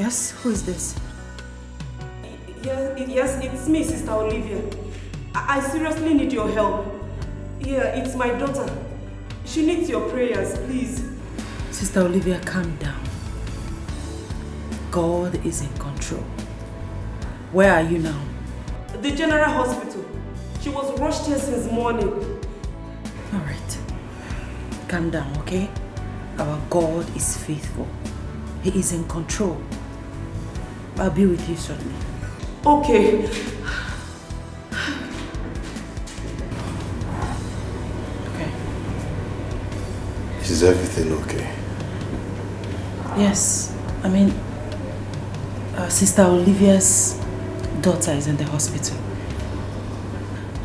Yes, who is this? Yes, it's me, Sister Olivia. I seriously need your help. Yeah, it's my daughter. She needs your prayers, please. Sister Olivia, calm down. God is in control. Where are you now? The General Hospital. She was rushed here since morning. Alright. Calm down, okay? Our God is faithful. He is in control. I'll be with you shortly. Okay. Okay. Is everything okay? Yes. I mean, Sister Olivia's daughter is in the hospital.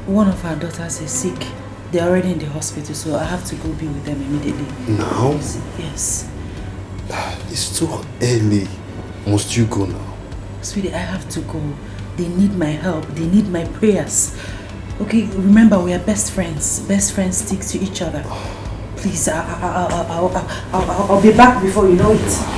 One of our daughters is sick. They're already in the hospital, so I have to go be with them immediately. Now? Yes. It's too early. Must you go now? Sweetie, I have to go. They need my help. They need my prayers. Okay, remember we are best friends. Best friends stick to each other. Please, I'll be back before you know it.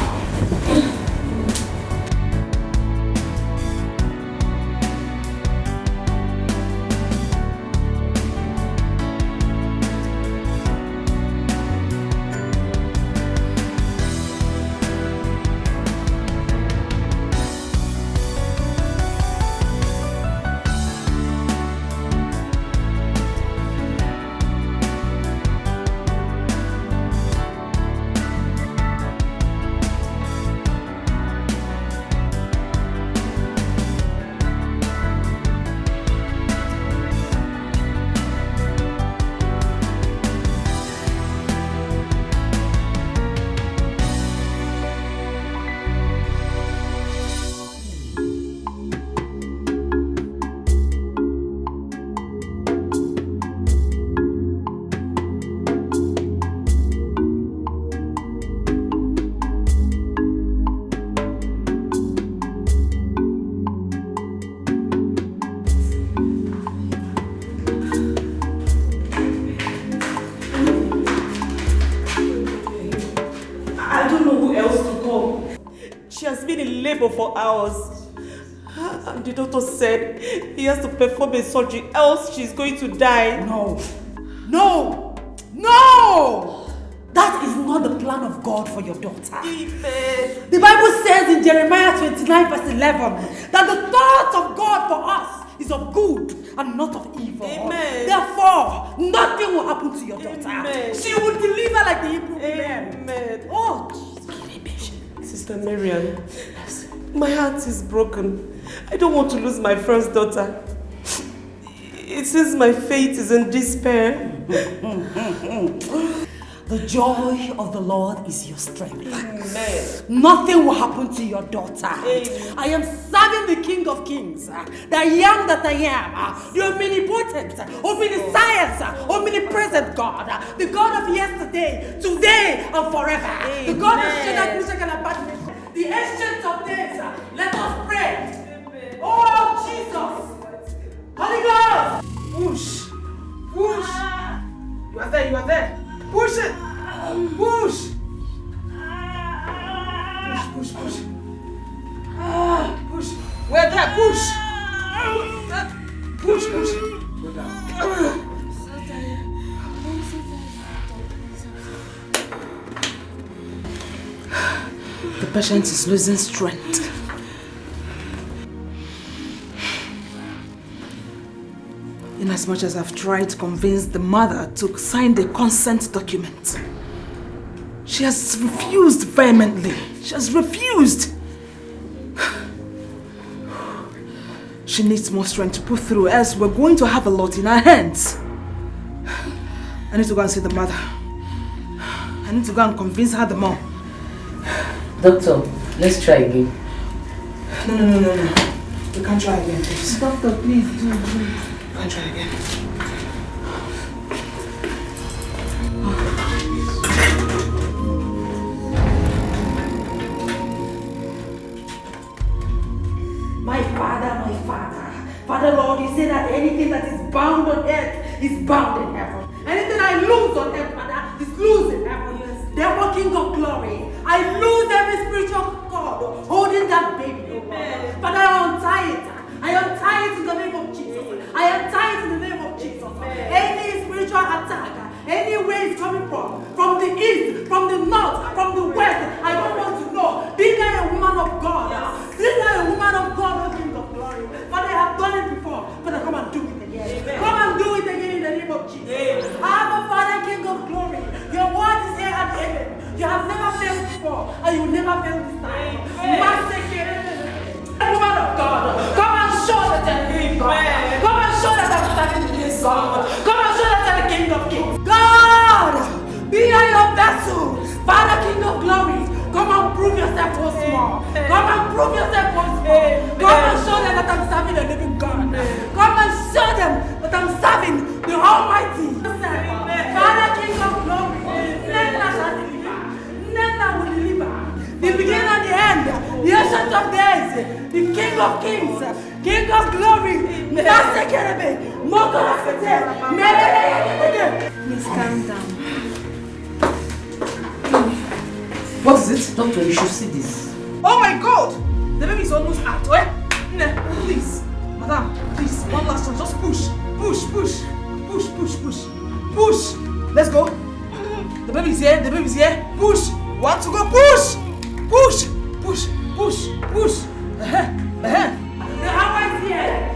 For hours. And the doctor said he has to perform a surgery, else she's going to die. No! No! No! That is not the plan of God for your daughter. Amen. The Bible says in Jeremiah 29 verse 11 that the thoughts of God for us is of good and not of evil. Amen. Therefore, nothing will happen to your daughter. Amen. She will deliver like the Hebrew women. Amen. Oh, Sister Marian, my heart is broken. I don't want to lose my first daughter. It seems my fate is in despair. The joy of the Lord is your strength. Amen. Nothing will happen to your daughter. Amen. I am serving the King of Kings, the I am that I am, the omnipotent, omniscience, omnipresent God, the God of yesterday, today, and forever. Amen. The God of Shadrach, Meshach, and Abednego, the ancient of days. Let us pray. Amen. Oh, Jesus! Holy Ghost! Push! Push! You are there, you are there. Push it! Push! Push, push, push. Push. We're there, push! Push, push. Go down. The patient is losing strength. Inasmuch as I've tried to convince the mother to sign the consent document, she has refused vehemently. She has refused. She needs more strength to put through, else we're going to have a lot in our hands. I need to go and see the mother. I need to go and convince her the more. Doctor, let's try again. No. We can't try again, please. Doctor, please do. We can't try again. My Father, Father Lord, you say that anything that is bound on earth is bound in heaven. Anything I lose on earth, Father, is loose in heaven. Yes. Therefore, King of Glory, I lose every spiritual cord holding that You have never failed before, and you will never fail this time. Woman of God, come and show that you're the King God. Come and show that I'm standing in this God. Come and show that I'm the King of Kings. God, be on your vessel. Father, King of Glory, come and prove yourself once more. Come and prove yourself once more. Come and show them that I'm serving the living God. Come and show them that I'm serving the Almighty. Father, King of Glory, never shall deliver. Never will deliver. The beginning and the end, the ancient of days, the King of Kings, King of Glory, Master Kerebe, Moko Lafete, Please calm down. What is it? Doctor, you should see this. Oh my God! The baby is almost out. Please, madam, please, one last one. Just push, push, push, push, push, push, push. Let's go. The baby's here. The baby's here. Push. Want to go? Push, push, push, push, push. The hammer is here.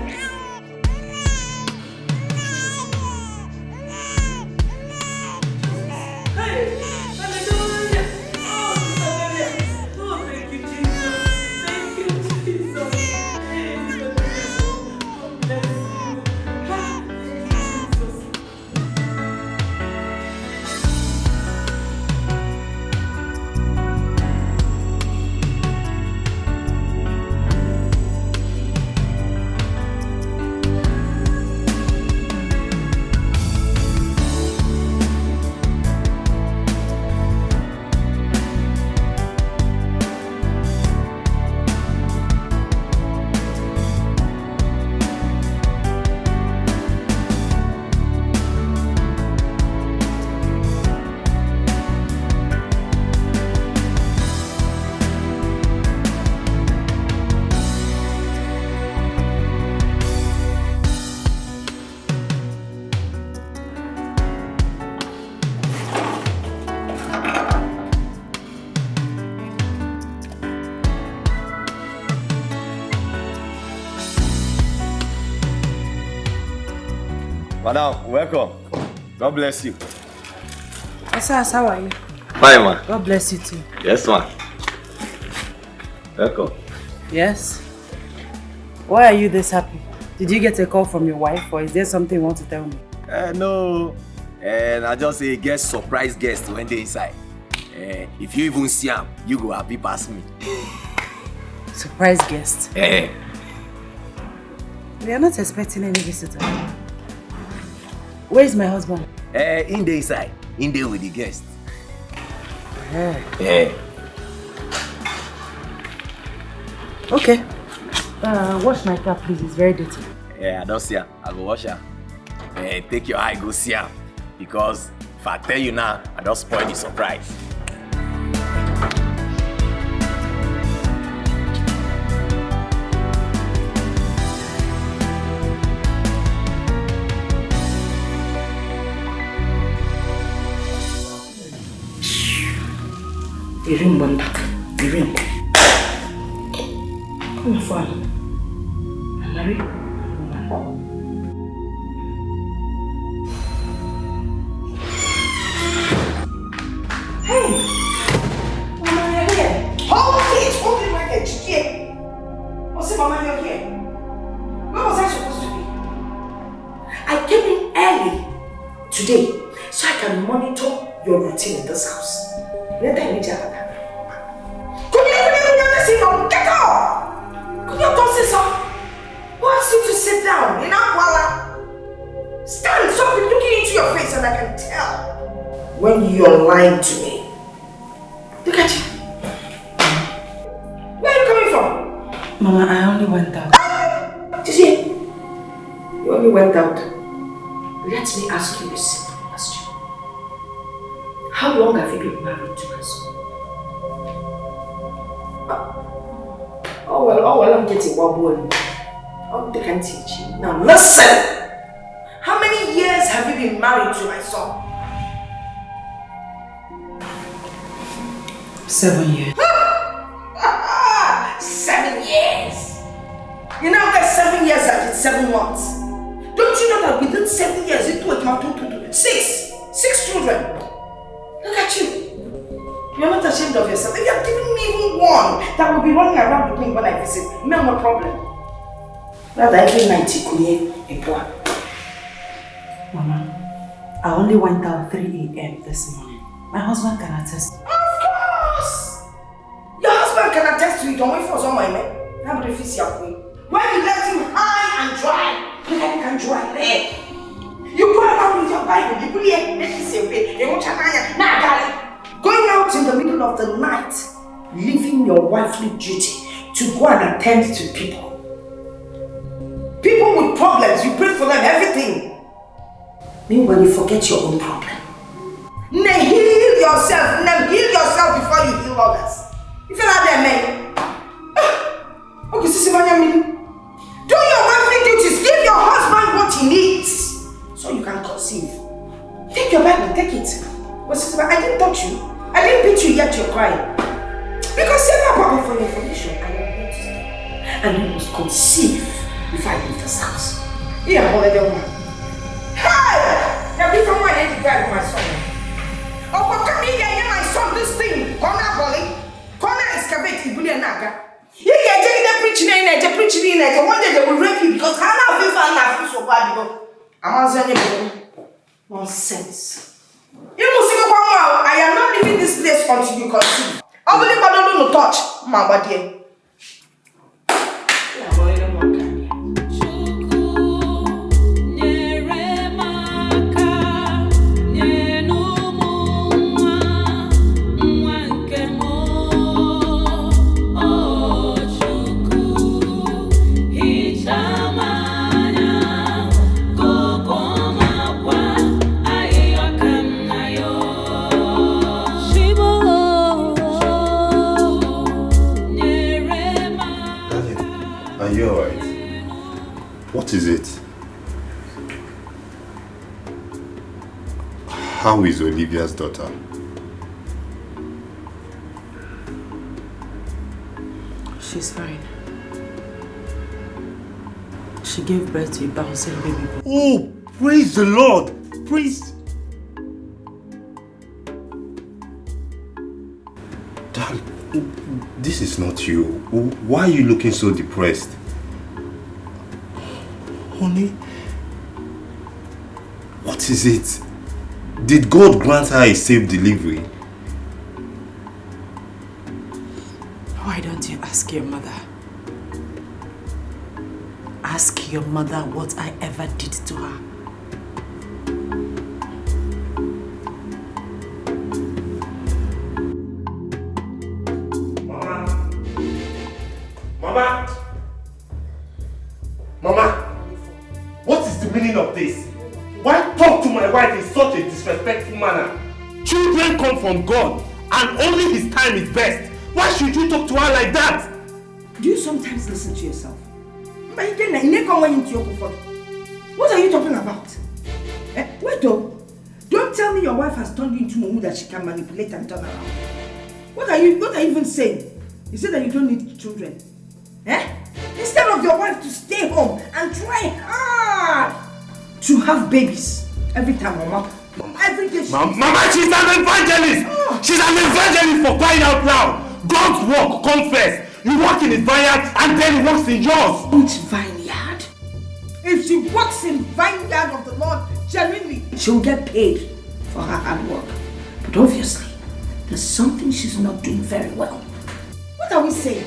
Madam, welcome. God bless you. Asas, how are you? Fine, ma. God bless you too. Yes, ma. Welcome. Yes? Why are you this happy? Did you get a call from your wife, or is there something you want to tell me? No. And I just say surprise guest when they inside. If you even see him, you go happy past me. Surprise guest? Eh. We are not expecting any visitor. Where is my husband? In the inside. In there with the guest. Okay. Wash my car, please. It's very dirty. I don't see her. I go wash her. Take your eye, go see her. Because if I tell you now, I don't spoil the surprise. The ring went back. The ring. Come on, phone. I'm married. Hey! Mama, you're here. Hold it like a chicken. What's it, Mama, you're here? Where was I supposed to be? I came in early today so I can monitor your routine in this house. Let me meet you. Get up! Could you don't say so? Who asked you to sit down? In Akwala? Stand so I'll be looking into your face and I can tell when you're lying to me. Look at you. Where are you coming from? Mama, I only went out. Did you? You only went out. Let me ask you a simple question. How long have you been married to my son? Oh well, I'm getting wobble. Oh, they can teach you. Now listen! How many years have you been married to my son? 7 years. 7 years! You know that 7 years and 7 months. Don't you know that within 7 years you put my 6 children? Look at you. ashamed of yourself? If you have given me even one that will be running around with me when I visit, no more problem. Rather, every night you could hear a boy. Mama, I only went out 3 a.m. this morning. My husband can attest. Of course! Your husband can attest to it. Don't wait for someone, man. When you left him high and dry, like and dry there. You go around with your Bible, you really make it say, going out in the middle of the night, leaving your wifely duty to go and attend to people. People with problems, you pray for them, everything. Meanwhile, you forget your own problem. Heal yourself before you heal others. You feel like that, man? Okay, Sissy, do your wifely duties. Give your husband what he needs so you can conceive. Take your Bible, take it. But Sissy, I didn't touch you. I didn't beat you yet, you're crying. Because save Bible for your information. I am here to stay. And you must conceive before I leave this house. Here, I'm already woman. Hey! Now, be from my head to guide my son. Oh, but come here, my son, this thing. Come now, Bolly. Come now, excavate, you bully and naga. You get preaching in it, preaching in it. One day they will rape you because I don't feel fine so bad. I'm answering you. Nonsense. You must see one more. I am not leaving this place until you conceive. I believe I don't know touch, my body. What is it? How is Olivia's daughter? She's fine. She gave birth to a bouncing baby boy. Oh, praise the Lord! Praise... Darling, this is not you. Why are you looking so depressed? Honey, what is it? Did God grant her a safe delivery? Why don't you ask your mother? Ask your mother what I ever did to her. Mama, what is the meaning of this? Why talk to my wife in such a disrespectful manner? Children come from God and only His time is best. Why should you talk to her like that? Do you sometimes listen to yourself? What are you talking about? Wait though. Don't tell me your wife has turned you into Mumu that she can manipulate and turn around. What are you even saying? You said that you don't need children. Instead of your wife to stay home and try hard to have babies every time, Mama. Every day. Mama, she's an evangelist. Oh. She's an evangelist for crying out loud. God's work comes first. You work in His vineyard and then He works in yours. Which vineyard? If she works in vineyard of the Lord genuinely, she will get paid for her hard work. But obviously, there's something she's not doing very well. What are we saying?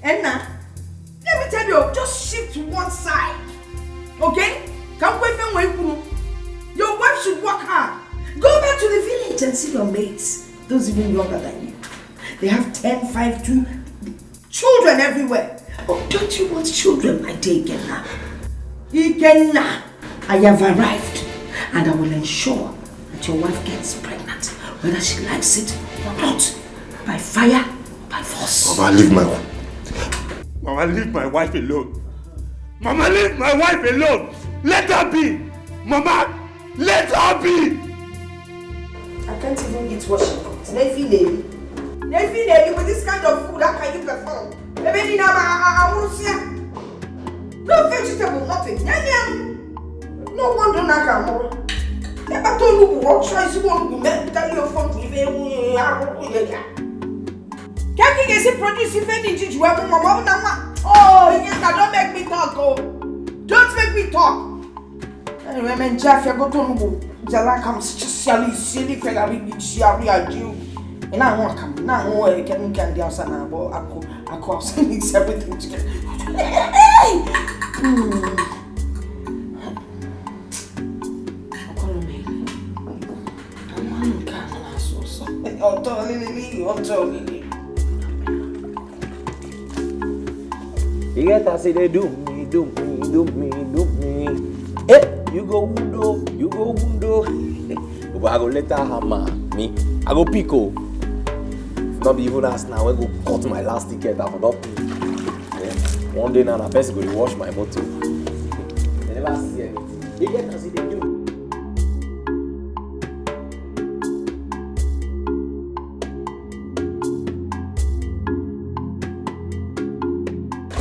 Enna, let me tell you, just shift to one side. Okay? Your wife should work hard. Go back to the village and see your mates. Those even younger than you. They have 10, 5, 2 children everywhere. Oh, don't you want children, my dear Ikenna? Ikenna, I have arrived and I will ensure that your wife gets pregnant, whether she likes it or not, by fire or by force. Mama, leave my wife. Mama, leave my wife alone. Mama, leave my wife alone. Let her be. Mama, let her be. I can't even eat what she cooks. Nefi lady with this kind of food, how can you perform? I won't see. No vegetable, nothing. No wonder Nakamura. Never told you what choice you want to make. Tell your phone to Can't you produce if any you have mama? Oh, yes, don't make me talk. Oh, don't make me talk. Anyway, Jeff, you go to Jala comes just silly fella with Shari you. And I won't come now. I can the outside now. I call mix everything together. Hey! You get to say they do me. Hey, you go window. But I go later hammer me. I go pico. Not be even ask now. I go cut my last ticket. I forgot. One day now, I best go to wash my motor. They never see anything. You get to see they do.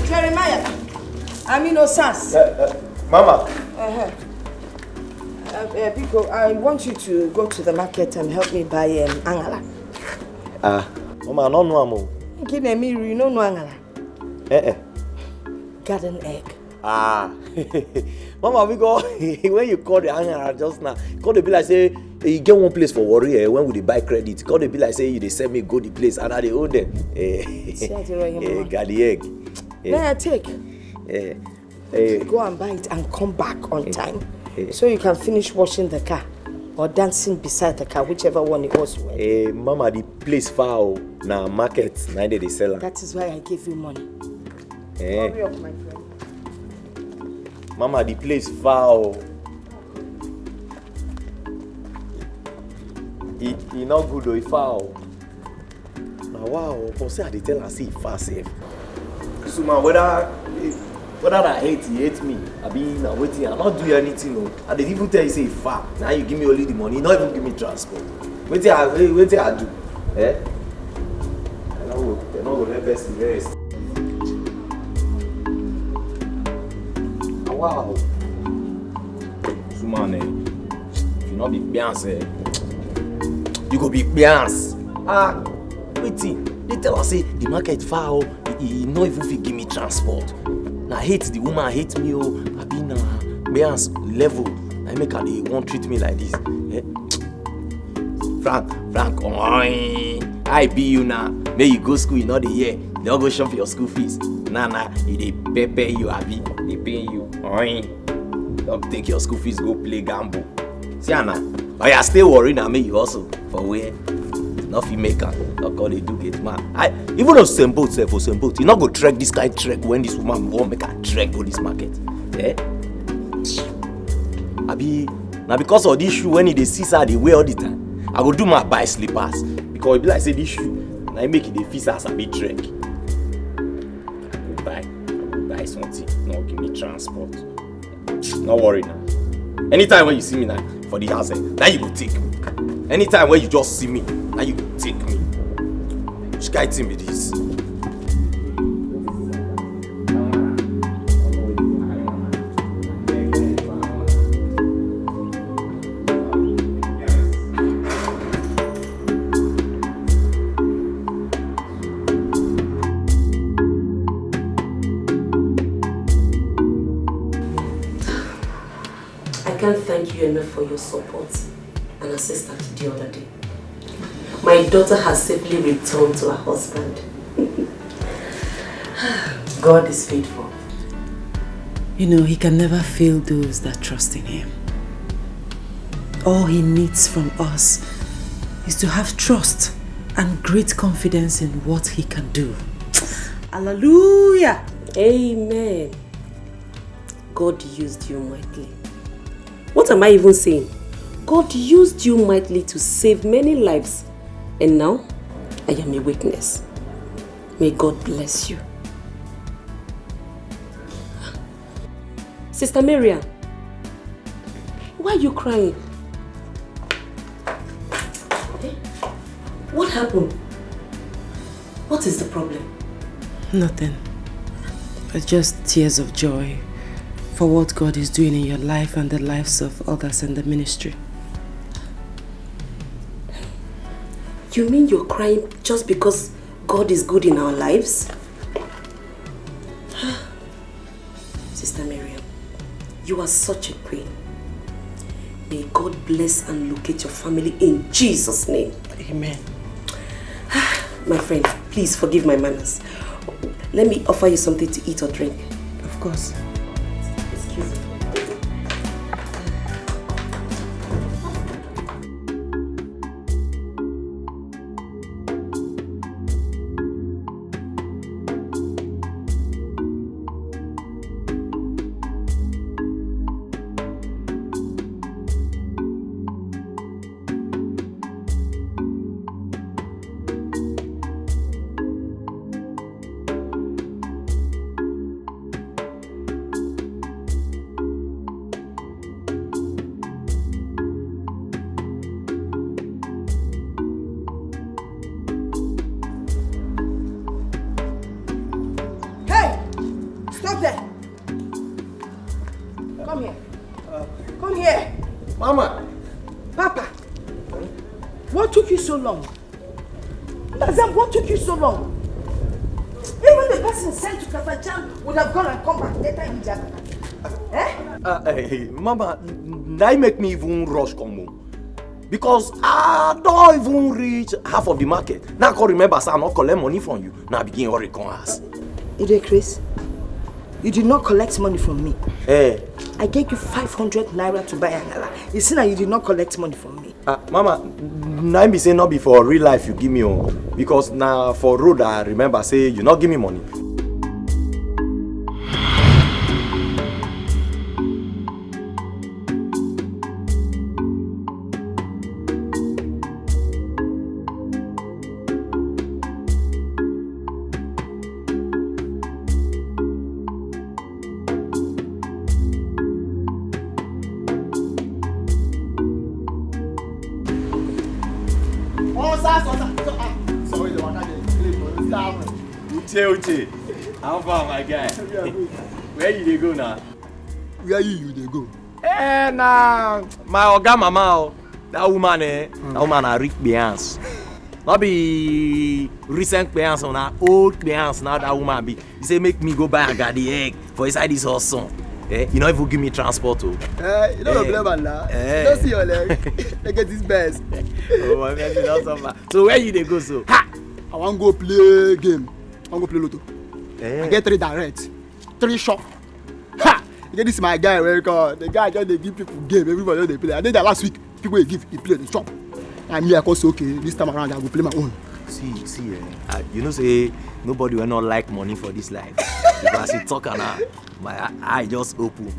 Jeremiah, I'm innocent. Mama. Pico, I want you to go to the market and help me buy angala. Mama, I don't know amo. Give me, you know angala. Garden egg. Mama, we go when you call the angara just now, call the bill like say you get one place for worry when we dey buy credit. Call the bill like say you dey send me go the place and I dey owe them. Got the egg. May I take? Go and buy it and come back on time. So you can finish washing the car or dancing beside the car, whichever one it was. Mama, the place far now market, now they sell. That is why I gave you money. Hurry up, my friend. Mama, the place far. It not good though, it far. Now wow, but say I dey tell her say it far safe. So man, whether I hate he hate me, I be now waiting, I not do anything. No. I didn't even tell you say far. Now you give me only the money, not even give me transport. Wait till I do. They not go let best rest. Wow. So man, if you not be Beyonce, you go be Beyonce. Waiting. They tell us say the market far. He not even fit give me transport. Now hate the woman hate me. I be na Beyonce level. I make her they won't treat me like this. Frank, I be you now. May you go school, you know the year. They all go shop for your school fees. Nah, they pay you, Abi. They pay you. Don't take your school fees, go play gamble. See, Anna, but you stay worried now, me you also for where? Nothing maker. Look how they do get man. Even though same boat, you not go trek this kind trek when this woman won't make her trek go this market. Abi, now because of this shoe, when they see her, they wear all the time. I go do my buy slippers because it be like say this shoe, now I make it the fit as a big trek. I go buy something. No, give me transport. Not worry now. Anytime when you see me now for the house, now you go take me. Anytime when you just see me, now you go take me. Which guy team it is? I can't thank you enough for your support and assistance the other day. My daughter has safely returned to her husband. God is faithful. You know, he can never fail those that trust in him. All he needs from us is to have trust and great confidence in what he can do. Hallelujah! Amen. God used you mightily. What am I even saying? God used you mightily to save many lives. And now, I am a witness. May God bless you. Sister Marian, why are you crying? What happened? What is the problem? Nothing. It's just tears of joy for what God is doing in your life and the lives of others in the ministry. You mean you're crying just because God is good in our lives. Sister Miriam, you are such a queen. May God bless and locate your family in Jesus' name. Amen. My friend, please forgive my manners. Let me offer you something to eat or drink. Of course. Excuse me. So long? What took you so long? Even the person sent to Kafachan would have gone and come back later in Jakarta. Hey, Mama, that make me even rush come home. Because I don't even reach half of the market. Now I can remember say I not collect money from you. Now I begin hurry come house. Chris, you did not collect money from me. Hey. I gave you 500 naira to buy Angala. You see now you did not collect money from me. Mama, now be say not be for real life you give me because now for road I remember say you not give me money. Uche, how far my guy? Where you go now? Where you they go? Nah, my oga mama, that woman that woman a rich Beyonce. Not be recent Beyonce, na old Beyonce now that woman be. He say make me go buy and get the egg for inside this horse son. You know if you give me transport you don't blame now. Don't see your leg. They get this best. Oh my God, that's so bad. So where you they go so? Ha! I want to go play game. I want to play lotto. I get 3 direct, 3 shot. Ha! You get this my guy where the guy just they give people game. Everybody they play. I did that last week. People give, he play the chop. And me I cause okay. This time around I go play my own. See, you know say nobody will not like money for this life. Because you talk and my eye just open.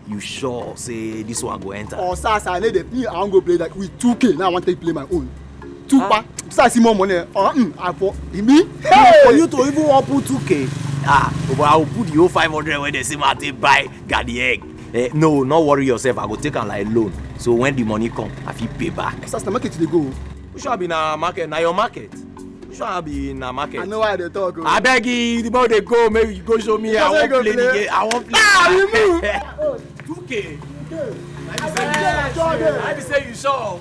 You sure say this one go enter? Oh, sir, I need it. Me, I want go play like with 2K. Now I want to play my own. 2 pack. So I see more money. I for me. Hey! For you to even want put 2K. But I will put the whole 500 when they say I take buy got the egg. No, not worry yourself. I go take am like loan. So when the money come, I fit pay back. So the market they go. We should be in a market. Now your market. We should be in a market. I know why they talk. I beg you, the more they go, maybe you go show me. I won't play the game. I won't play. You move. 2K. I be say you sure.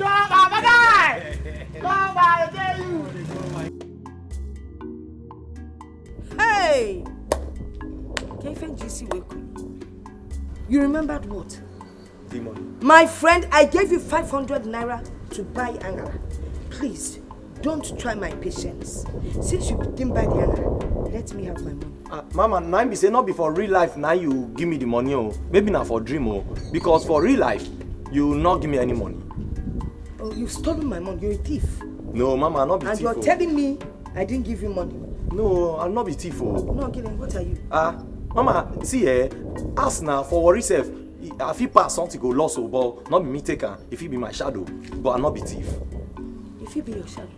Hey! You remembered what? My friend, I gave you 500 naira to buy Angala. Please, don't try my patience. Since you didn't buy the Angala, let me have my money. Mama, now be say not be for real life. Now you give me the money, maybe not for dream, because for real life, you will not give me any money. Oh, you've stolen my money. You're a thief. No, Mama, I'm not be thief. And you're telling me I didn't give you money. No, I'll not be thief. No, Gideon, what are you? Mama, see ask now for worry self. If he pass something go lost, but not be me taker. If he be my shadow, but I'll not be thief. If he be your shadow?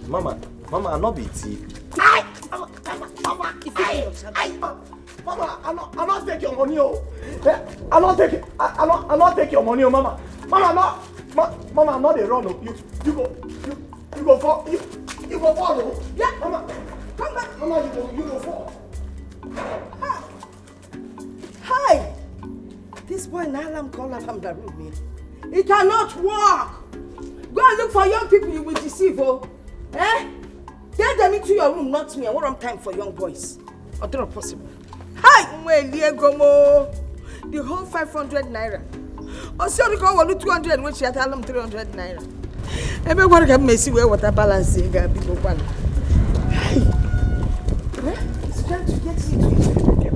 Mama, I'll not be thief. Mama, if he be your shadow? Mama, I'll not take your money, I'll not take it. I'll not take your money, Mama. Mama, I'm not a run. You go fall. You go fall. Yeah, Mama, come back. Mama, you go fall. Hi. This boy Nalam call Alhamdulillah me. He cannot walk. Go and look for young people you will deceive, Get them into your room, not me. I want time for young boys. Or not possible. Hi, the whole 500 naira. Or so you call 200, which you tell them 300 naira. Everyone can messy where water balance people one. He's trying to get into it.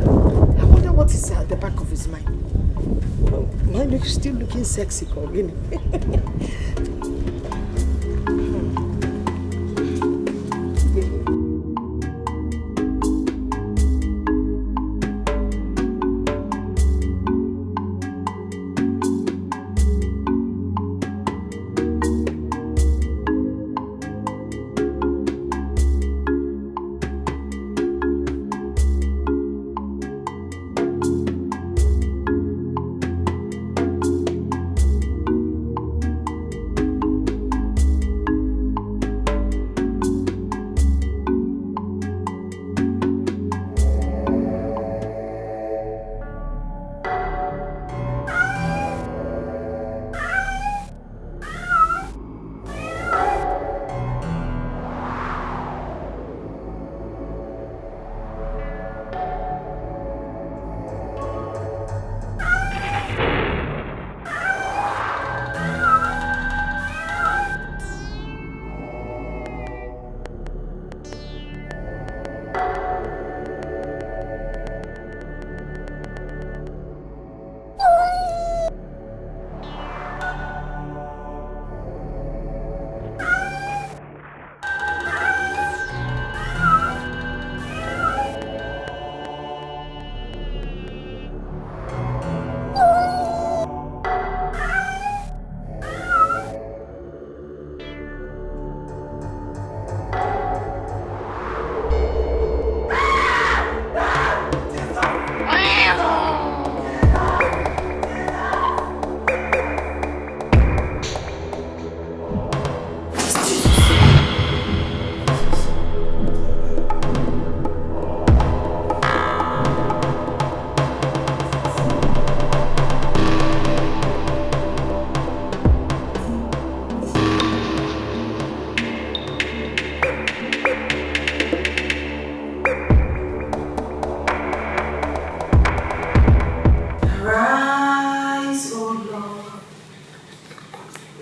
I wonder what is at the back of his mind. Mine looks still looking sexy, Colin.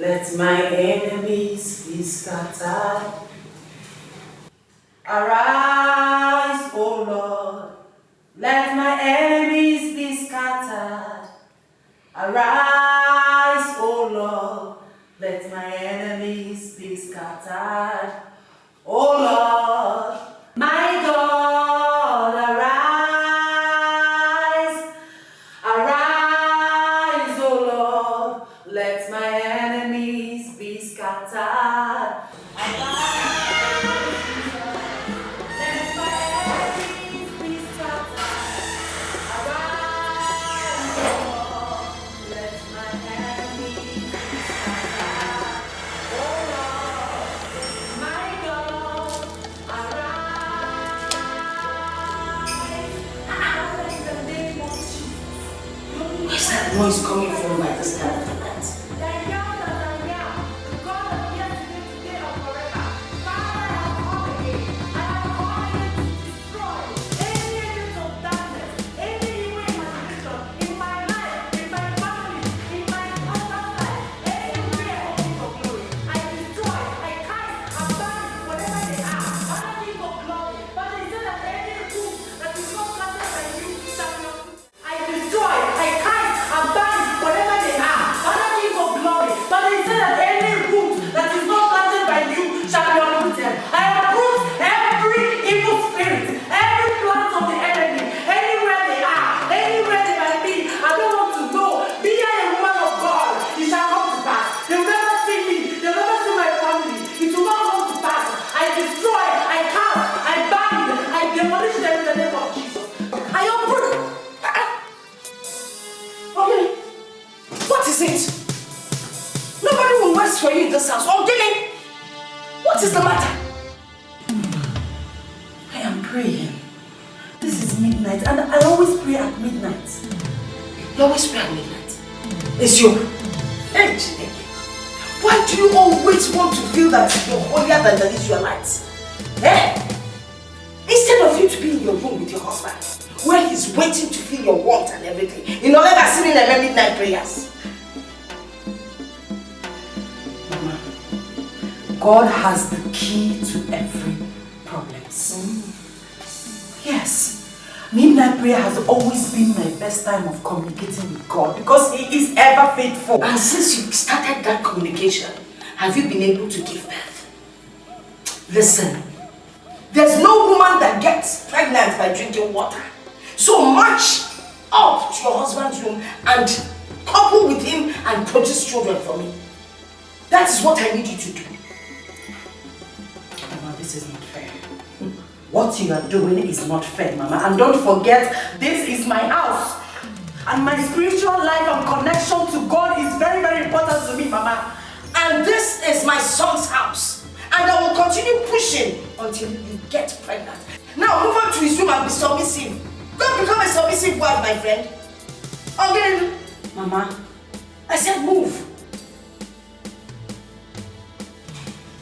Let my enemies be scattered. Arise, O Lord. Let my enemies be scattered. Arise, O Lord. Let my enemies be scattered. O Lord, my God, arise. Arise, O Lord. Let my enemies be scattered. Where's that noise coming from by this time of the night? For you in this house. Oh, Dylan! What is the matter? I am praying. This is midnight and I always pray at midnight. You always pray at midnight? It's you. Hey, Chineke. Why do you always want to feel that you're holier than the Israelites? Eh? Instead of you to be in your room with your husband, where he's waiting to feel your warmth and everything, you know, never sitting in midnight prayers. Mama, God has the key to every problem. Yes. Midnight prayer has always been my best time of communicating with God because He is ever faithful. And since you started that communication, have you been able to give birth? Listen, there's no woman that gets pregnant by drinking water. So march up to your husband's room and couple with him and produce children for me. That is what I need you to do. Mama, this is not fair. What you are doing is not fair, Mama. And don't forget, this is my house. And my spiritual life and connection to God is very, very important to me, Mama. And this is my son's house. And I will continue pushing until you get pregnant. Now move on to his room and be submissive. Don't become a submissive wife, my friend. Okay. Mama, I said move.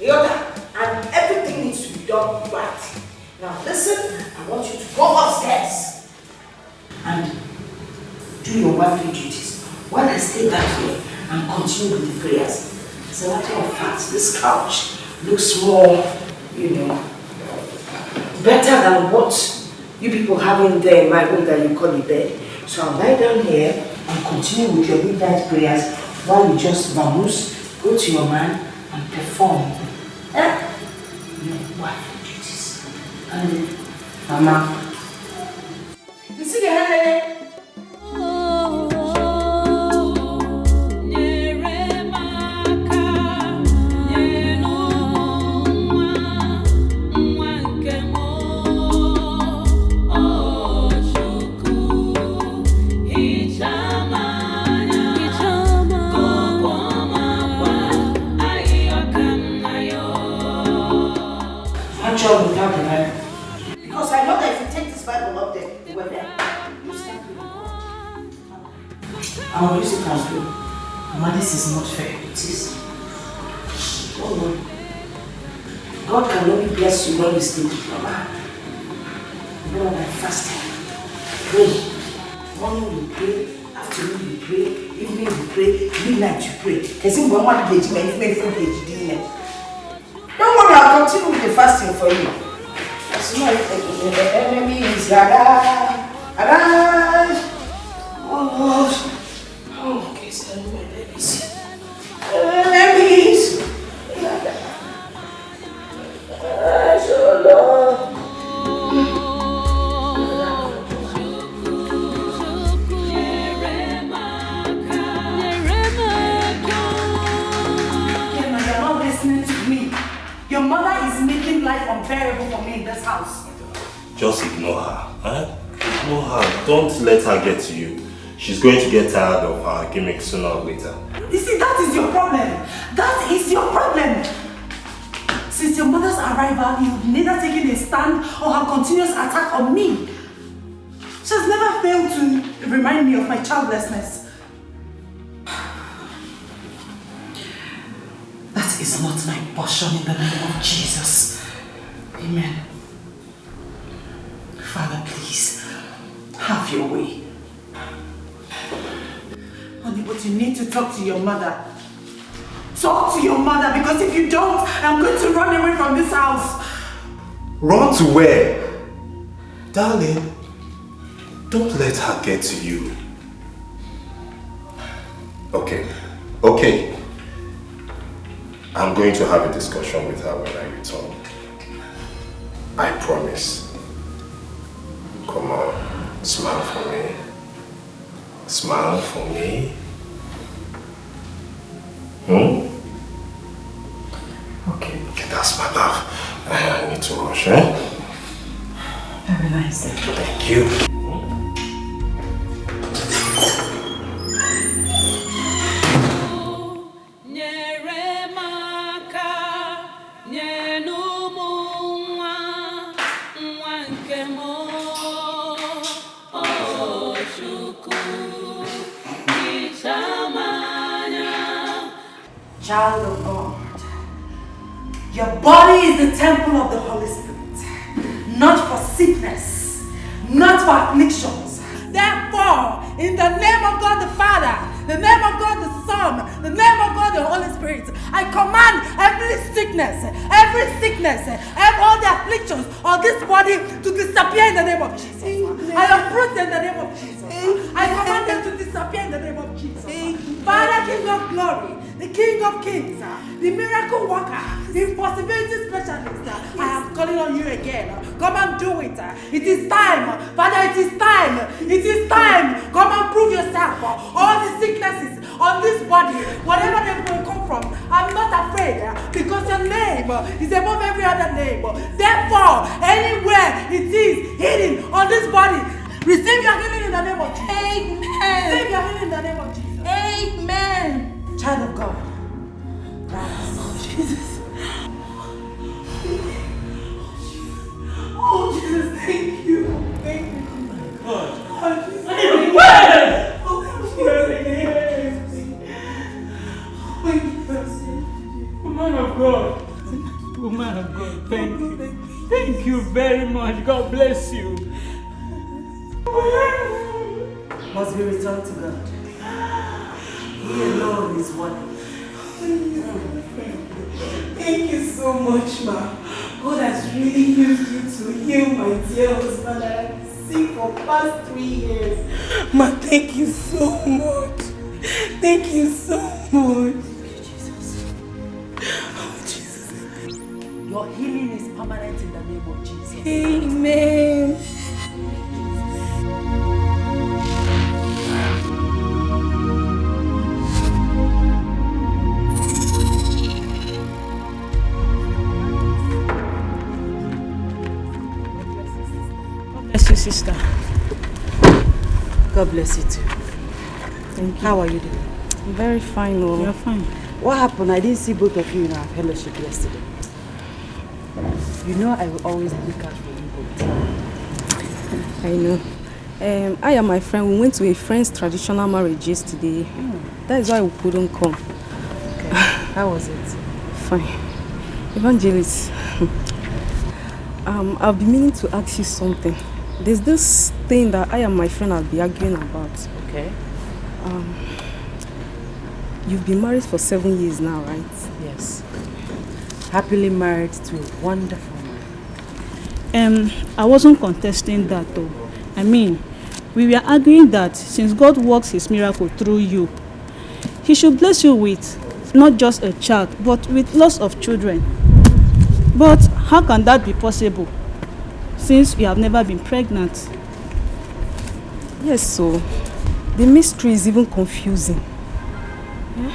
Yoda, and everything needs to be done right. Now listen, I want you to go upstairs and do your wifely duties while I stay back here and continue with the prayers. As a matter of fact, this couch looks more, better than what you people have in there in my room that you call a bed. So I'll lie down here and continue with your midnight prayers while you just vamoose, go to your man and perform. Your wifely duties. And Mama, you see the hand there? Without the Bible. Because I know that if you take this Bible up there, you were there. You stand with God. I will use it as well. Mama, this is not fair. It is. Oh no. God can only bless you when you stay with your man. You know that fasting. Pray. Morning you pray, afternoon you pray, evening you pray, midnight you pray. Don't worry, I'll continue with the fasting for you. As you know, the enemy is arise. Oh, okay, so enemies. Enemies. Oh, Lord. Your mother is making life unbearable for me in this house. Just ignore her. Ignore her. Don't let her get to you. She's going to get tired of her gimmick sooner or later. You see, that is your problem. That is your problem. Since your mother's arrival, you've neither taken a stand or her continuous attack on me. She has never failed to remind me of my childlessness. That is not my portion in the name of Jesus. Amen. Father, please, have your way. Honey, but you need to talk to your mother. Talk to your mother, because if you don't, I'm going to run away from this house. Run to where? Darling, don't let her get to you. Okay. I'm going to have a discussion with her when I return. I promise. Come on, smile for me. Smile for me. Okay. Okay, that's my love. I need to rush, eh? Have a nice day. Thank you. Child of God, Your body is the temple of the Holy Spirit, not for sickness, not for afflictions. Therefore, in the name of God the Father, the name of God the Son, the name of God the Holy Spirit, I command every sickness, all the afflictions of this body to disappear in the name of Jesus. I uproot in the name of Jesus. I command them to disappear in the name of Jesus. Father, King of glory, the King of kings, the miracle worker, the impossibility specialist, I am calling on you again. Come and do it. It is time. Father, it is time. It is time. Come and prove yourself. All the sicknesses on this body, whatever they will come from, I'm not afraid because your name is above every other name. Therefore, anywhere it is hidden on this body, receive your healing in the name of Jesus. Amen. Receive your healing in the name of Jesus. Amen. Child of God. Oh, Jesus. Oh, Jesus, thank you. Thank you. God. Oh, Jesus. I am well. Oh, Jesus. Woman of God. Woman of God, thank you. Thank you very much. God bless you. Must be returned to God. He alone is one. Thank you so much, ma. God has really used you to heal my dear husband. I have been sick for past 3 years. Ma, thank you so much. Thank you so much. Oh, Jesus. Your healing is permanent in the name of Jesus. Amen. Bless you, sister. God bless you too. Thank you. How are you doing? I'm very fine. Oh. You're fine. What happened? I didn't see both of you in our fellowship yesterday. You know I will always look out for you both. I know. I and my friend, we went to a friend's traditional marriage yesterday. That is why we couldn't come. Okay. How was it? Fine. Evangelist, I've been meaning to ask you something. There's this thing that I and my friend have been arguing about. Okay. You've been married for 7 years now, right? Yes. Happily married to a wonderful man. I wasn't contesting that though. I mean, we were arguing that since God works his miracle through you, he should bless you with not just a child, but with lots of children. But how can that be possible since you have never been pregnant? Yes, so the mystery is even confusing. Yeah?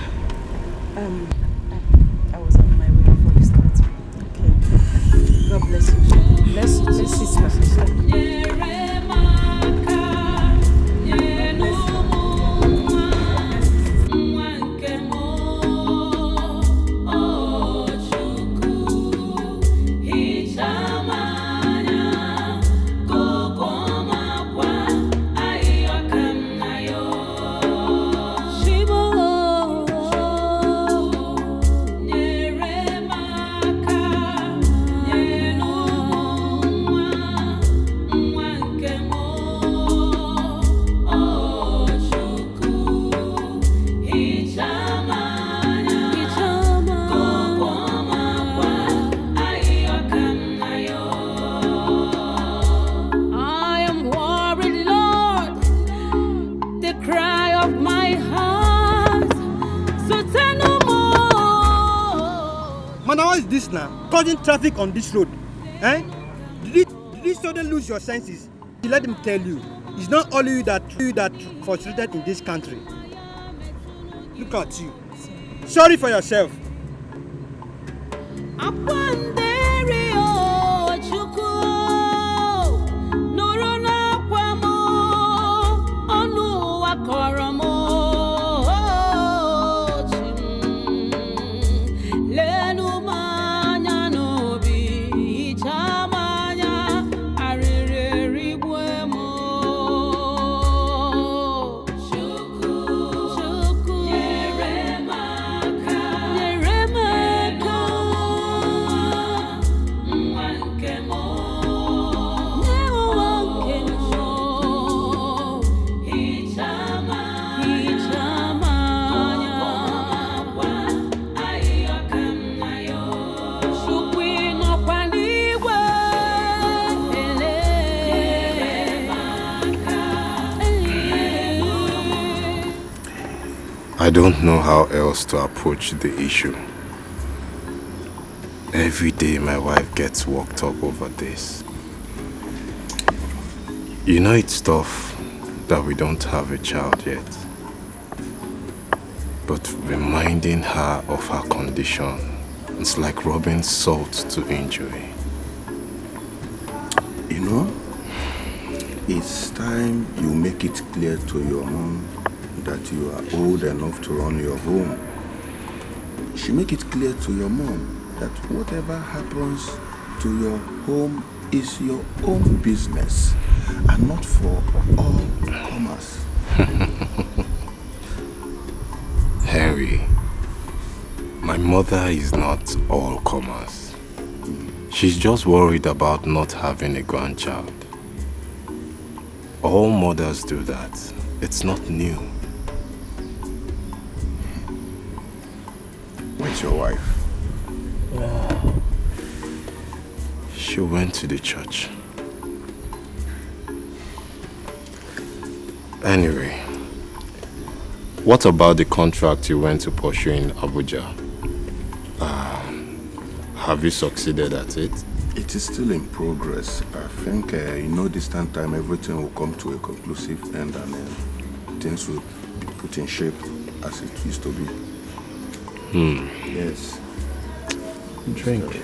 I was on my way before you started. Okay. God bless you. Bless you. Bless you, sister. Now, causing traffic on this road. Eh? Did you suddenly lose your senses? Let them tell you, it's not only you that frustrated in this country. Look at you. Sorry for yourself. I don't know how else to approach the issue. Every day my wife gets worked up over this. You know it's tough that we don't have a child yet. But reminding her of her condition, it's like rubbing salt to injury. You know, it's time you make it clear to your mom that you are old enough to run your home. She make it clear to your mom that whatever happens to your home is your own business and not for all comers. Harry, my mother is not all comers. She's just worried about not having a grandchild. All mothers do that. It's not new. Where's your wife? She went to the church. Anyway, what about the contract you went to pursue in Abuja? Have you succeeded at it? It is still in progress. I think in no distant time everything will come to a conclusive end and things will be put in shape as it used to be. Yes. Drink.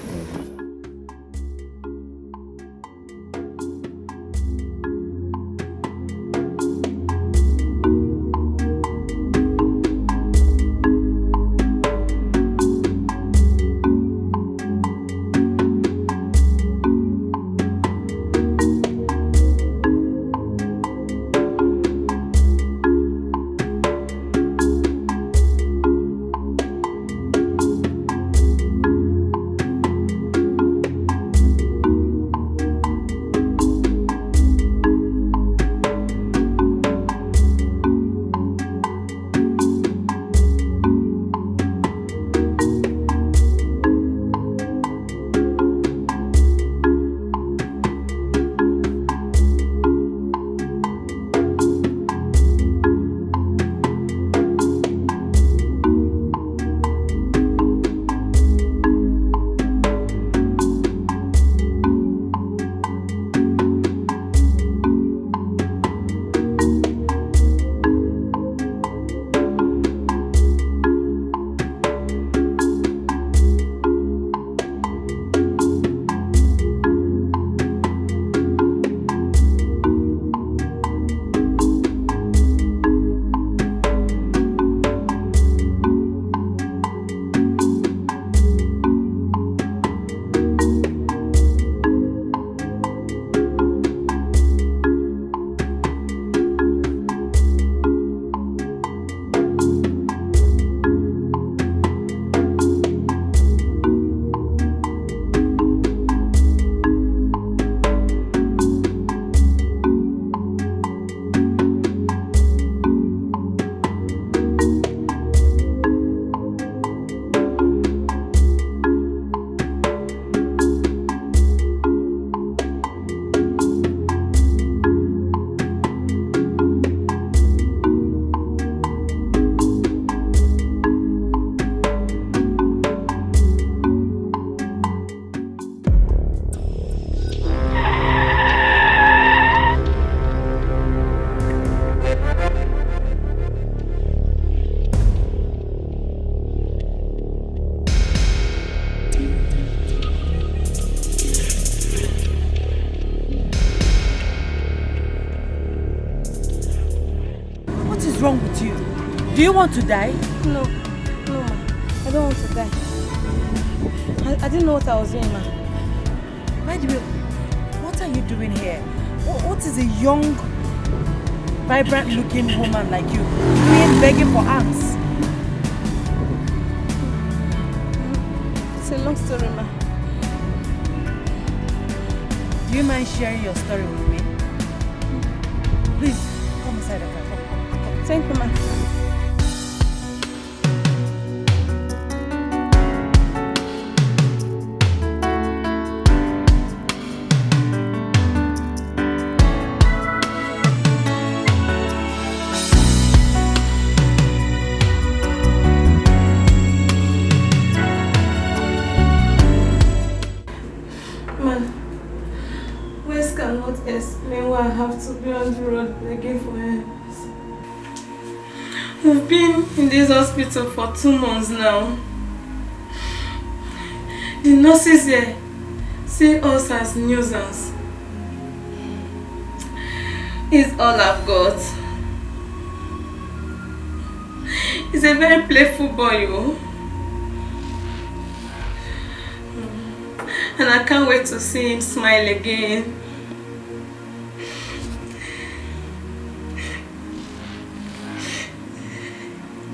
is wrong with you? Do you want to die? No, ma. I don't want to die. I didn't know what I was doing, ma. By the way, what are you doing here? What is a young, vibrant-looking woman like you doing begging for alms? It's a long story, ma. Do you mind sharing your story with me? Please, come inside the car. Come. Thank you, ma. explain why I have to be on the road again for help. We've been in this hospital for 2 months now. The nurses here see us as nuisance. It's all I've got. He's a very playful boy, yo. And I can't wait to see him smile again.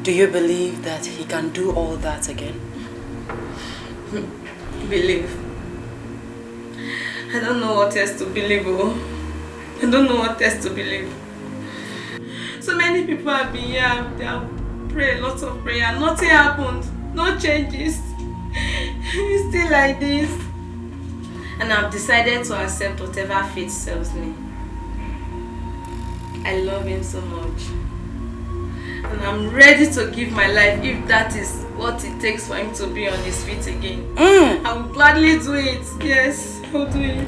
Do you believe that he can do all that again? Believe. I don't know what else to believe, oh. I don't know what else to believe. So many people have been here, they have prayed lots of prayer, nothing happened, no changes. It's still like this. And I've decided to accept whatever fate serves me. I love him so much. And I'm ready to give my life if that is what it takes for him to be on his feet again. I will gladly do it. Yes, I'll do it.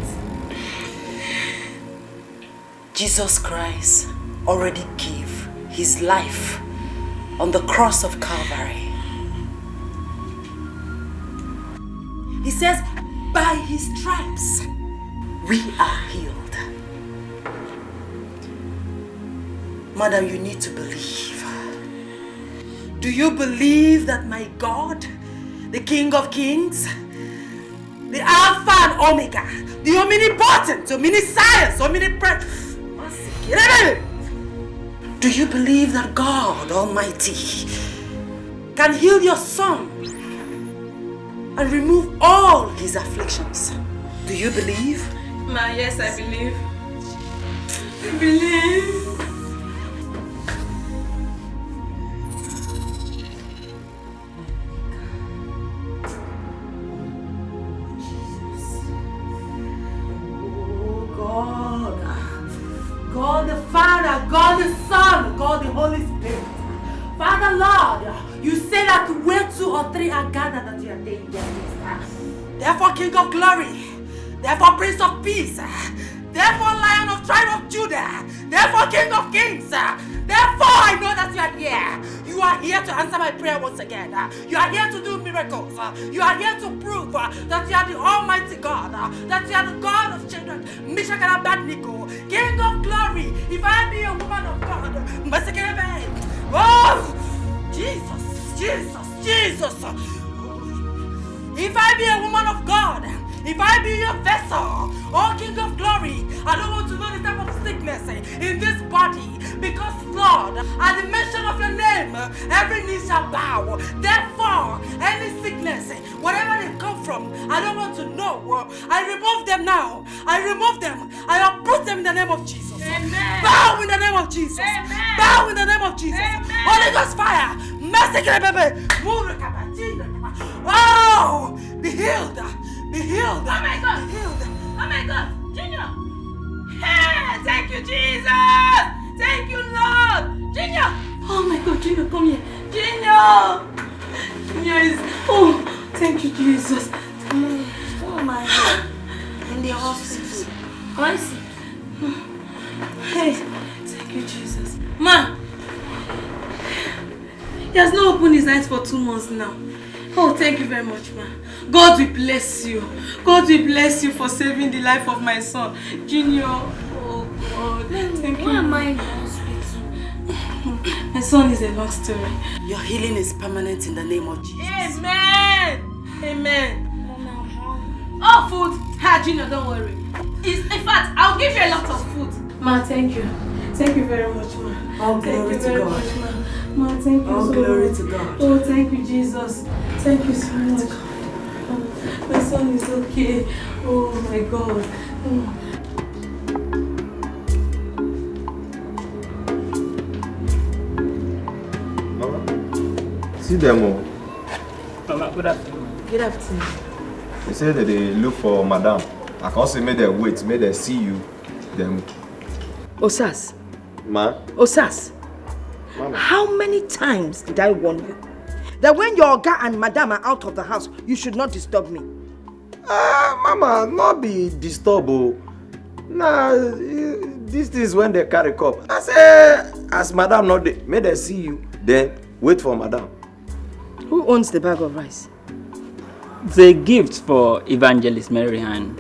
Jesus Christ already gave his life on the cross of Calvary. He says, by his stripes, we are healed. Madam, you need to believe. Do you believe that my God, the King of Kings, the Alpha and Omega, the omnipotent, omniscience, omnipresent, do you believe that God Almighty can heal your son and remove all his afflictions? Do you believe? Ma, yes, I believe. I believe. God the Father, God the Son, God the Holy Spirit. Father Lord, you say that where 2 or 3 are gathered that you are there in their midst. Therefore, King of Glory, therefore Prince of Peace, therefore Lion of Tribe of Judah, therefore King of Kings, therefore I know that you are here. You are here to answer my prayer once again. You are here to do miracles. You are here to prove that you are the Almighty God, that you are the God of children, Meshach and Abednego, King of Glory. If I be a woman of God, oh, Jesus. If I be a woman of God, if I be your vessel, oh King of Glory, I don't want to know the type of sickness in this body, because Lord, at the mention of your name, every knee shall bow. Therefore, any sickness, wherever they come from, I don't want to know. I remove them now. I remove them. I uproot them in the name of Jesus. Amen. Bow in the name of Jesus. Amen. Bow in the name of Jesus. Amen. Holy Ghost fire. Mercy, baby. Oh, be healed. Be healed. Oh my God. Be healed. Oh my God. Junior. Hey, thank you, Jesus. Thank you, Lord. Junior. Oh my God, Junior, come here. Junior. Junior is... Oh, thank you, Jesus. Oh my God. In the hospital. I see. Hey, thank you, Jesus. Ma. He has not opened his eyes for 2 months now. Oh, thank you very much, ma. God will bless you. God will bless you for saving the life of my son, Junior. Oh, God. Thank you. Why am I in the hospital? My son is a long story. Your healing is permanent in the name of Jesus. Amen. Amen. Oh, food. Ha, Junior, don't worry. In fact, I'll give you a lot of food. Ma, thank you. Thank you very much, ma. All glory to God. Ma, thank you All so glory much. to God. Oh, thank you, Jesus. Thank you so much. Oh, my son is okay. Oh, my God. Oh. See them all. Mama, good afternoon. Good afternoon. They say that they look for madam. I can't say make them wait, make them see you. Them. Osas. Ma? Osas. Mama. How many times did I warn you that when your Oga and Madam are out of the house, you should not disturb me? Mama, not be disturbed. Nah, these things when they carry cup. I say, as madam not there, may they see you, then wait for madam. Who owns the bag of rice? It's a gift for Evangelist Mary Ann.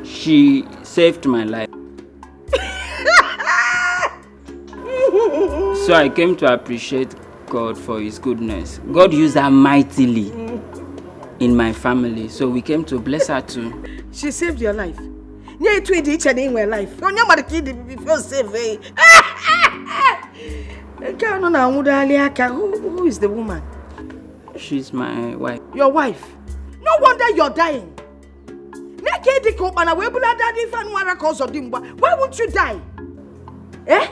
She saved my life. So I came to appreciate God for his goodness. God used her mightily in my family, so we came to bless her too. She saved your life. Near to each and in my life. You're not kid before save. Who is the woman? She's my wife. Your wife? No wonder you're dying. Why won't you die? Eh?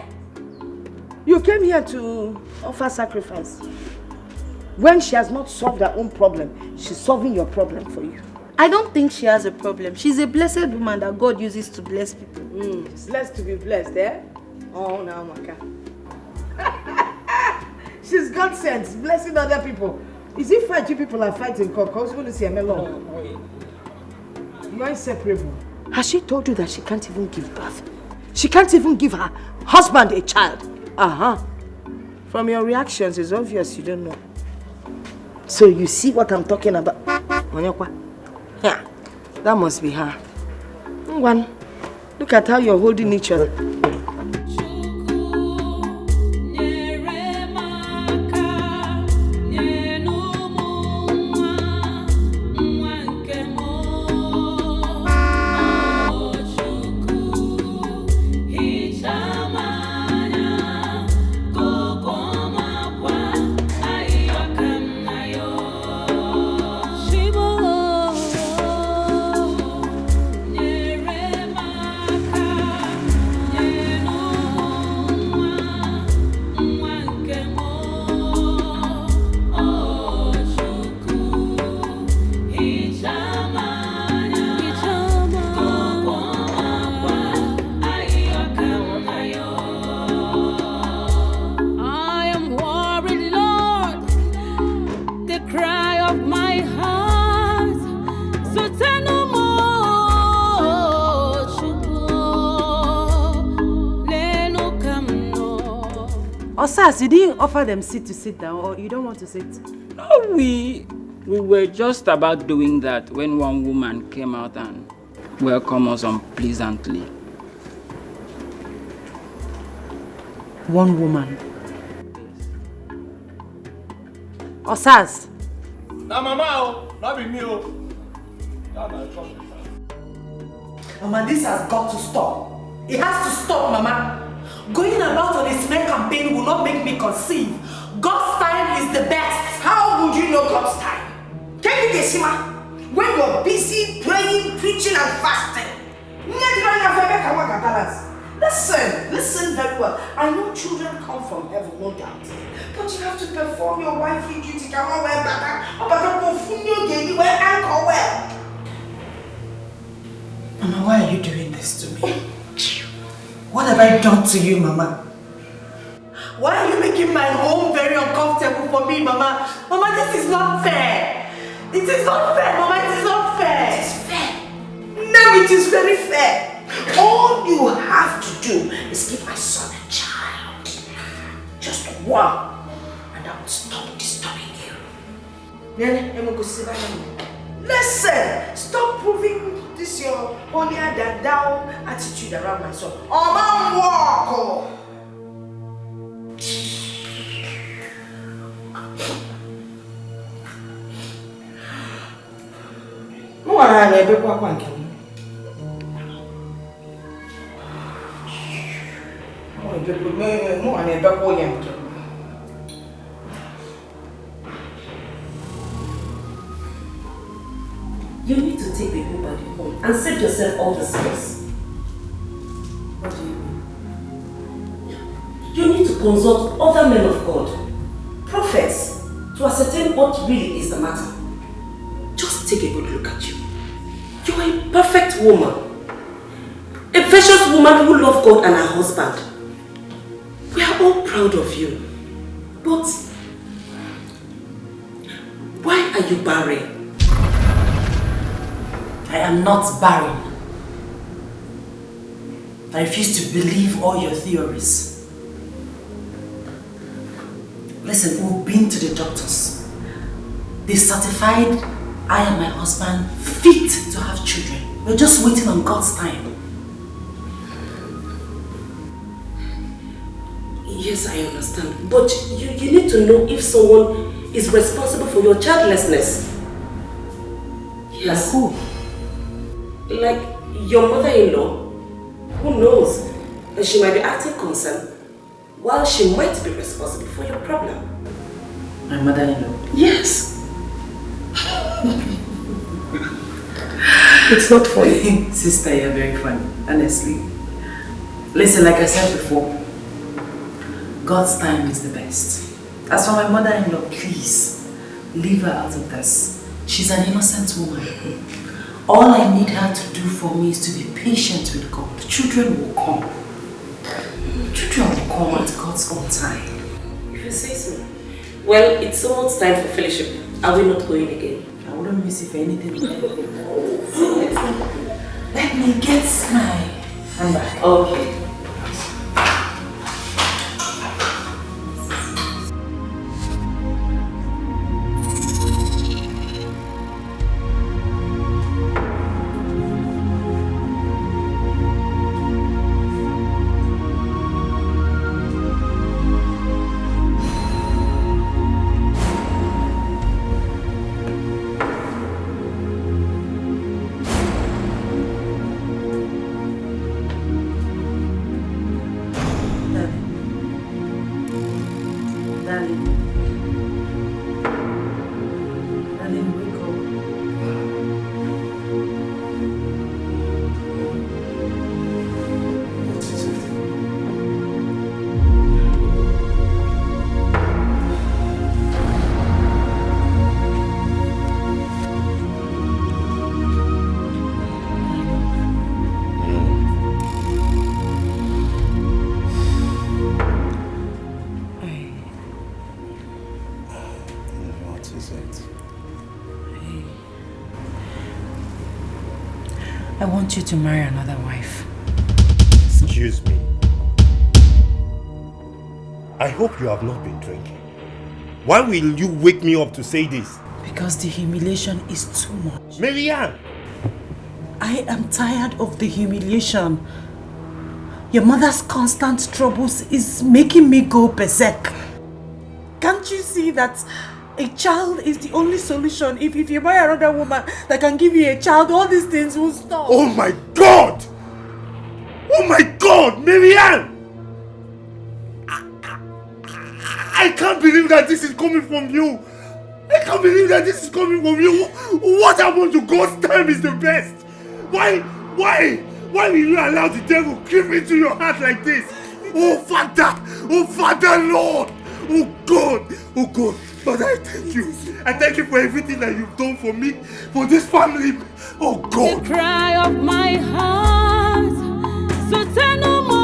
You came here to offer sacrifice. When she has not solved her own problem, she's solving your problem for you. I don't think she has a problem. She's a blessed woman that God uses to bless people. Blessed to be blessed, eh? Oh, now, Maka. She's God sent, blessing other people. Is it fight you people are fighting? Because you want to see a melon. You're inseparable. Has she told you that she can't even give birth? She can't even give her husband a child? From your reactions, it's obvious you don't know. So you see what I'm talking about? Yeah, that must be her. One, look at how you're holding each other. Osas, you didn't offer them seat to sit down, or you don't want to sit? No, we were just about doing that when one woman came out and welcomed us unpleasantly. One woman? Osas? Now, Mama, not be me. Mama, this has got to stop. It has to stop, Mama. Going about on a smear campaign will not make me conceive. God's time is the best. How would you know God's time? Can you guess him? When you're busy praying, preaching, and fasting. Listen very well. I know children come from heaven, no doubt. But you have to perform your wifely duty. Mama, why are you doing this to me? What have I done to you, Mama? Why are you making my home very uncomfortable for me, Mama? Mama, this is not fair. It is not fair, Mama. It is not fair. It is fair. No, it is very fair. All you have to do is give my son a child. Just one. And I will stop disturbing you. Listen, stop proving this your only that down attitude around my son. Oh, man, walk! No one I never walk. You need to take the Uber home and save yourself all the stress. What do you mean? You need to consult other men of God, prophets, to ascertain what really is the matter. Just take a good look at you. You are a perfect woman. A virtuous woman who loves God and her husband. We are all proud of you. But why are you barren? I am not barren. I refuse to believe all your theories. Listen, we've been to the doctors. They certified I and my husband fit to have children. We're just waiting on God's time. Yes, I understand. But you need to know if someone is responsible for your childlessness. Yes. Like who? Like your mother-in-law. Who knows? And she might be acting concerned while she might be responsible for your problem. My mother-in-law? Yes. It's not funny. Sister, you're very funny, honestly. Listen, like I said before, God's time is the best. As for my mother-in-law, please, leave her out of this. She's an innocent woman. All I need her to do for me is to be patient with God. Children will come. Children will come at God's own time. If you say so. Well, it's almost time for fellowship. Are we not going again? I wouldn't miss it for anything. Let me get my handbag. Okay. I want you to marry another wife. Excuse me. I hope you have not been drinking. Why will you wake me up to say this? Because the humiliation is too much. Marianne! I am tired of the humiliation. Your mother's constant troubles is making me go berserk. Can't you see that a child is the only solution? If you marry another woman that can give you a child, all these things will stop. Oh my God! Oh my God, Marianne! I can't believe that this is coming from you. I can't believe that this is coming from you. What happened to God's time is the best? Why will you allow the devil creep into your heart like this? Oh Father, Lord, oh God, Father, I thank you. I thank you for everything that you've done for me, for this family. Oh God. The cry of my heart, so tell no more.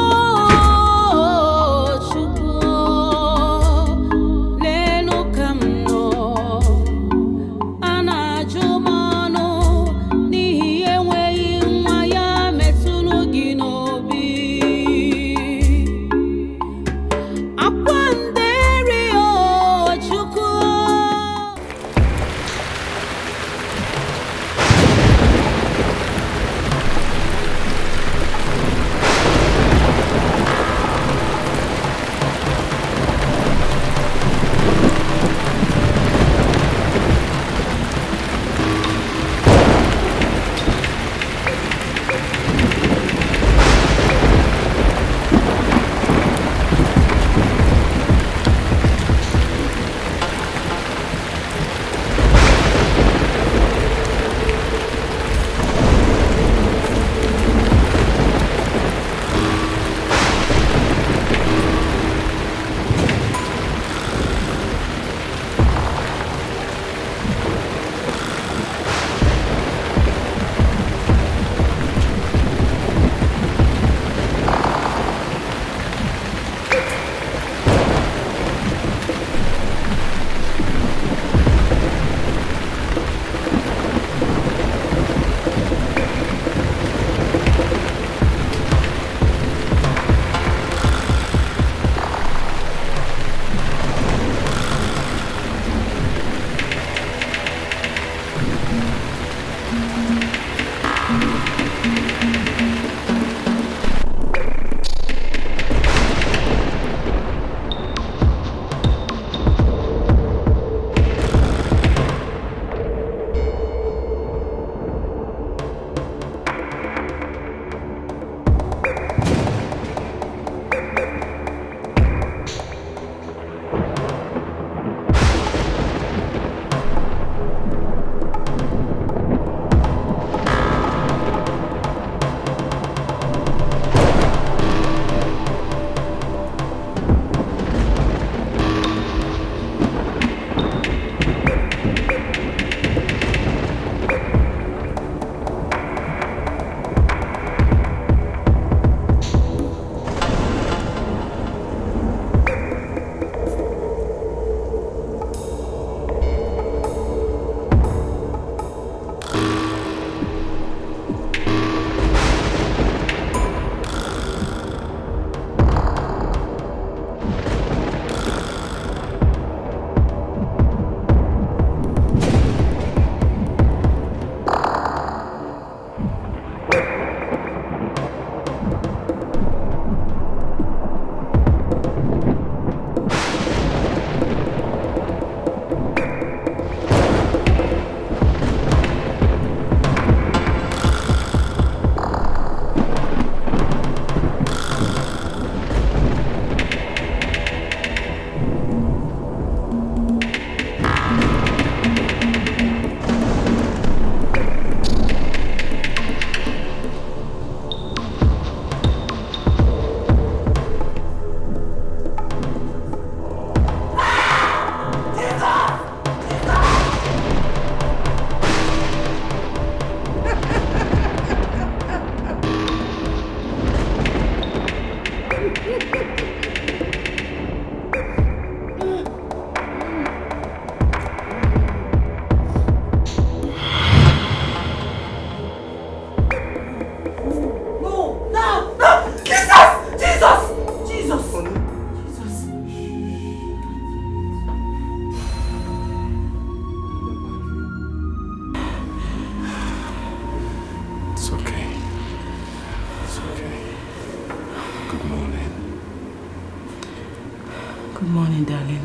morning, darling.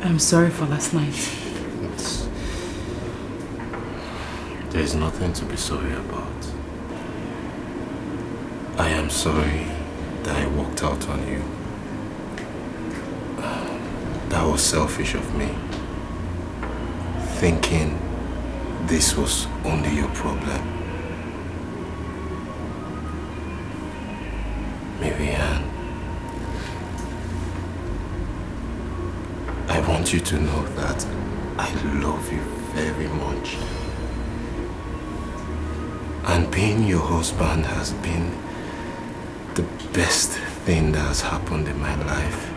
I'm sorry for last night. There's nothing to be sorry about. I am sorry that I walked out on you. That was selfish of me. Thinking this was only your problem. Marianne, I want you to know that I love you very much. And being your husband has been the best thing that has happened in my life.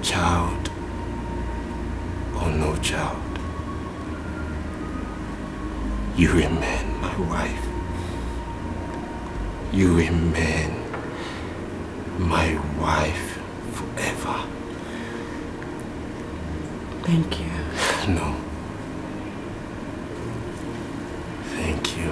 Child or no child, you remain my wife. You remain my wife forever. Thank you. No. Thank you.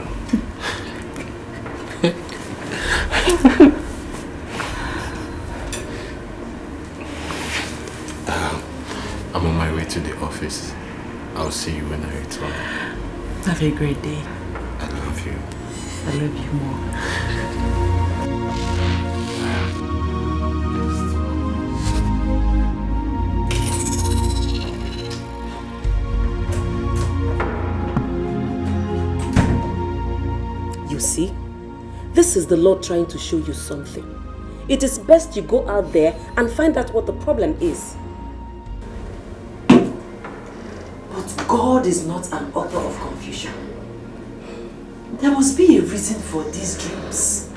I'm on my way to the office. I'll see you when I return. Have a great day. I love you. I love you more. You see, this is the Lord trying to show you something. It is best you go out there and find out what the problem is. But God is not an author of confusion. There must be a reason for these dreams.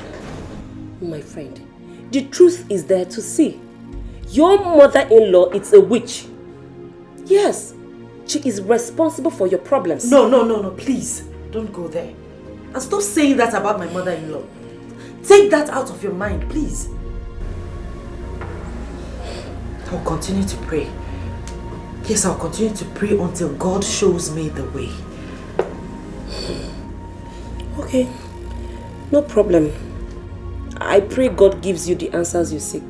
My friend, the truth is there to see. Your mother-in-law is a witch. Yes, she is responsible for your problems. No, please. Don't go there. And stop saying that about my mother-in-law. Take that out of your mind, please. I'll continue to pray. Yes, I'll continue to pray until God shows me the way. Okay, no problem. I pray God gives you the answers you seek.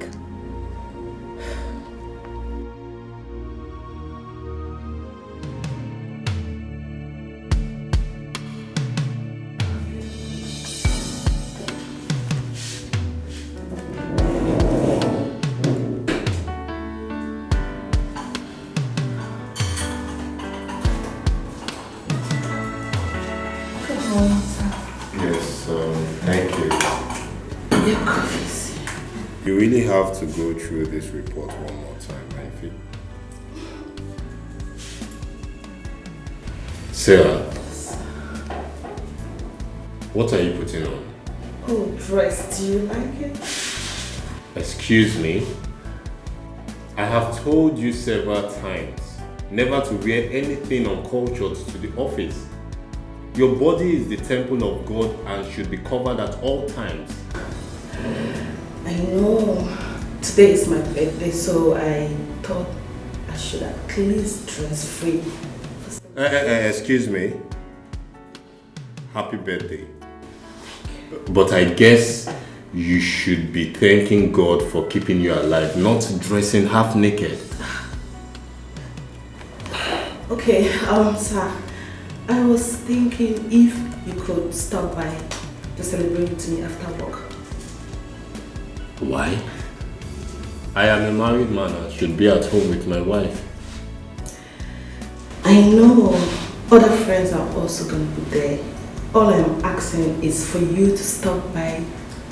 You really have to go through this report one more time, Ify. Sarah, what are you putting on? Oh, dress, do you like it? Excuse me? I have told you several times never to wear anything uncultured to the office. Your body is the temple of God and should be covered at all times. I know. Today is my birthday, so I thought I should at least dress free. Excuse me. Happy birthday. But I guess you should be thanking God for keeping you alive, not dressing half naked. Okay, sir. I was thinking if you could stop by to celebrate with me after work. Why? I am a married man and should be at home with my wife. I know other friends are also going to be there. All I'm asking is for you to stop by,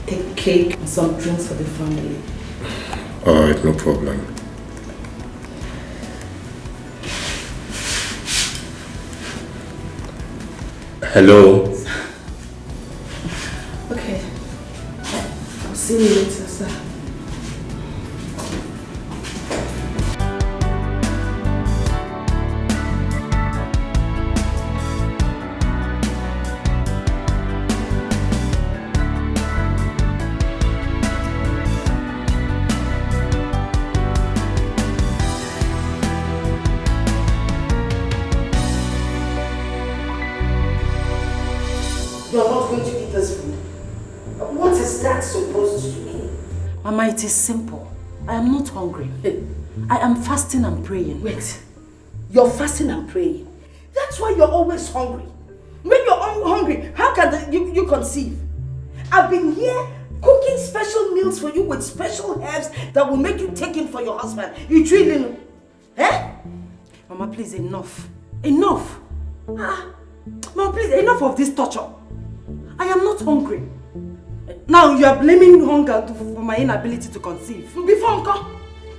take cake and some drinks for the family. Alright, no problem. Hello? Okay. I'll see you later, sir. You are not going to eat this food. What is that? that supposed to mean? Mama, it is simple. I am not hungry. I am fasting and praying. Wait, you're fasting and praying. That's why you're always hungry. When you're hungry, how can you conceive? I've been here cooking special meals for you with special herbs that will make you take in for your husband. You drilling? Eh? Mama, please, enough. Enough. Mama, please, enough of this torture. I am not hungry. Now you are blaming hunger for my inability to conceive. Before Uncle,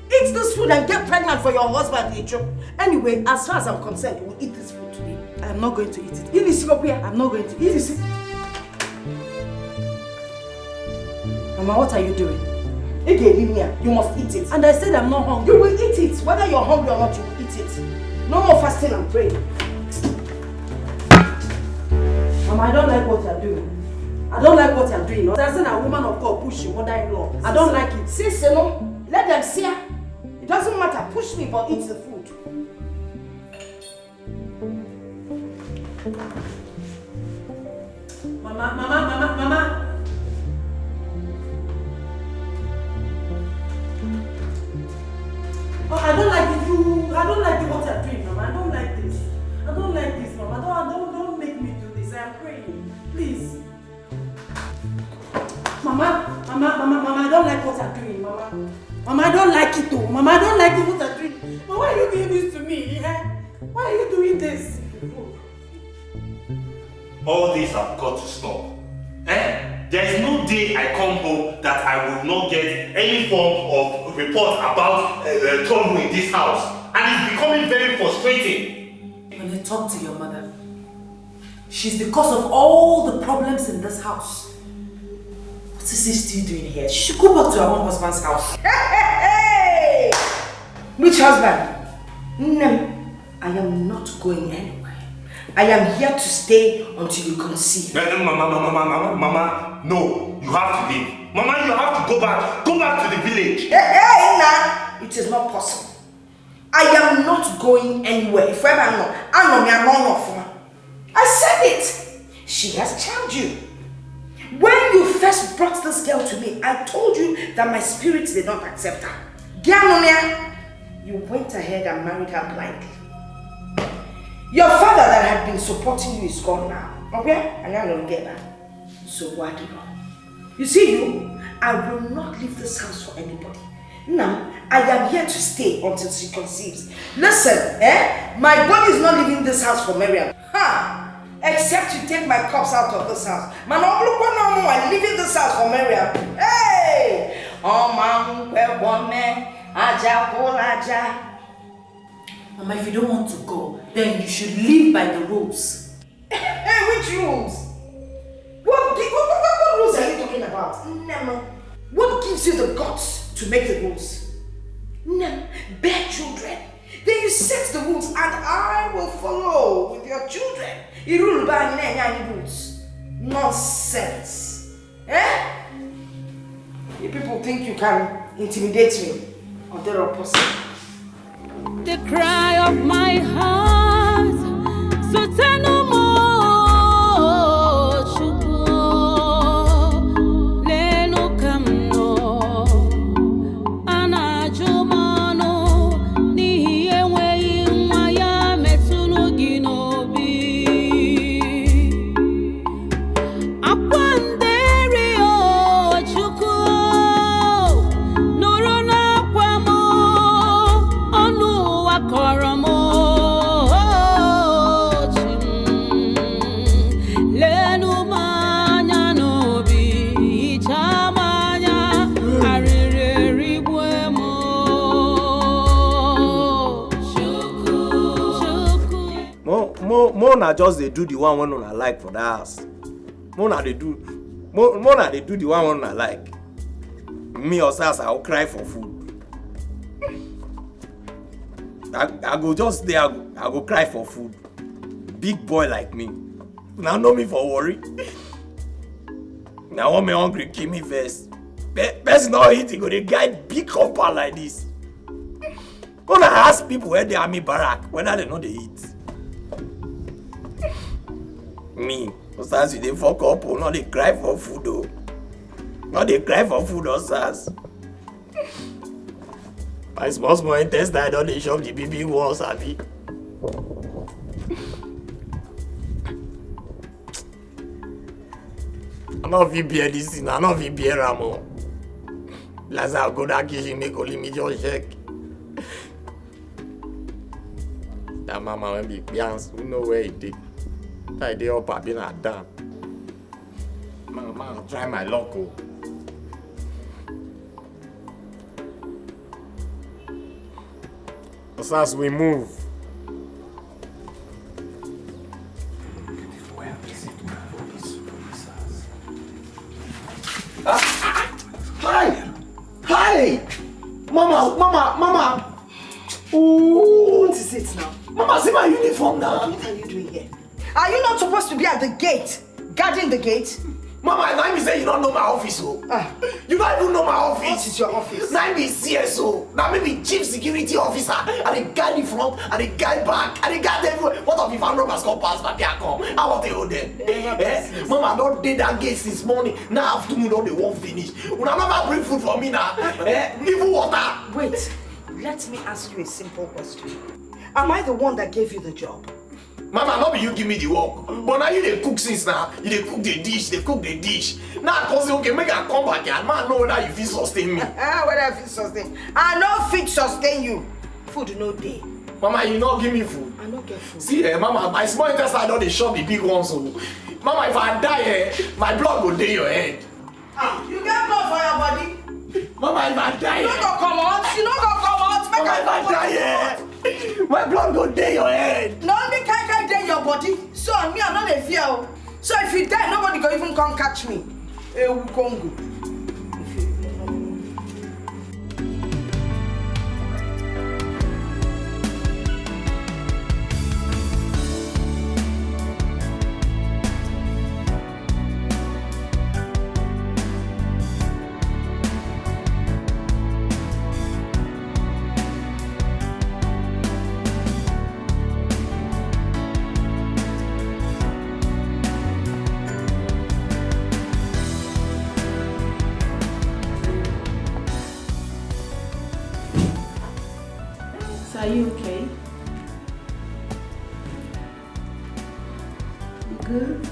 eat this food and get pregnant for your husband, Icho. Anyway, as far as I'm concerned, you will eat this food today. I am not going to eat it. I'm not going to eat it. Mama, what are you doing? You must eat it. And I said I'm not hungry. You will eat it. Whether you're hungry or not, you will eat it. No more fasting and praying. Mama, I don't like what you're doing. I don't like what you're doing. I said a woman of God push your mother-in-law. I don't like it. Sis, no. Let them see her. It doesn't matter. Push me, but eat the food. Mama. Oh, I don't like it. I don't like what you're doing, Mama. I don't like this. Mama. Don't make me do this. I am praying. Please. Mama, I don't like what you're doing, Mama. Mama, I don't like it though. Mama, I don't like what you're doing. Mama, why are you doing this to me? Why are you doing this? All this have got to stop. There is no day I come home that I will not get any form of report about trouble in this house. And it's becoming very frustrating. When you talk to your mother, she's the cause of all the problems in this house. What is she still doing here? She should go back to her own husband's house. Hey! Which husband? No, I am not going anywhere. I am here to stay until you conceive. Mama, no, you have to leave. Mama, you have to go back to the village. Hey, nah, it is not possible. I am not going anywhere. If ever I said it. She has charmed you. When you first brought this girl to me, I told you that my spirit did not accept her. Gianonia, you went ahead and married her blindly. Your father that had been supporting you is gone now. Okay? And I don't get that. So what do you want? You see, I will not leave this house for anybody. Now, I am here to stay until she conceives. Listen, my body is not leaving this house for Miriam. Except you take my cups out of this house. Man, I'm leaving this house for Miriam. Hey! Mama, if you don't want to go, then you should live by the rules. Hey, which rules? What rules are you talking about? Never. What gives you the guts to make the rules? Never. Bear children. Then you set the rules and I will follow with your children. You rule by any rules. Nonsense. You people think you can intimidate me or the opposite. The cry of my heart, so tell no more, Chuko, Leno Kamno, Anajumano, Ni Ewe Maya Metsuno Ginobi, Aquanderio, Chuko, Norona Quamo, Onu Akoramo, Lenu Manya Nobi, Chamanya, Arire Riguemo, Mona just they do the one when I like for the house. Mona they do the one when I like. Me or Sas, I'll cry for food. I go just there, I go cry for food. Big boy like me. Now know me for worry. Now when me hungry, kill me first. Best not eating, go they guide big compound like this. Gonna ask people where they are me barrack, whether they know they eat. Me, sometimes you they fuck up or not they cry for food though. God, they cry for food or SARS. My small intestine don't they shop the big walls, Abi. I don't feel beer this thing, I don't feel beer Ramo. Last I'll go that kitchen, make only me just check. That mama when be Bians, who know where it did. That day up, I've been at down. Man, try my luck. Oh. As we move. Hi! Mama! Ooh. What is it now? Mama, see my uniform now. What are you doing here? Are you not supposed to be at the gate? Guarding the gate? Mama, now you say you don't know my office, oh. You don't even know my office. What is your office? Now be CSO. Now maybe chief security officer. And the guy in front, and the guy back, and the guy everywhere. What if I'm robbers come pass by here come? How about they hold them? Mama, I don't did that gate since morning. Now afternoon, all they won't finish. When I never bring food for me now, even water. Wait, let me ask you a simple question. Am I the one that gave you the job? Mama, not be you give me the work. But now you dey cook since now. You dey cook the dish, Now I say, okay, make I come back here. Man, know whether you fit sustain me. Whether I fit sustain? I no fit sustain you. Food no day. Mama, you not give me food. I no get food. See, Mama, my small intestine don't dey shop the big ones. So. Mama, if I die, my blood go dey your head. You get blood for your body? Mama, if I die, you no go come out. You no go come out. Mama, if I die, my blood go dey your head. No, me can't dey your body. So me, I'm not a fear. So if you die, nobody go even come catch me. Congo. Are you okay? You good?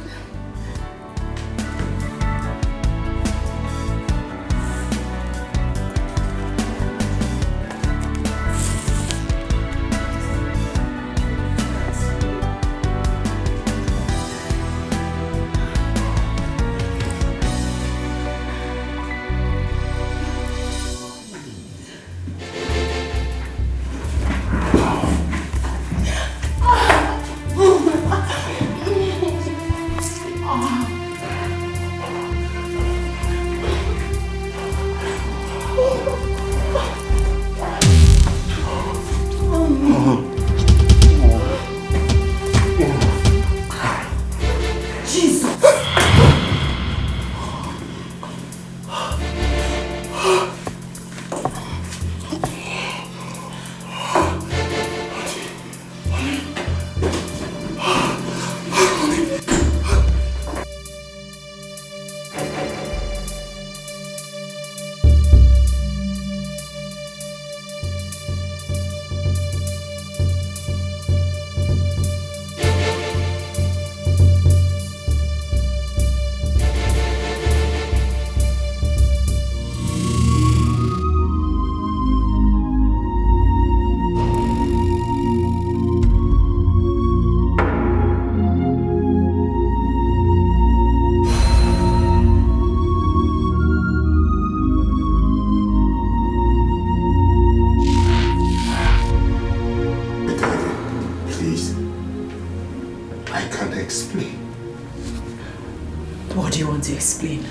explain?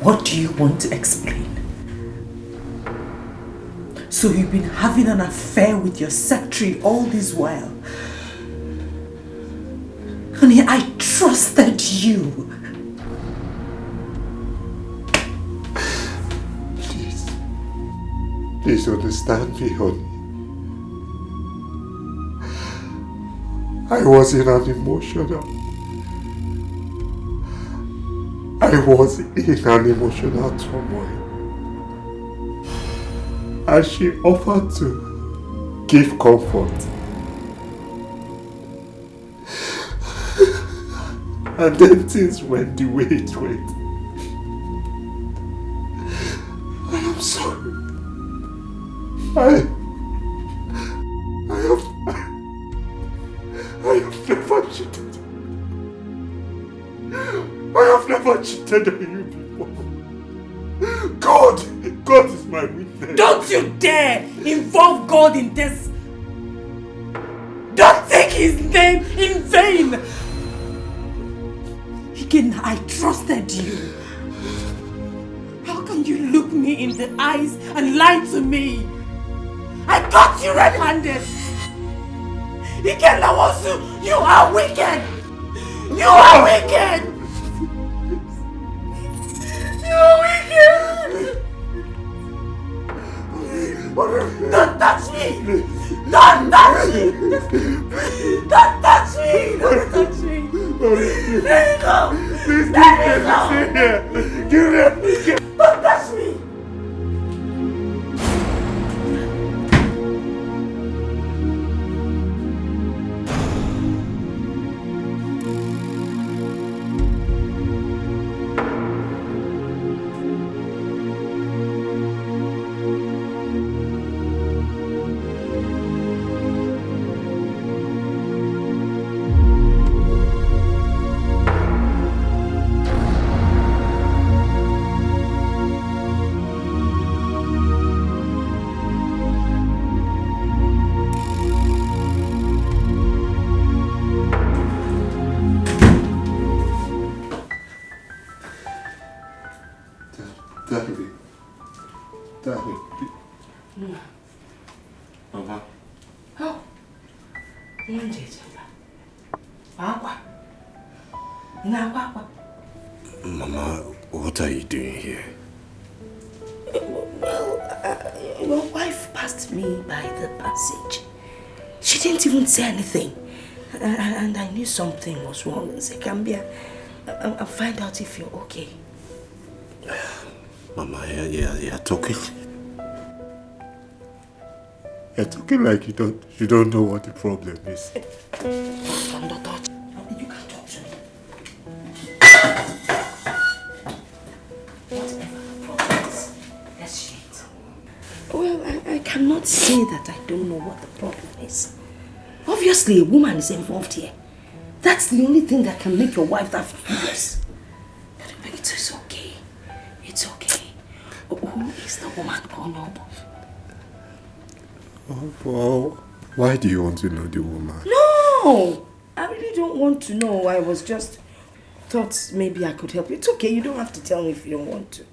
What do you want to explain? So you've been having an affair with your secretary all this while. Honey, I trusted you. Please understand me, honey. I wasn't an emotional. I was in an emotional turmoil. And she offered to give comfort. And then things went the way it went. I am sorry. I have never cheated. I have never cheated on you before. God is my witness. Don't you dare involve God in this. Don't take his name in vain. Again, I trusted you. How can you look me in the eyes and lie to me? I got you red-handed. Again, you are wicked. You are wicked. You are wicked. Don't touch me! Don't touch me! Don't touch me! Don't touch me! Let me go! Let me go! Don't touch me! Mama, what are you doing here? Your wife passed me by the passage. She didn't even say anything. And I knew something was wrong. So Gambia, I'll find out if you're okay. Mama, you're talking. You're talking like you don't know what the problem is. You can talk to me. Whatever the problem is, let's share it. Well, I cannot say that I don't know what the problem is. Obviously, a woman is involved here. That's the only thing that can make your wife that furious. But it's okay. It's okay. Who is the woman called Noble? Well, why do you want to know the woman? No! I really don't want to know. I was just thought maybe I could help you. It's okay. You don't have to tell me if you don't want to.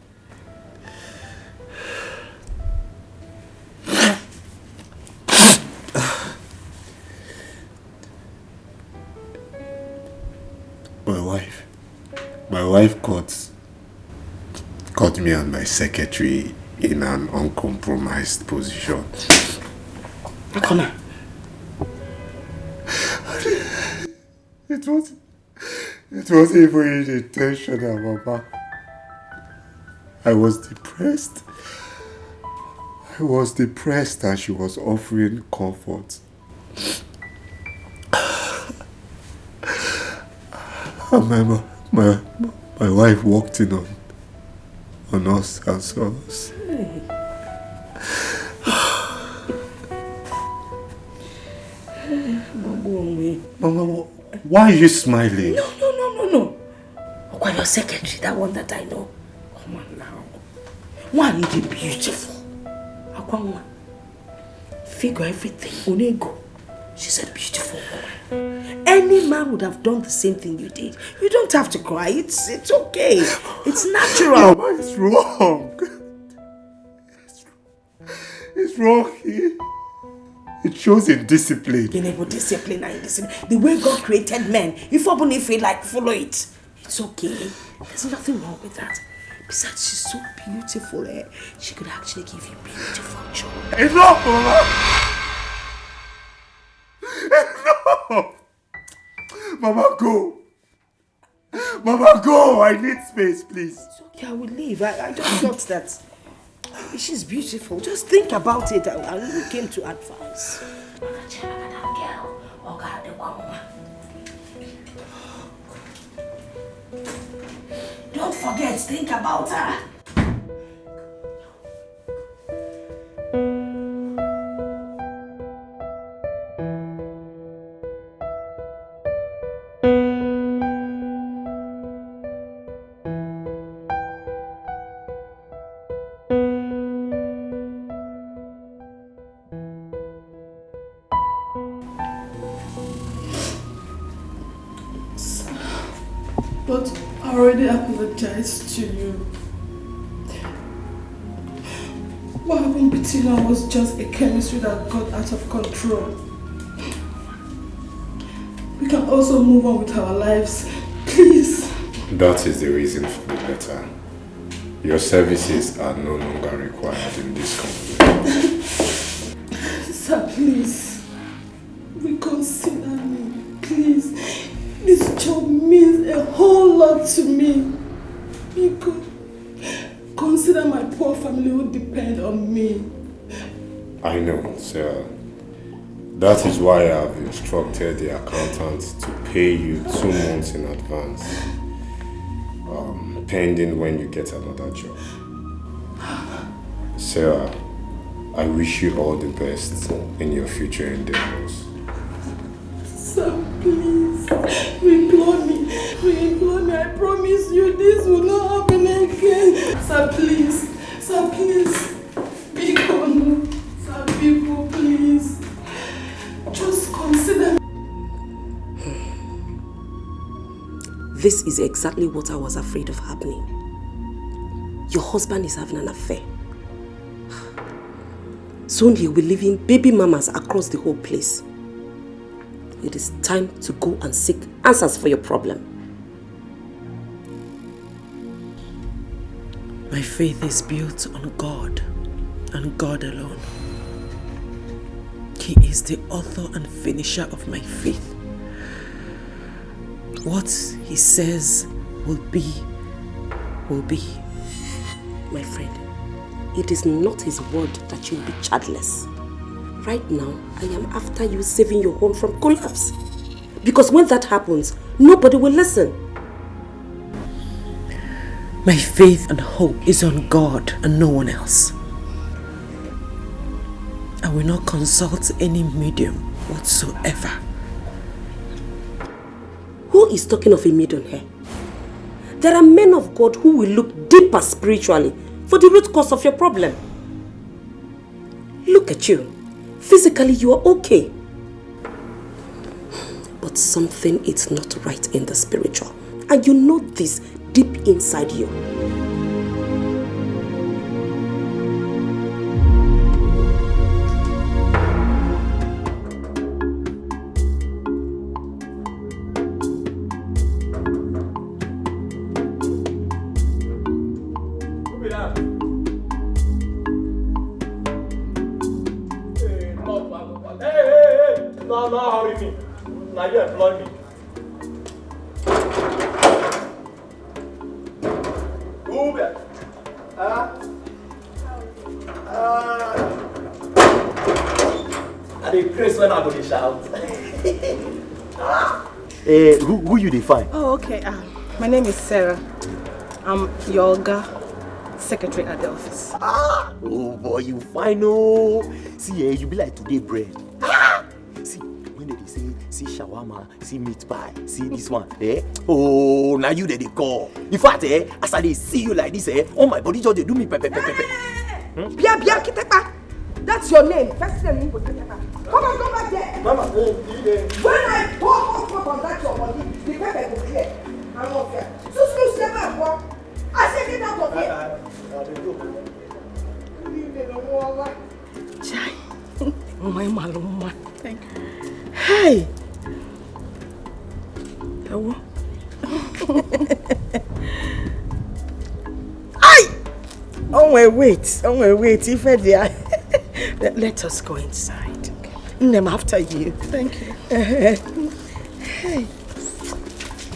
My wife caught me and my secretary in an uncompromised position. Come on. It wasn't even intentional, Mama. I was depressed and she was offering comfort. And my wife walked in on us and saw us. Mama, why are you smiling? No. Okwa, your secretary, that one that I know. Come on now. One is beautiful. Okwa, figure everything. Onego. She's a beautiful woman. Any man would have done the same thing you did. You don't have to cry. It's okay. It's natural. Mama, it's wrong. It's wrong. It shows indiscipline. Discipline and indiscipline. The way God created men, if you feel like follow it, it's okay. There's nothing wrong with that. Besides, she's so beautiful. She could actually give you beautiful children. Enough, Mama! Enough! Mama, go! Mama, go! I need space, please. It's okay, I will leave. I just thought that she's beautiful. Just think about it. I really came to advise. Don't forget, think about her. But I already apologized to you. What happened between us was just a chemistry that got out of control. We can also move on with our lives, please. That is the reason for the letter. Your services are no longer required in this company. Sir, please. Reconsider me, please. This job means a whole lot to me. You could consider my poor family who depend on me. I know, Sarah. That is why I have instructed the accountant to pay you 2 months in advance, pending when you get another job. Sarah, I wish you all the best in your future endeavors. Sir, please, implore me, I promise you this will not happen again. Sir, please, be gone. Sir, people, please, just consider me. This is exactly what I was afraid of happening. Your husband is having an affair. Soon he'll be leaving baby mamas across the whole place. It is time to go and seek answers for your problem. My faith is built on God and God alone. He is the author and finisher of my faith. What he says will be, will be. My friend, it is not his word that you'll be childless. Right now, I am after you saving your home from collapse. Because when that happens, nobody will listen. My faith and hope is on God and no one else. I will not consult any medium whatsoever. Who is talking of a medium here? There are men of God who will look deeper spiritually for the root cause of your problem. Look at you. Physically, you are okay. But something is not right in the spiritual. And you know this deep inside you. No, hurry me. Now you employ me. Uber. I dey praise when I go to shout. Who you define? Oh, okay. My name is Sarah. I'm your secretary at the office. Oh boy, you fine, oh. See, you be like today bread. See, when they say, see shawarma, see meat pie, see this one, oh, now you they call. In fact, as I see you like this, all my body just they do me pepe. Bia, Kitepa. That's your name. First name, Kitepa. Come on, go back there. Mama, when I talk on that your body, the pepper will clear. I'm not here. So never walk. I said get out of here. Chai. Oh my maluma. Thank you. Hey. Hello. Wait. If let us go inside. Okay. I'm after you. Thank you. Hey.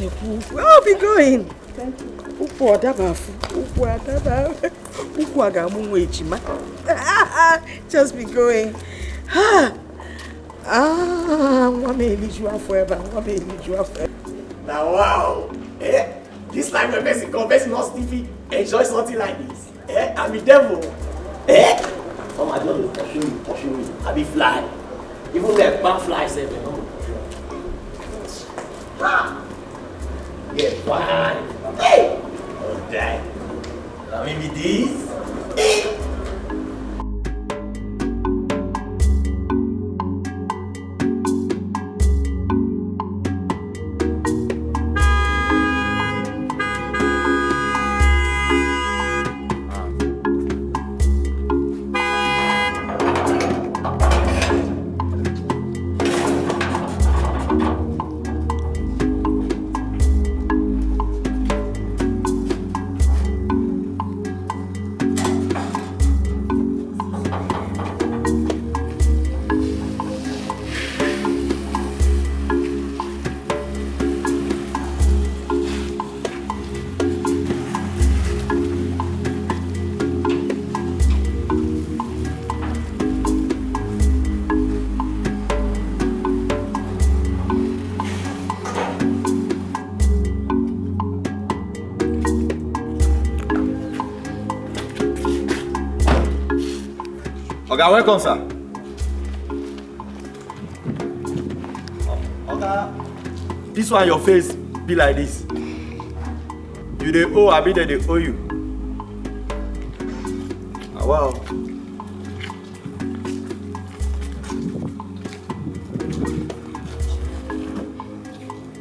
I'll be going. Thank you. Just be going. One may lead you forever. One may lead you forever. Now, wow. This life of Mexico, best not Stevie enjoy something like this. I'm a devil. Some are just pushing me. I be fly. Even the back flies, you know. Yeah, fine. Hey! Don't die. Now maybe this. Oga, welcome, sir. Oga, this one your face be like this. You dey owe, I be there they owe you. Ah, wow.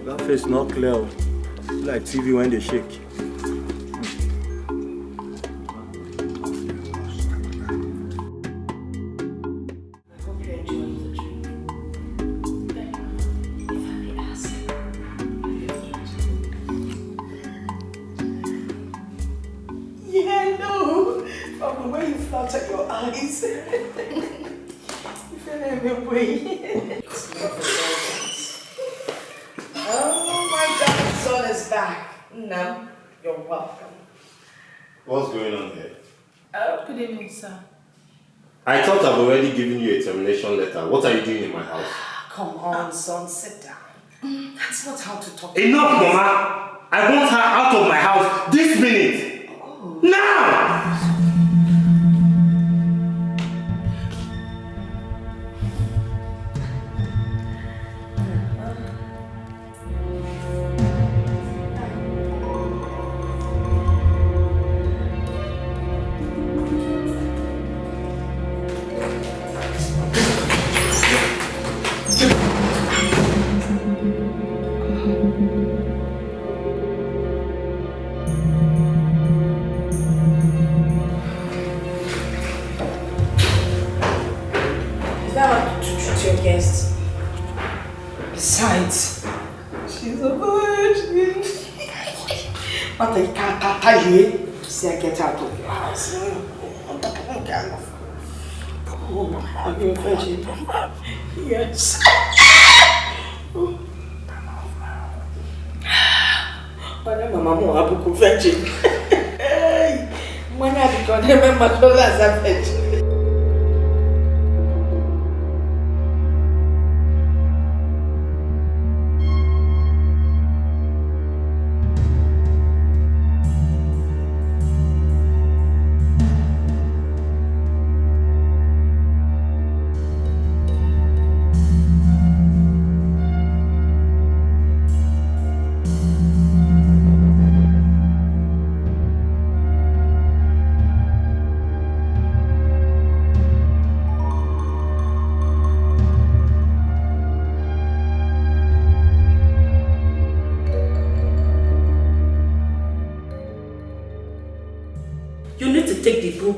That face not clear. Like TV when they shake. I thought I've already given you a termination letter. What are you doing in my house? Come on, son, sit down. That's not how to talk. Enough, Mama! I want her out of my house this minute! Oh. Now! See, I get out of your house. Oh, are you a virgin? Yes. Mama, I'm a virgin. When I become a member, as a virgin.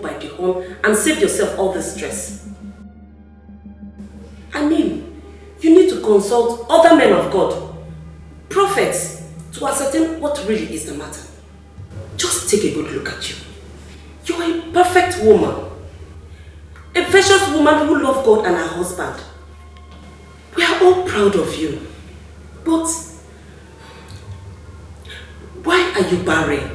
By the horn and save yourself all the stress. I mean, you need to consult other men of God, prophets, to ascertain what really is the matter. Just take a good look at you. You are a perfect woman. A virtuous woman who loves God and her husband. We are all proud of you. But Why are you barren?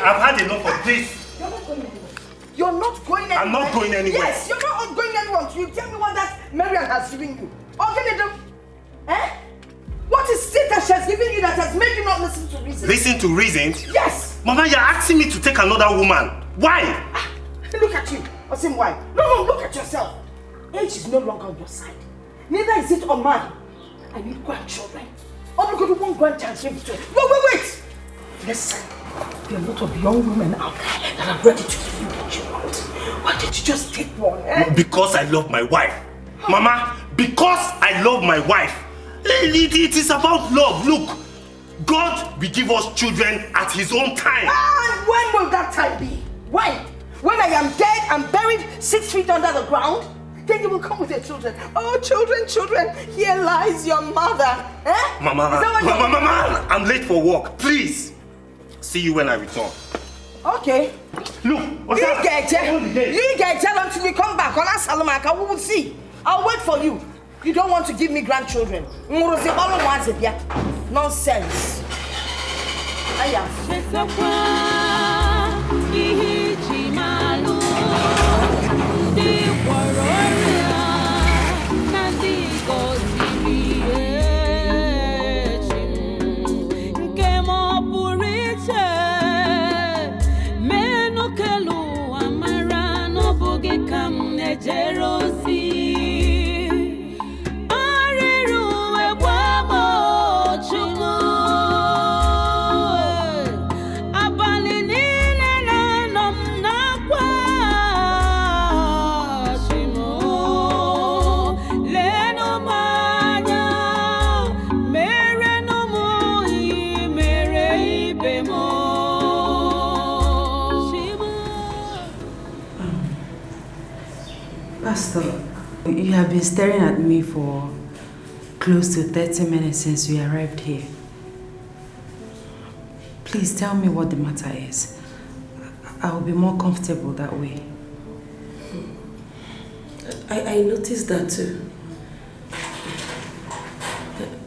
I've had enough of this. You're not going anywhere. I'm not going anywhere. Yes, you're not going anywhere. You tell me what that Marian has given you. Eh? What is it that she has given you that has made you not listen to reason? Listen to reason? Yes. Mama, you're asking me to take another woman. Why? Look at you. Asim, why? No, look at yourself. Age is no longer on your side. Neither is it on mine. I need grandchildren. I'm going to want grandchild to give to it. Wait. Listen. There are a lot of young women out there that are ready to give you what you want. Why did you just take one, eh? Because I love my wife. Mama, because I love my wife. It is about love. Look, God will give us children at His own time. And when will that time be? When? When I am dead and buried 6 feet under the ground? Then you will come with your children. Oh, children, here lies your mother. Eh? Mama, I'm late for work. Please. See you when I return. Okay. Look, you get until you come back. We will see. I'll wait for you. You don't want to give me grandchildren. Nonsense. Pastor, you have been staring at me for close to 30 minutes since we arrived here. Please tell me what the matter is. I will be more comfortable that way. I noticed that too.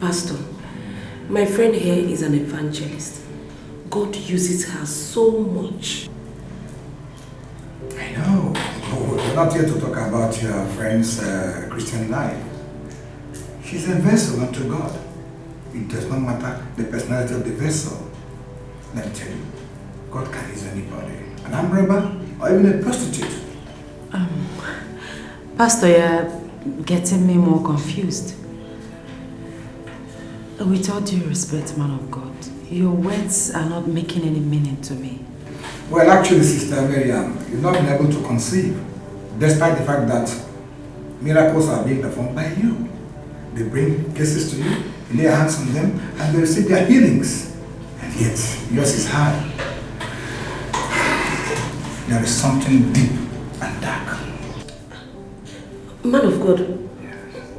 Pastor, my friend here is an evangelist. God uses her so much. I know. We're not here to talk about your friend's Christian life. She's a vessel unto God. It does not matter the personality of the vessel. Let me tell you, God can use anybody. An armed robber or even a prostitute. Pastor, you're getting me more confused. With all due respect, man of God, your words are not making any meaning to me. Well, actually, Sister Miriam, you've not been able to conceive, despite the fact that miracles are being performed by you. They bring cases to you, you lay hands on them, and they receive their healings. And yet, yours is hard. There is something deep and dark. Man of God,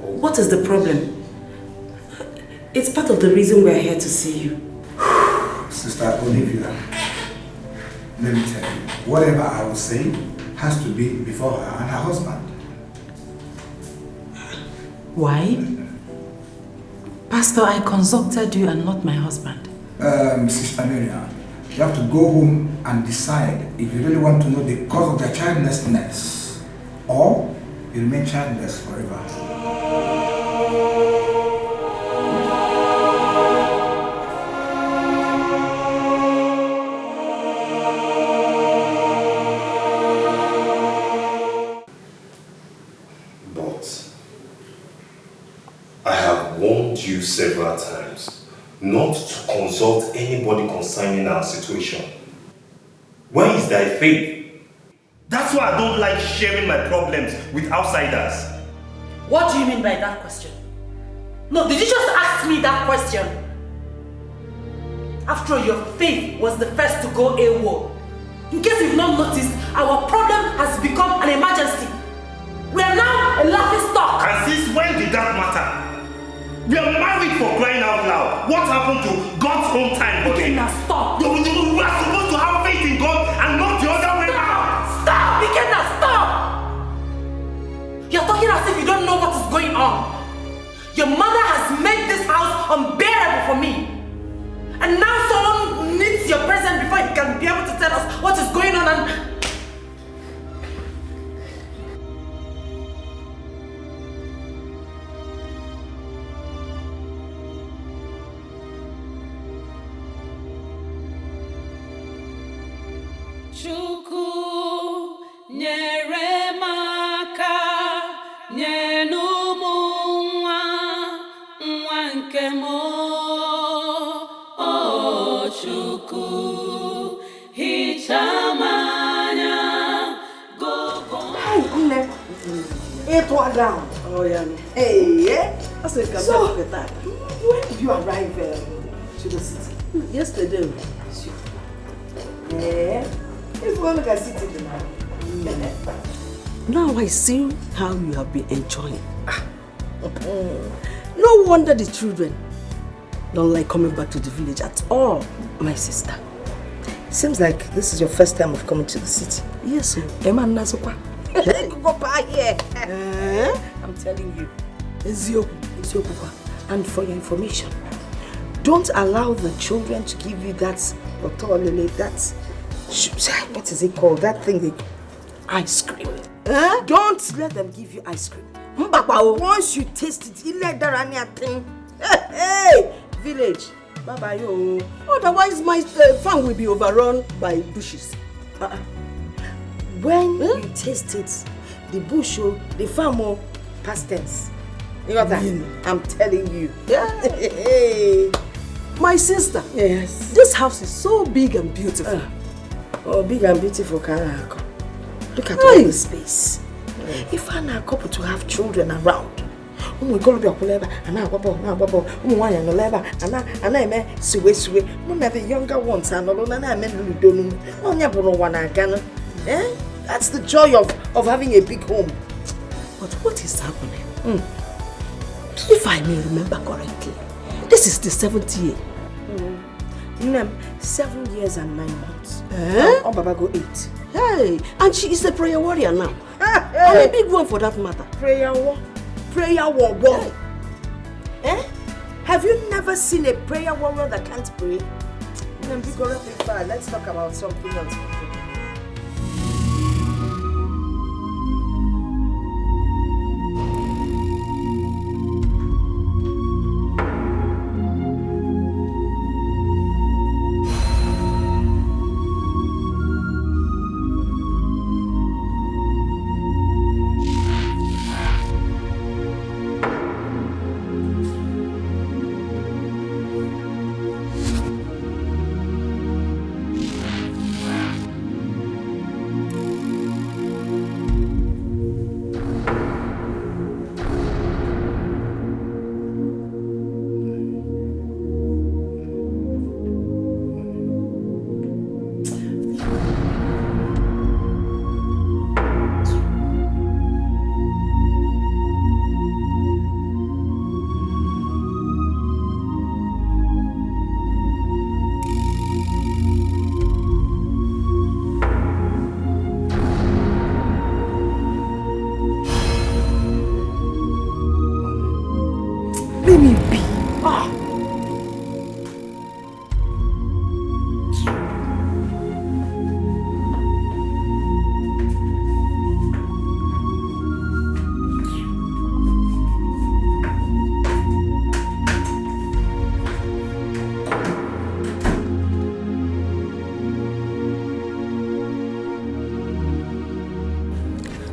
what is the problem? It's part of the reason we're here to see you. Sister Olivia, let me tell you, whatever I will say has to be before her and her husband. Why? Pastor, I consulted you and not my husband. Sister Miriam, you have to go home and decide if you really want to know the cause of their childlessness, or you remain childless forever. You several times not to consult anybody concerning our situation. Where is thy faith? That's why I don't like sharing my problems with outsiders. What do you mean by that question? No, did you just ask me that question? After all, your faith was the first to go AWOL. In case you've not noticed, our problem has become an emergency. We are now a laughing stock. And since own time, buddy. Now stop. We are supposed to have faith in God and not the other way around. Stop! Ikenna, stop! You're talking as if you don't know what is going on. Your mother has made this house unbearable for me. And now someone needs your presence before he can be able to tell us what is going on and... Chukwu nyere m aka nye n'ụmụ nwa nke m o Chukwu hichaa m anya Nne, it was down. Oh, yeah. Hey, yeah. I said, come So, back with that. when did you arrive to the city? Yesterday. Yeah. If you want to sit in the Now I see how you have been enjoying. No wonder the children don't like coming back to the village at all. My sister, seems like this is your first time of coming to the city. Yes, sir. I'm telling you. And for your information, don't allow the children to give you that, what is it called? That thing, ice cream. Don't let them give you ice cream. Once you taste it, you let that thing. Hey, village. Bye-bye, yo. Otherwise, my farm will be overrun by bushes. When you taste it, the bush, the farm, past tense. You got that? I'm telling you. Yeah. My sister. Yes. This house is so big and beautiful. Oh, big and beautiful, Kanako. Look at all the space. If I'm a couple to have children around, we go to the and now the younger ones and that's the joy of having a big home. But what is happening? If I may remember correctly, this is the 7th year. 7 years and 9 months. Oh, Baba go 8. Hey, and she is a prayer warrior now. And a big one for that matter. Prayer war. Have you never seen a prayer warrior that can't pray? Let's talk about something else.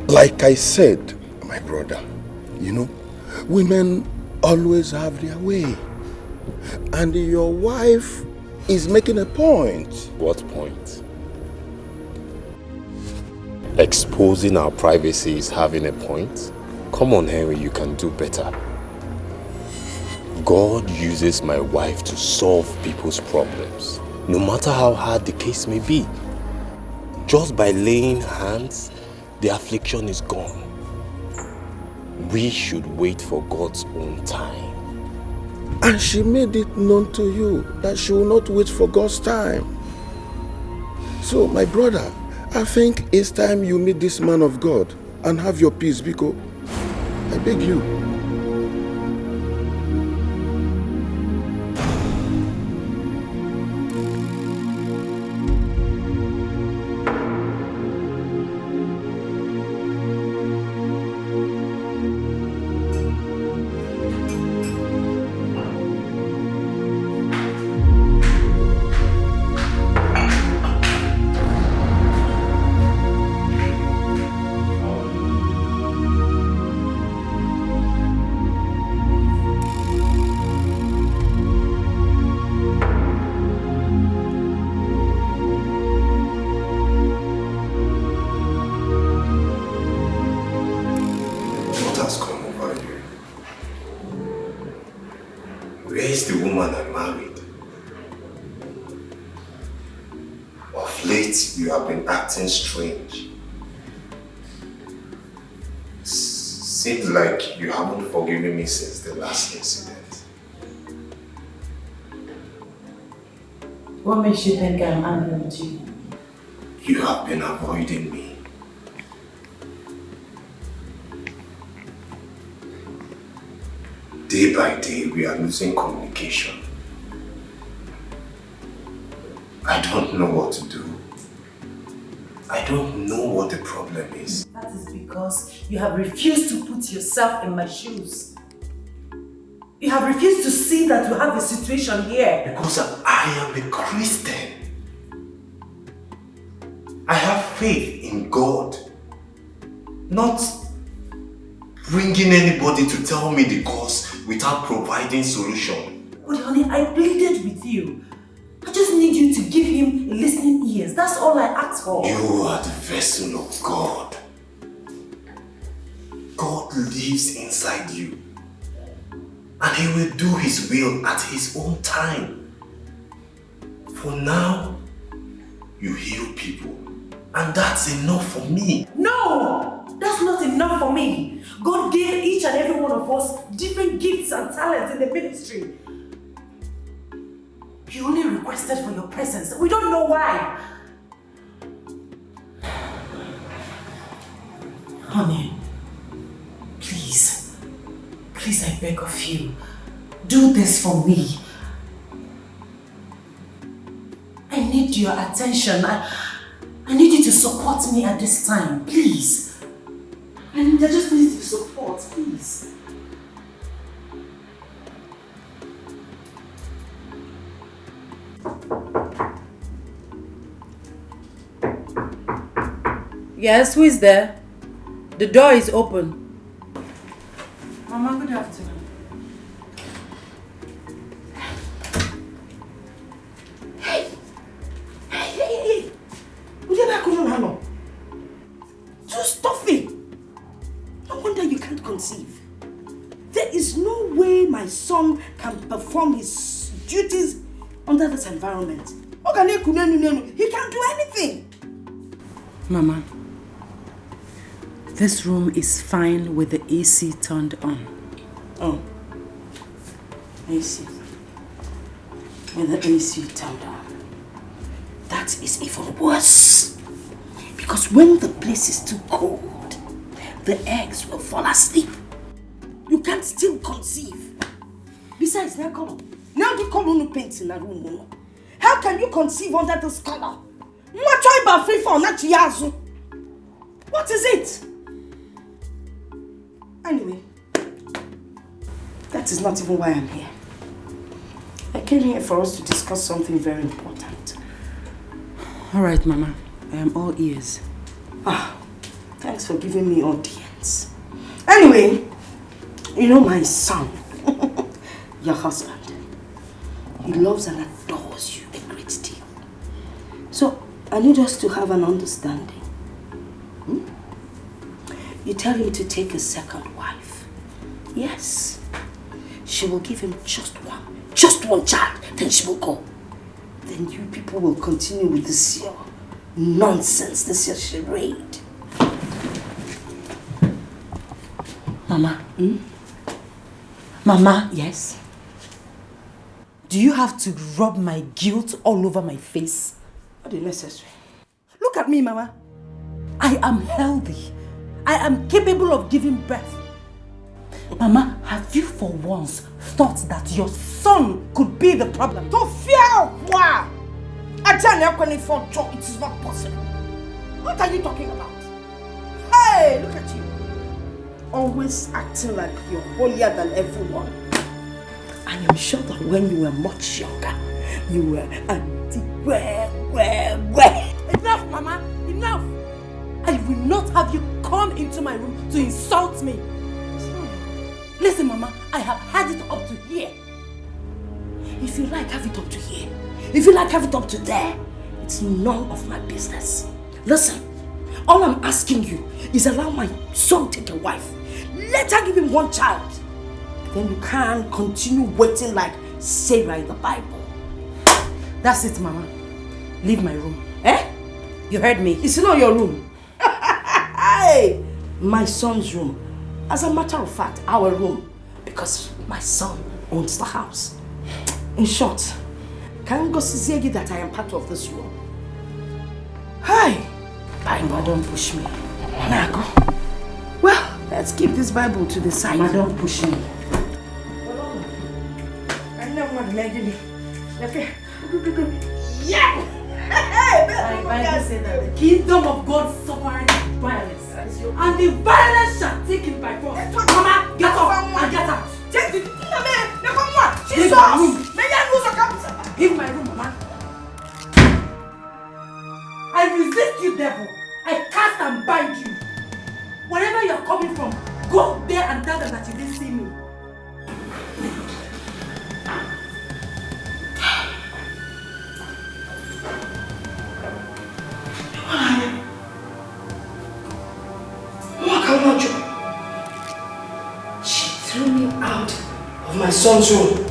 Like I said, my brother, women always have their way. And your wife is making a point. What point? Exposing our privacy is having a point? Come on, Henry, you can do better. God uses my wife to solve people's problems, no matter how hard the case may be. Just by laying hands, the affliction is gone. We should wait for God's own time. And she made it known to you that she will not wait for God's time. So, my brother, I think it's time you meet this man of God and have your peace, Biko. I beg you. Strange. Seems like you haven't forgiven me since the last incident. What makes you think I'm angry with you? You have been avoiding me. Day by day, we are losing communication. I don't know what to do. I don't know what the problem is. That is because you have refused to put yourself in my shoes. You have refused to see that you have a situation here. Because I am a Christian. I have faith in God. Not bringing anybody to tell me the cause without providing solution. But honey, I pleaded with you. I just need you to give him listening ears. That's all I asked for. You are the vessel of God. God lives inside you. And he will do his will at his own time. For now, you heal people. And that's enough for me. No! That's not enough for me. God gave each and every one of us different gifts and talents in the ministry. You only requested for your presence. We don't know why. Honey, please. Please, I beg of you. Do this for me. I need your attention. I need you to support me at this time, please. I just need your support, please. Yes, who is there? The door is open. Mama, good afternoon. Hey! Too stuffy! No wonder you can't conceive. There is no way my son can perform his duties under this environment. He can't do anything. Mama, this room is fine with the AC turned on. Oh. AC. With the AC turned on. That is even worse. Because when the place is too cold, the eggs will fall asleep. You can't still conceive. Besides, now come on. Now you come on paint in a room. How can you conceive under this color? What is it? Anyway, that is not even why I'm here. I came here for us to discuss something very important. All right, Mama. I am all ears. Thanks for giving me audience. Anyway, you know my son, your husband, he loves and adores you a great deal. So, I need us to have an understanding. You tell him to take a second wife. Yes. She will give him just one child, then she will go. Then you people will continue with this your nonsense, this your charade. Mama. Mama. Yes? Do you have to rub my guilt all over my face? Not necessary. Look at me, Mama. I am healthy. I am capable of giving birth. Mama, have you for once thought that your son could be the problem? Don't fear! Wow! I tell you, for job, it is not possible. What are you talking about? Hey, look at you. Always acting like you're holier than everyone. I am sure that when you were much younger, you were Enough, Mama! Enough! I will not have you come into my room to insult me. Listen, Mama, I have had it up to here. If you like, have it up to here. If you like, have it up to there. It's none of my business. Listen, all I'm asking you is allow my son take a wife. Let her give him one child. Then you can continue waiting like Sarah in the Bible. That's it, Mama. Leave my room. Eh? You heard me. It's not your room. Hey, my son's room. As a matter of fact, our room. Because my son owns the house. In short, can go see that I am part of this room. Hi. Bible, don't push me. Now go. Well, let's keep this Bible to the side. Mama, don't push me. I know what I'm okay. Yeah! My Bible says that the kingdom of God suffereth violence, and the violence shall take it by force. Mama, get up and get out. Jesus! Give my room, Mama. I resist you, devil. I cast and bind you. Wherever you're coming from, go there and tell them that you didn't see me. She threw me out of my son's room.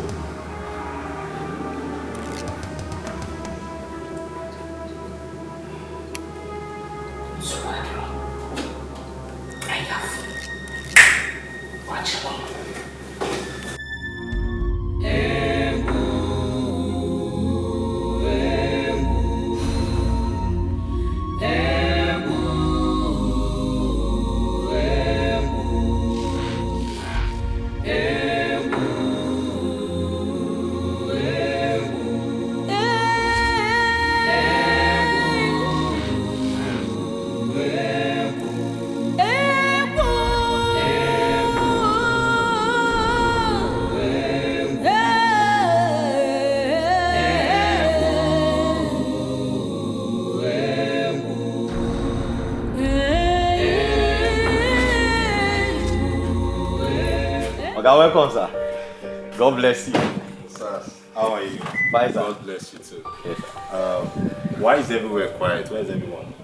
Welcome, sir. God bless you. Sir, how are you? Bye, sir. God bless you too. Yes, why is everywhere quiet? Where is everyone?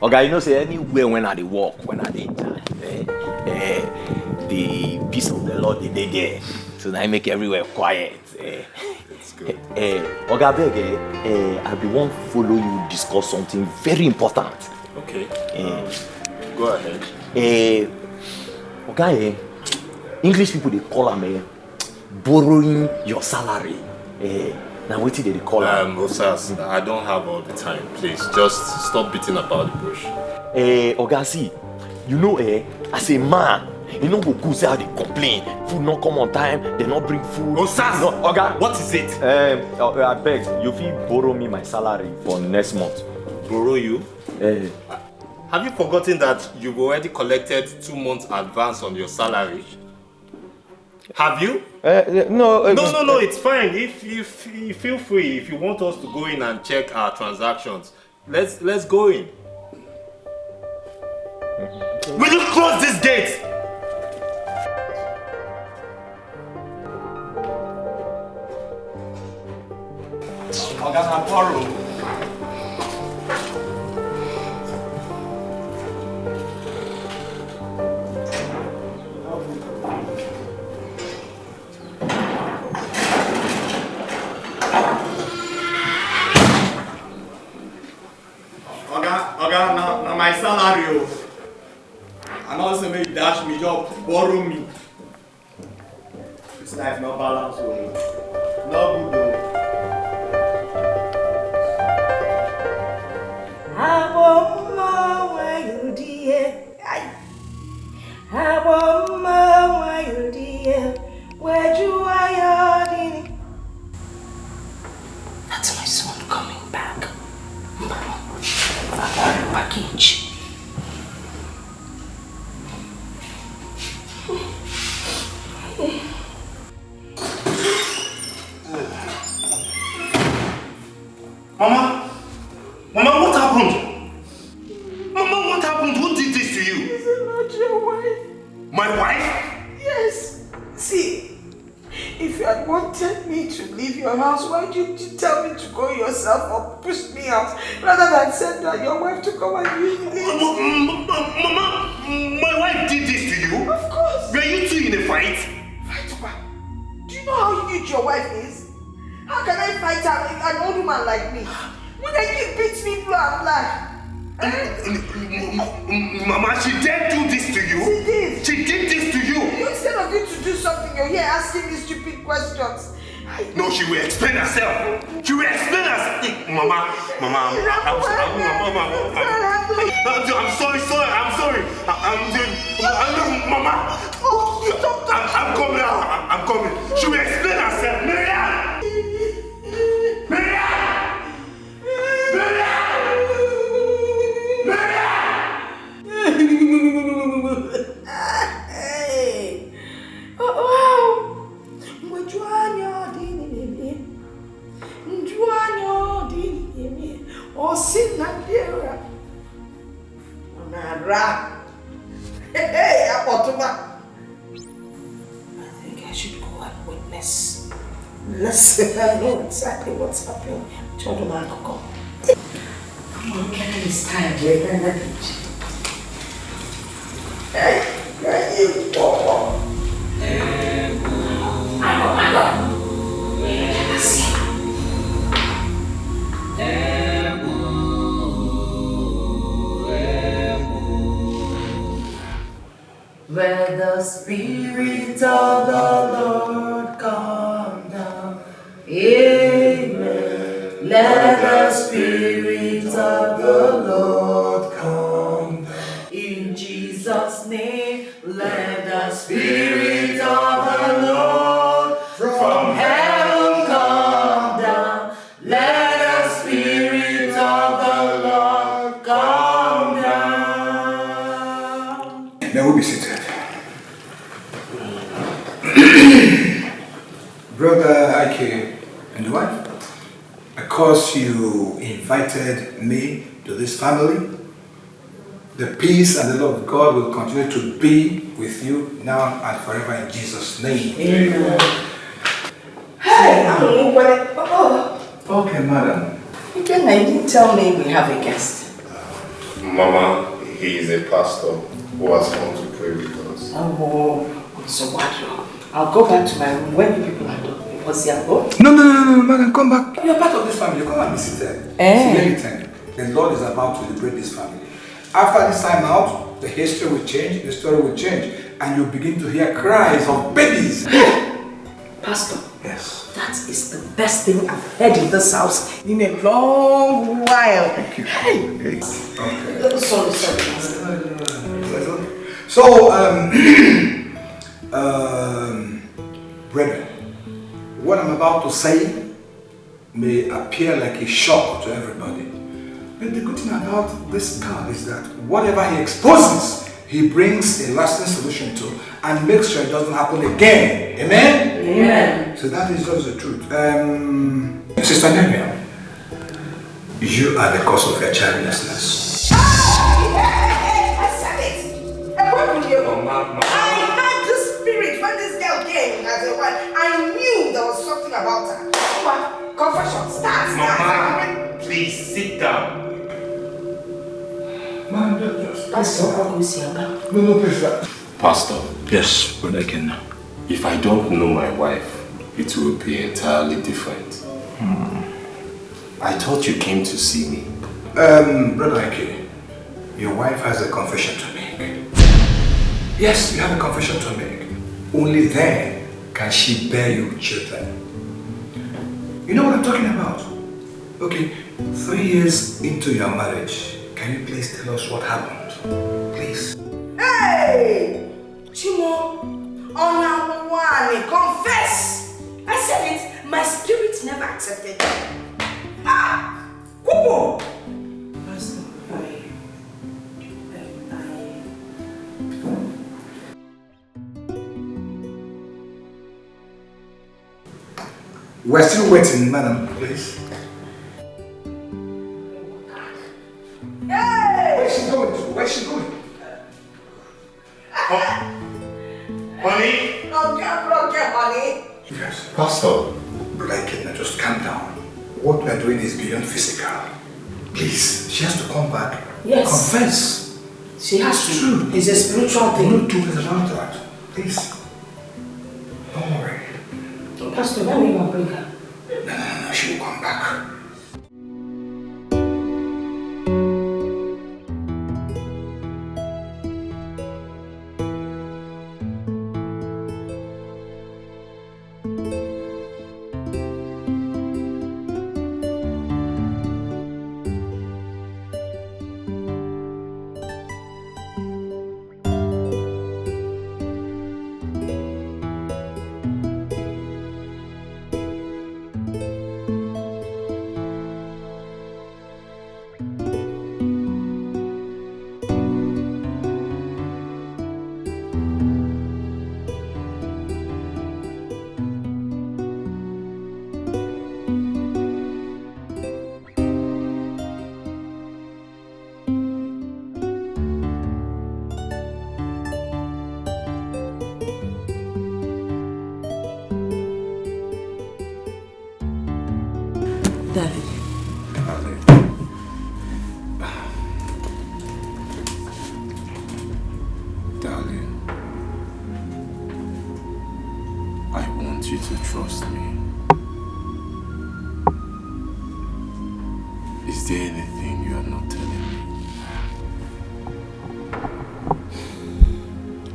Okay, you know, say anywhere when I walk, when I the peace of the Lord they there. So I make everywhere quiet. It's good. Oga beg, I be want follow you discuss something very important. Okay. Go ahead. Okay, English people they call them borrowing your salary. Now what did they call them? Osas, I don't have all the time. Please, just stop beating about the bush. Oga, see, you know, as a man, you know go say how they complain. Food not come on time, they not bring food. Osas, no, Oga, what is it? I beg, you fit borrow me my salary for next month. Borrow you? Have you forgotten that you've already collected 2 months advance on your salary? Have you? No, it's fine. If you feel free, if you want us to go in and check our transactions, let's go in. Will you close this gate? Oga, borrow. Now my salary, and also make dash me job, borrow me. This life not balance. Aboma wa yudie. Aboma wa yudie. Where you are, that's my son coming back. Package. Mama, what happened? Mama, what happened? Who did this to you? This is not your wife. My wife? Yes. See, if you had wanted me to leave your house, why did you tell me to go yourself or push me out rather than send your wife to come and leave me? Mama, my wife did this to you? Of course. Were you two in a fight? Fight what? Do you know how huge your wife is? How can I fight an old woman like me? When I keep beats me black. Mama, she did do this to you? She did. She did this to you? Instead of you to do something, you're here asking me stupid questions. No, she will explain herself. She will explain herself. Mama, I'm sorry. Mama, I'm coming. She will explain herself. Miriam! Hey! Oh! Hey, I think I should go and witness. Listen, I know exactly what's happening. Children are come. Come on, Kevin is tired. We're going to beach. Hey, where you go? Where the Spirit of the Lord come down, amen. Let the Spirit of the Lord come down. In Jesus' name, let the Spirit of the Lord from heaven come down. Let the Spirit of the Lord come down. May we be seated. Brother Ike and wife, because you invited me to this family, the peace and the love of God will continue to be with you now and forever in Jesus' name. Amen. Hey, Okay, madam. Again, you didn't tell me we have a guest. Mama, he is a pastor who has come to pray with us. Oh, so what? I'll go back to my room when you people are done. Was he go? No, madam, come back. You're part of this family. Come and be seated. Eh. See, let me tell you, the Lord is about to liberate this family. After this time out, the history will change, the story will change, and you'll begin to hear cries of babies. Pastor. Yes. That is the best thing I've heard in this house in a long while. Thank you. Hey. Okay. Sorry. So, brethren, what I'm about to say may appear like a shock to everybody. But the good thing about this God is that whatever he exposes, he brings a lasting solution to and makes sure it doesn't happen again. Amen? Amen. So that is just the truth. Sister Nigerian, you are the cause of your childlessness. I said it. And where will you go? I had the spirit when this girl came as a wife. I knew there was something about her. What? Confession. Start. Mama, please sit down. Man, just Pastor, no, please. Pastor. Yes, but I can. If I don't know my wife, it will be entirely different. I thought you came to see me. Brother Ike, your wife has a confession to make. Yes, you have a confession to make. Only then can she bear you children. You know what I'm talking about? Okay, 3 years into your marriage, Can you please tell us what happened? Please. Hey! Chimo, confess! I said it, my spirit never accepted it. Ah! Kubo! Pastor, We're still waiting, madam, please. Hey! Where's she going to? Where's she going? Honey? Okay, honey. Yes, Pastor. Blanket, now just calm down. What we're doing is beyond physical. Please, she has to come back. Yes. Confess. She has It's to. true. It's a spiritual thing. Don't do this about that. Please. Don't worry. Pastor, let me go bring her. No, she will come back. Darling, I want you to trust me. Is there anything you are not telling me?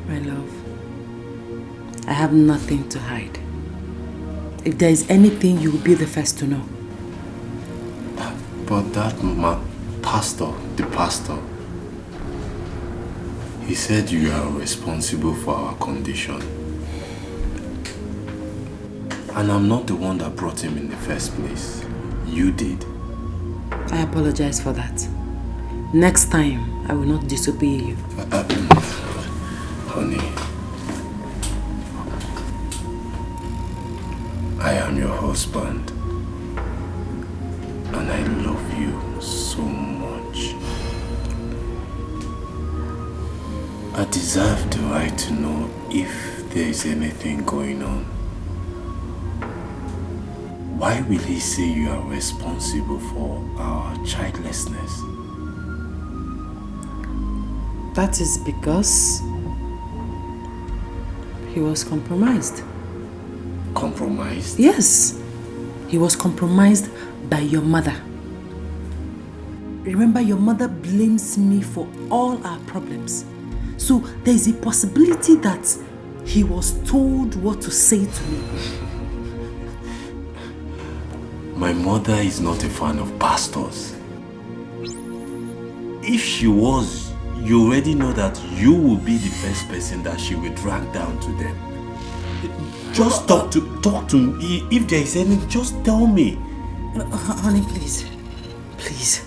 My love, I have nothing to hide. If there is anything, you will be the first to know. But that pastor, the pastor, he said you are responsible for our condition. And I'm not the one that brought him in the first place. You did. I apologize for that. Next time, I will not disobey you. Honey, I am your husband. And I love you so much. I deserve the right to know if there is anything going on. Why will he say you are responsible for our childlessness? That is because he was compromised. Compromised? Yes. He was compromised by your mother. Remember, your mother blames me for all our problems. So there is a possibility that he was told what to say to me. My mother is not a fan of pastors. If she was, you already know that you will be the first person that she will drag down to them. Just talk to me. If there is any, just tell me. Honey, please. Please.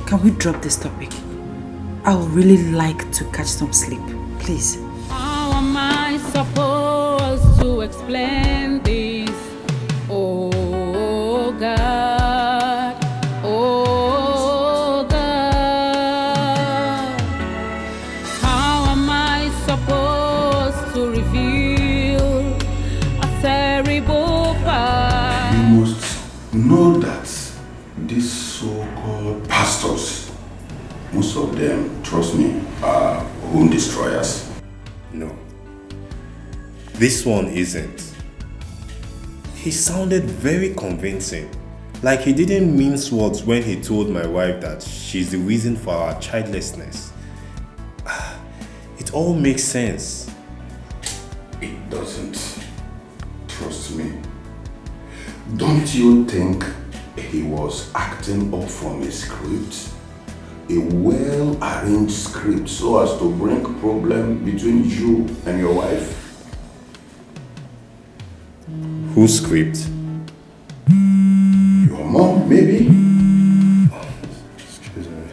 Can we drop this topic? I would really like to catch some sleep. Please. How am I supposed to explain this? Oh God, oh God. How am I supposed to reveal a terrible part? You must know that these so-called pastors, most of them, trust me, are home destroyers. No. This one isn't. He sounded very convincing. Like he didn't mince words when he told my wife that she's the reason for our childlessness. It all makes sense. It doesn't. Trust me. Don't you think he was acting up from a script? a well-arranged script so as to bring problem between you and your wife? Whose script? Your mom, maybe? Excuse me.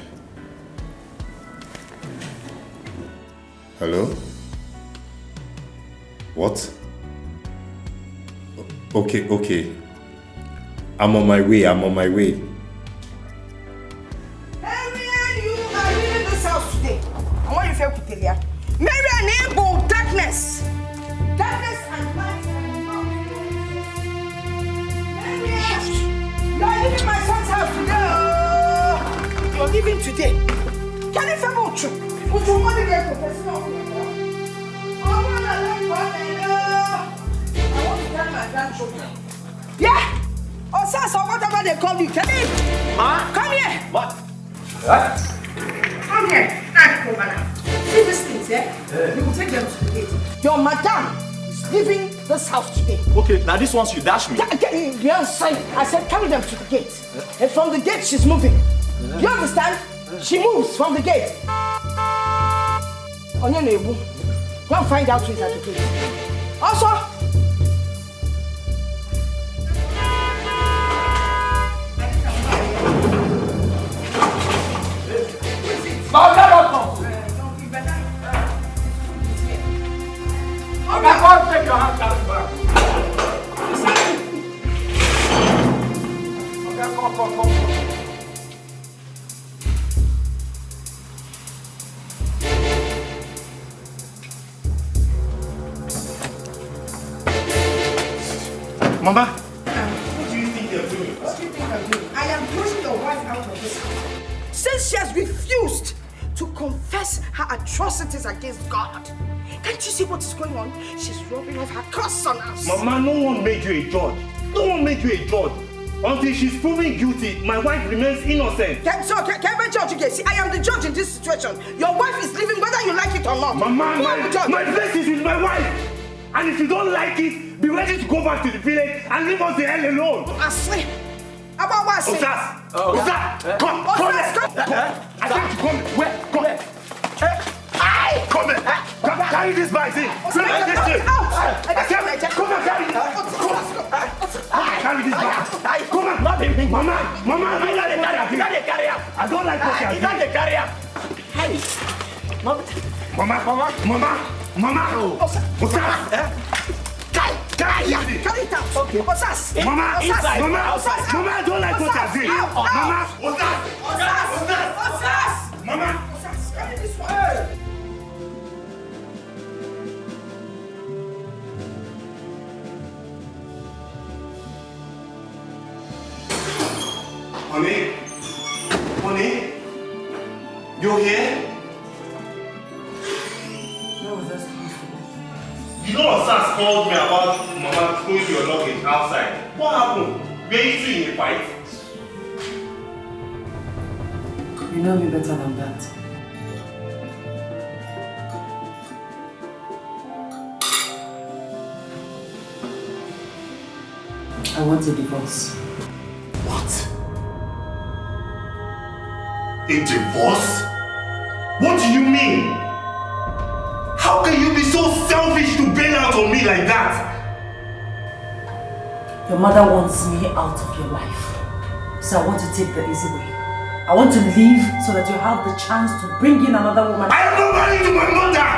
Hello? What? Okay. I'm on my way. Marian, you are leaving this house today. I want you to feel Kutelia. Marian, enable darkness. Darkness and light and love. Marian, you are leaving my son's house today. You are leaving today. Can you feel what you? Would you want to get professional? I want to tell my grandchildren. Yeah! Osas or whatever they call you. Come in. Ma? Come here. What? Come here. Come on. See these things, eh? You will take them to the gate. Your madam is leaving this house today. Okay, now this one you dash me. Yes, I said carry them to the gate. And from the gate she's moving. You understand? She moves from the gate. On your neighbor. Go and find out who is at the gate. Also, Take your hands out back. Okay, come. Mama, what do you think you're doing? What do you think I'm doing? I am pushing your wife out of this house. Since she has refused to confess her atrocities against God. Can't you see what is going on? She's rubbing off her curse on us. Mama, no one made you a judge. No one made you a judge. Until she's proven guilty, my wife remains innocent. Can I judge again? See, I am the judge in this situation. Your wife is leaving whether you like it or not. Mama, my place is with my wife. And if you don't like it, be ready to go back to the village and leave us the hell alone. I swear. About what I say? Osas! Come here! I said to come. Where? Come here. Come here! Carry this bag, see? Carry this thing! Come on, carry this! Carry this bag! Come on! Mama, I don't like what you're doing! I don't like what you're doing! Mama! Carry it out! Okay. Osas! Mama, inside! Mama, I don't like what you're doing! Mama! Osas! Mama! Carry this one! Honey, you here? You know Osas called me about Mama throwing your luggage outside. What happened? Were you two in a fight? You know me better than that. I want a divorce. What? A divorce? What do you mean? How can you be so selfish to bail out on me like that? Your mother wants me out of your life. So I want to take the easy way. I want to leave so that you have the chance to bring in another woman. I am not married to my mother!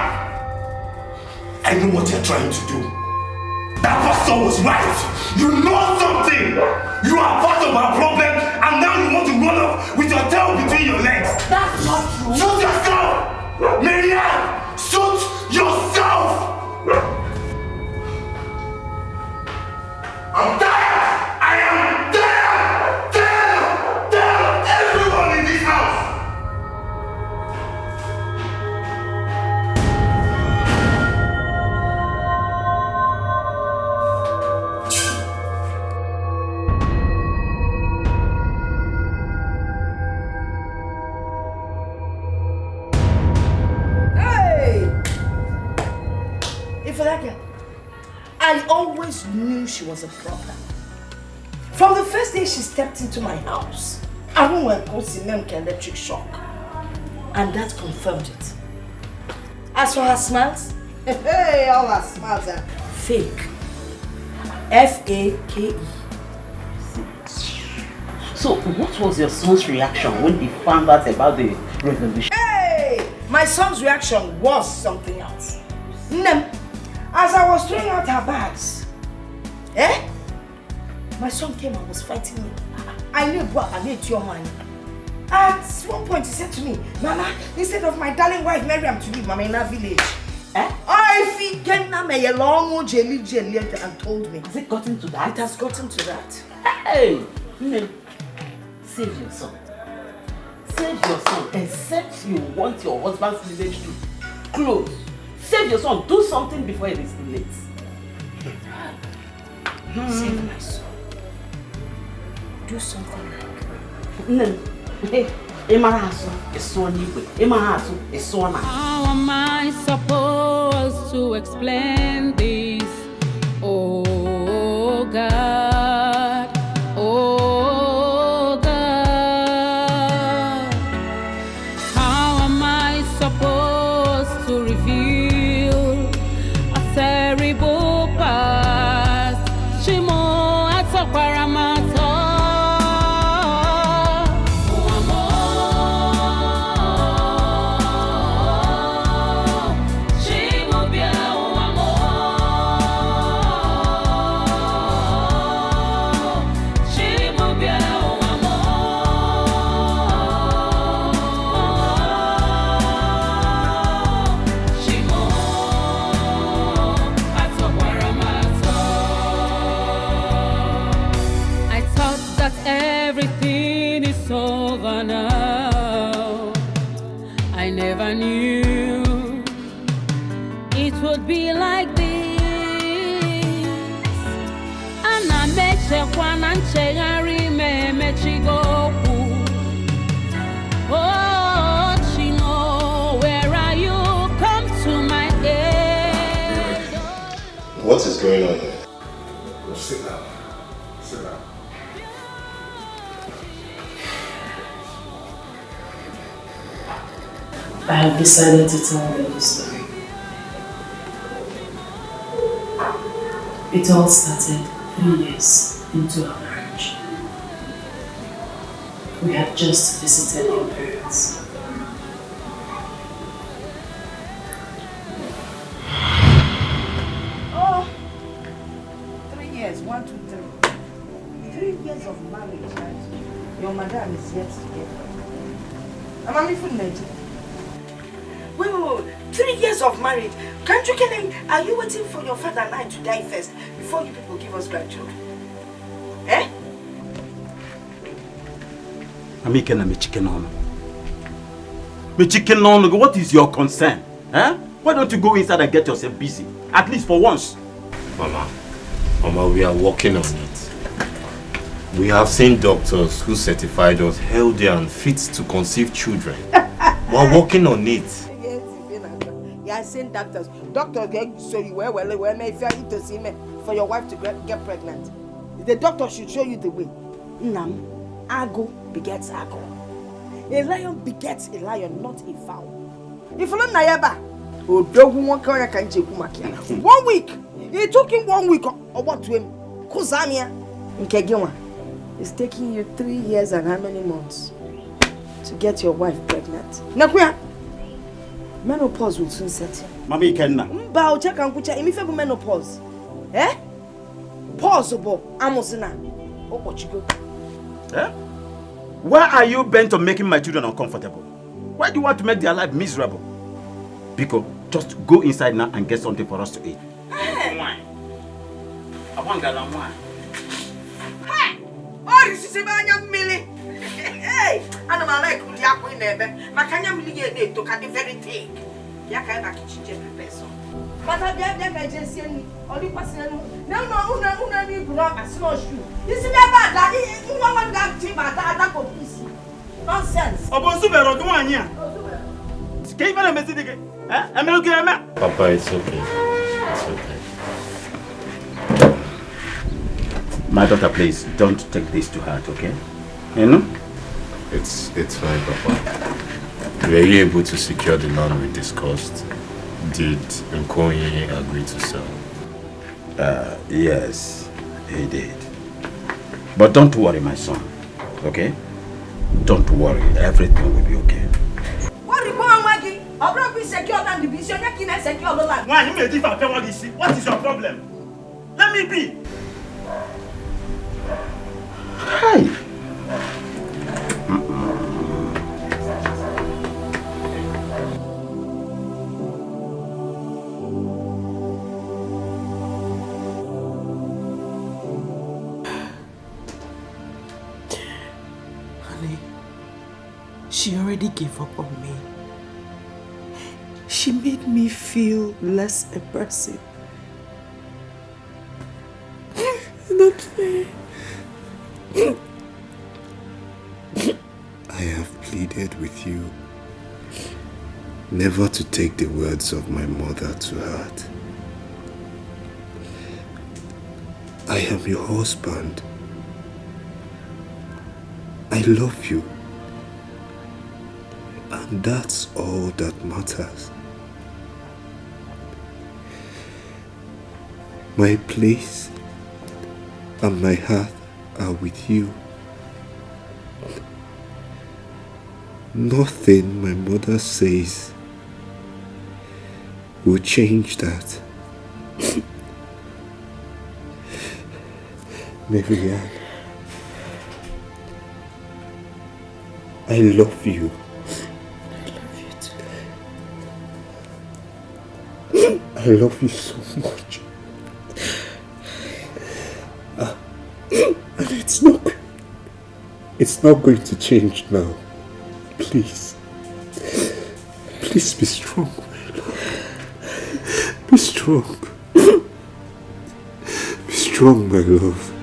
I know what you're trying to do. That pastor was right. You know something. You are part of our problem and now you want to run off with your tail between your legs. That's not true. Shoot yourself! Marianne! Shoot yourself! I'm tired! I am tired! Tired! Everyone in this house! I always knew she was a problem. From the first day she stepped into my house, I went to see electric shock. And that confirmed it. As for her smiles, hey, all her smiles are fake. F-A-K-E. So, what was your son's reaction when he found out about the revolution? Hey! My son's reaction was something else. Nem, as I was throwing out her bags, my son came and was fighting me. I knew what I need your money. At one point he said to me, Mama, instead of my darling wife Miriam to leave Mama in our village, I feel a long jelly and told me. Has it gotten to that? It has gotten to that. Hey! Save your son. Save your son, except you want your husband's village to close. Save your son. Do something before it is too late. Save my son. Do something like... How am I supposed to explain this? Oh God, oh God. How am I supposed to reveal a terrible past? Shimo atokwaramata. Everything is over now. I never knew it would be like this. And I met Shekwan and Shegari Memechigoku. Oh, Chino, where are you? Come to my aid. What is going on here? Go sit down. Sit down. I have decided to tell you the story. It all started 3 years into our marriage. We had just visited your parents. Oh, 3 years, 1, 2, 3. 3 years of marriage, right? Your madam is yet to get her. I'm from Nigeria. Wait. 3 years of marriage. Can't you get him? Are you waiting for your father and I to die first before you people give us grandchildren? What is your concern? Why don't you go inside and get yourself busy? At least for once. Mama, we are working on it. We have seen doctors who certified us healthy and fit to conceive children. We are working on it. You are saying doctors get show you where if you are to see me for your wife to get pregnant. The doctor should show you the way. Nam, Ago begets Ago. A lion begets a lion, not a fowl. If you don't know, 1 week. It took him 1 week or what to him? Kuzamia. It's taking you 3 years and how many months to get your wife pregnant? Nakuya. Menopause will soon set in. Mami Kenna. Mbao check and kucha imife menopause. Pause obo amosina. Okochigo. Why are you bent on making my children uncomfortable? Why do you want to make their life miserable? Biko, just go inside now and get something for us to eat. Wine. I want galan wine. Hey! Oh, you see Banya Millie. Hey! And I'm like Yaku never. Makanya Millie to cut the very thing. Yaka kitchen person. But I have agency only person. No, una need block a small shoe. You see that you want that team at that piece. Nonsense. Obosubero, go on here. Can you find a message again? Papa, it's okay. It's okay. My daughter, please don't take this to heart, okay? You know? It's fine, Papa. Were you able to secure the land we discussed? Did Nkoyi agree to sell? Yes, he did. But don't worry, my son, okay? Don't worry, everything will be okay. What is your problem? Let me be. Hi. She already gave up on me. She made me feel less a person. It's not fair. I have pleaded with you never to take the words of my mother to heart. I am your husband. I love you. And that's all that matters. My place and my heart are with you. Nothing my mother says will change that. Marianne, I love you. I love you so much. And it's not going to change now. Please. Please be strong, my love. Be strong. Be strong, my love.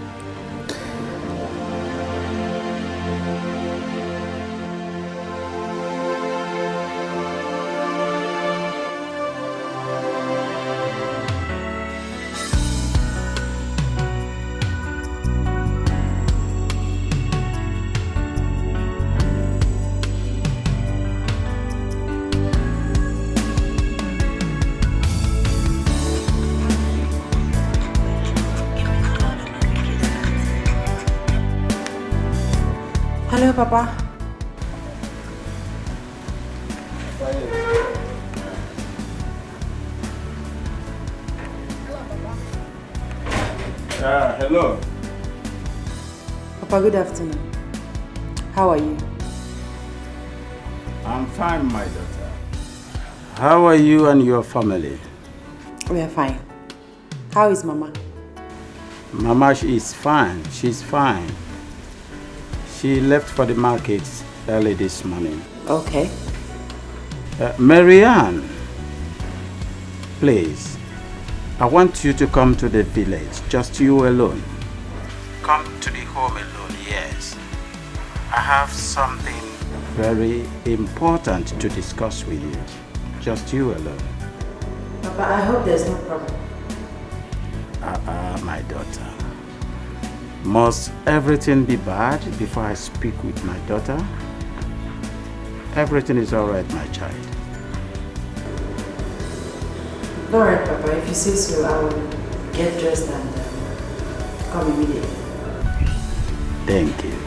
Hello, Papa. Hello. Papa, good afternoon. How are you? I'm fine, my daughter. How are you and your family? We are fine. How is Mama? Mama is fine. She's fine. She left for the market early this morning. Okay. Marianne, please, I want you to come to the village, just you alone. Come to the home alone, yes. I have something very important to discuss with you, just you alone. Papa, I hope there's no problem. My daughter. Must everything be bad before I speak with my daughter? Everything is all right, my child. All right, Papa. If you say so, I will get dressed and come immediately. Thank you.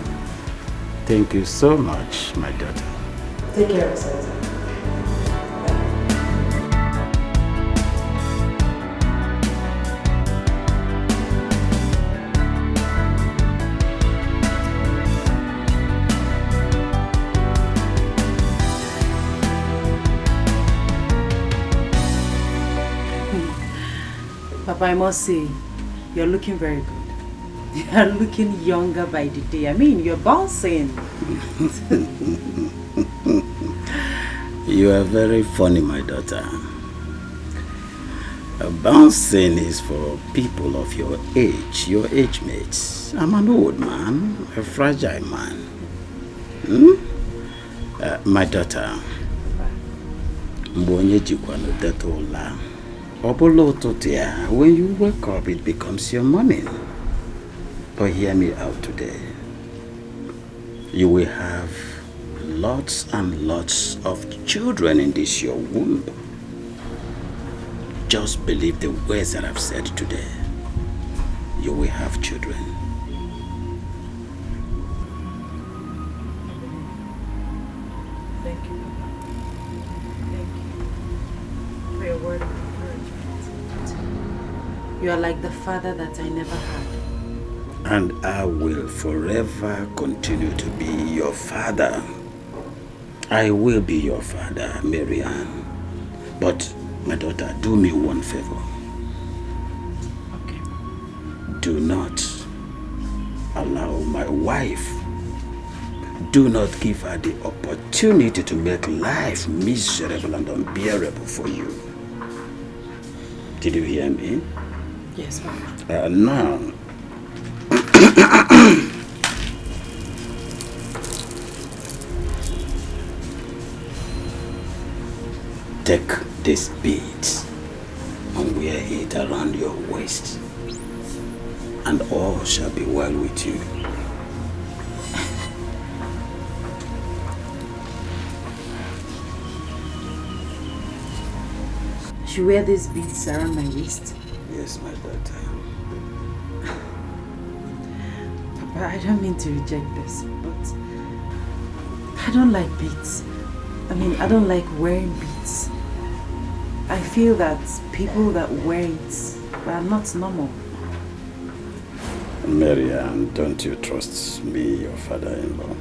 Thank you so much, my daughter. Take care of yourself. Papa, I must say, you're looking very good. You're looking younger by the day. I mean, you're bouncing. You are very funny, my daughter. Bouncing is for people of your age mates. I'm an old man, a fragile man. My daughter, when you wake up, it becomes your morning. But hear me out today. You will have lots and lots of children in this your womb. Just believe the words that I've said today. You will have children. Thank you. Thank you for your word of encouragement. You are like the father that I never had. And I will forever continue to be your father. I will be your father, Marianne. But, my daughter, do me one favor. Okay. Do not allow my wife, do not give her the opportunity to make life miserable and unbearable for you. Did you hear me? Yes, Mama. Now, take this beads and wear it around your waist, and all shall be well with you. I should wear these beads around my waist? Yes, my daughter. Papa, I don't mean to reject this, but I don't like beads. I mean, I don't like wearing beads. I feel that people that wear it are not normal. Marianne, don't you trust me, your father-in-law?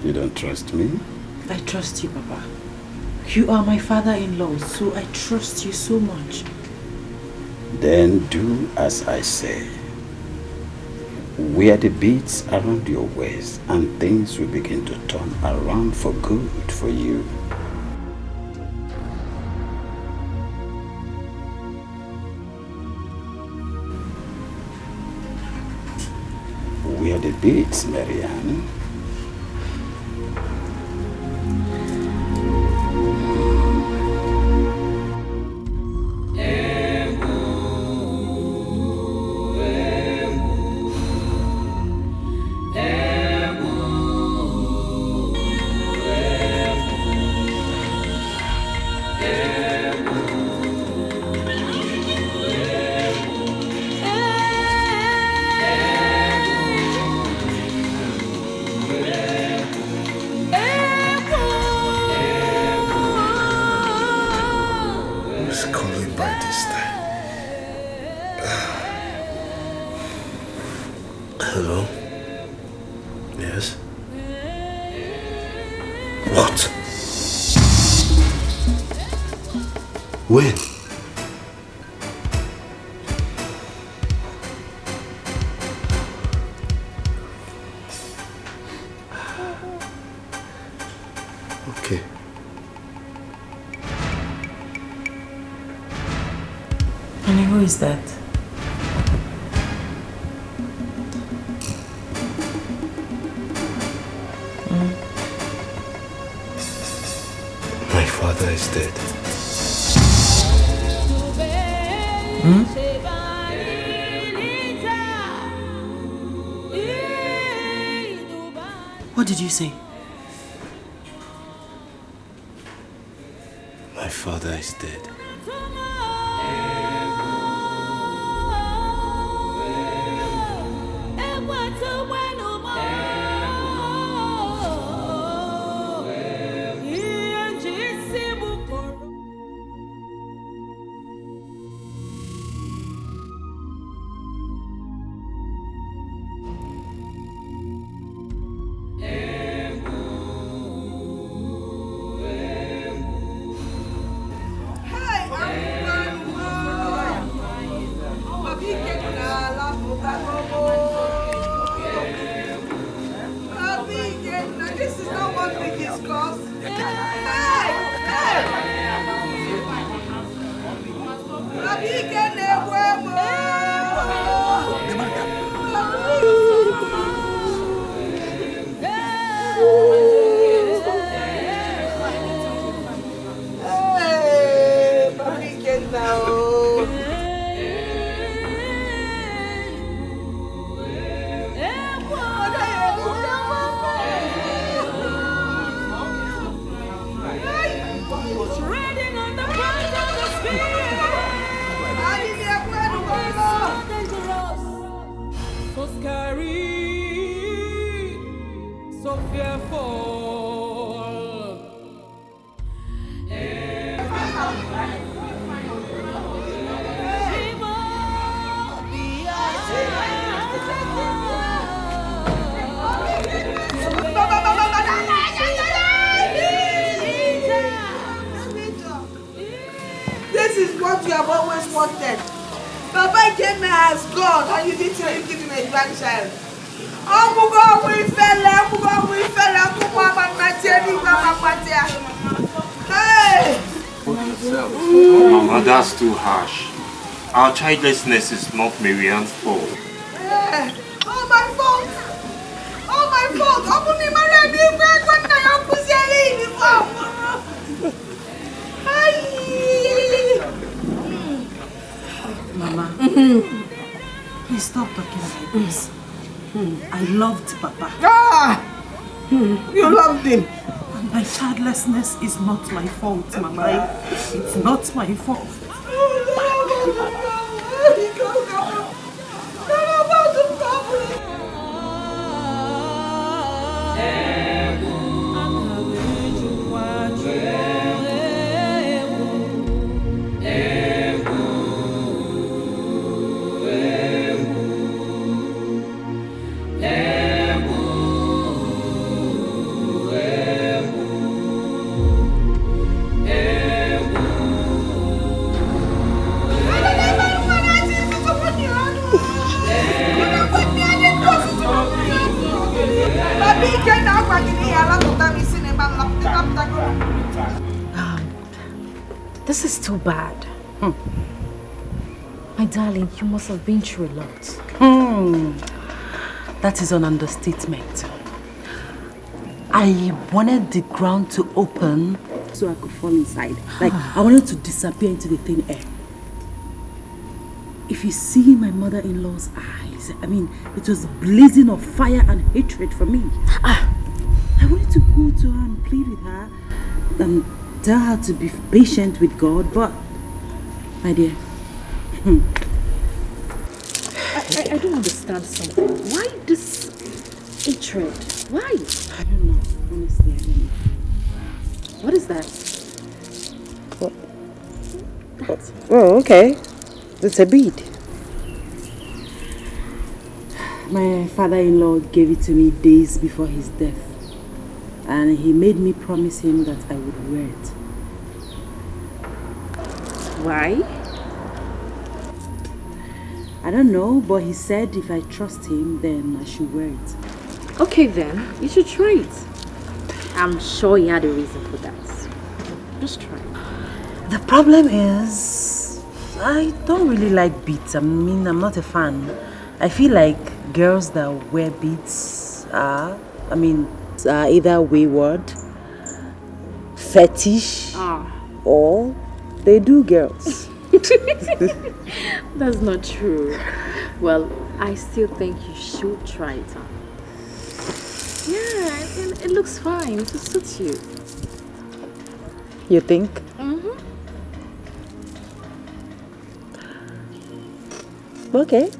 You don't trust me? I trust you, Papa. You are my father-in-law, so I trust you so much. Then do as I say. Wear the beads around your waist and things will begin to turn around for good for you. Wear the beads, Marianne. Hello? Yes? What? When? Okay. Honey, who is that? My father is dead. What did you say? My father is dead. what you have always wanted. Papa came here as God and you didn't give him a grandchild. Hey! Mama, that's too harsh. Our childlessness is not Marianne's fault. Oh, my fault! Oh, my fault! Mama, please stop talking like this. I loved Papa. You loved him. And my childlessness is not my fault, Mama. It's not my fault. This is too bad. My darling, you must have been through a lot. That is an understatement. I wanted the ground to open so I could fall inside. Like, I wanted to disappear into the thin air. If you see my mother-in-law's eyes, I mean, it was blazing of fire and hatred for me. I wanted to go to her and plead with her and tell her to be patient with God, but, my dear, I don't understand something. Why this hatred? Why? I don't know. Honestly, I don't know. What is that? What? Oh, okay. It's a bead. My father-in-law gave it to me days before his death. And he made me promise him that I would wear it. Why? I don't know, but he said if I trust him, then I should wear it. Okay then, you should try it. I'm sure he had a reason for that. Just try it. The problem is, I don't really like beads. I mean, I'm not a fan. I feel like girls that wear beads are either wayward, fetish, or they do girls. That's not true. Well, I still think you should try it on. Yeah, it looks fine. It suits you. You think? Mm-hmm. Okay.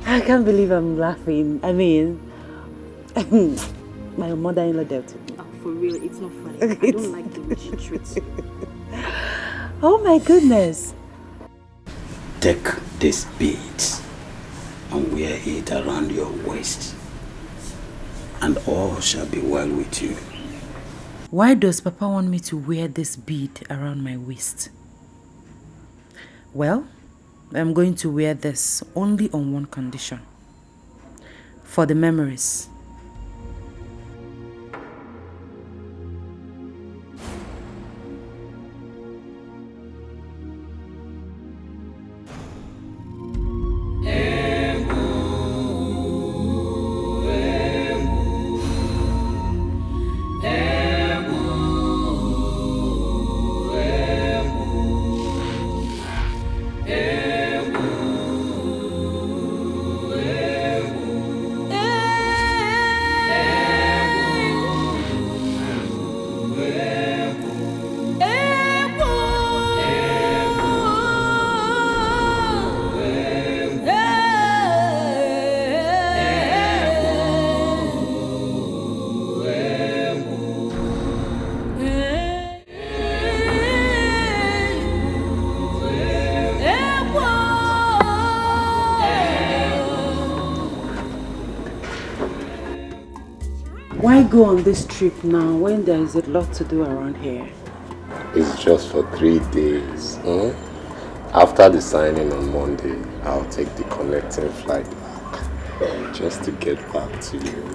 I can't believe I'm laughing. I mean, my mother-in-law dealt with me. Oh, for real, it's not funny. I don't like the way she treats you. Oh my goodness. Take this bead and wear it around your waist, and all shall be well with you. Why does Papa want me to wear this bead around my waist? Well, I'm going to wear this only on one condition. For the memories. Why go on this trip now when there is a lot to do around here? It's just for 3 days. After the signing on Monday, I'll take the connecting flight back. Just to get back to you.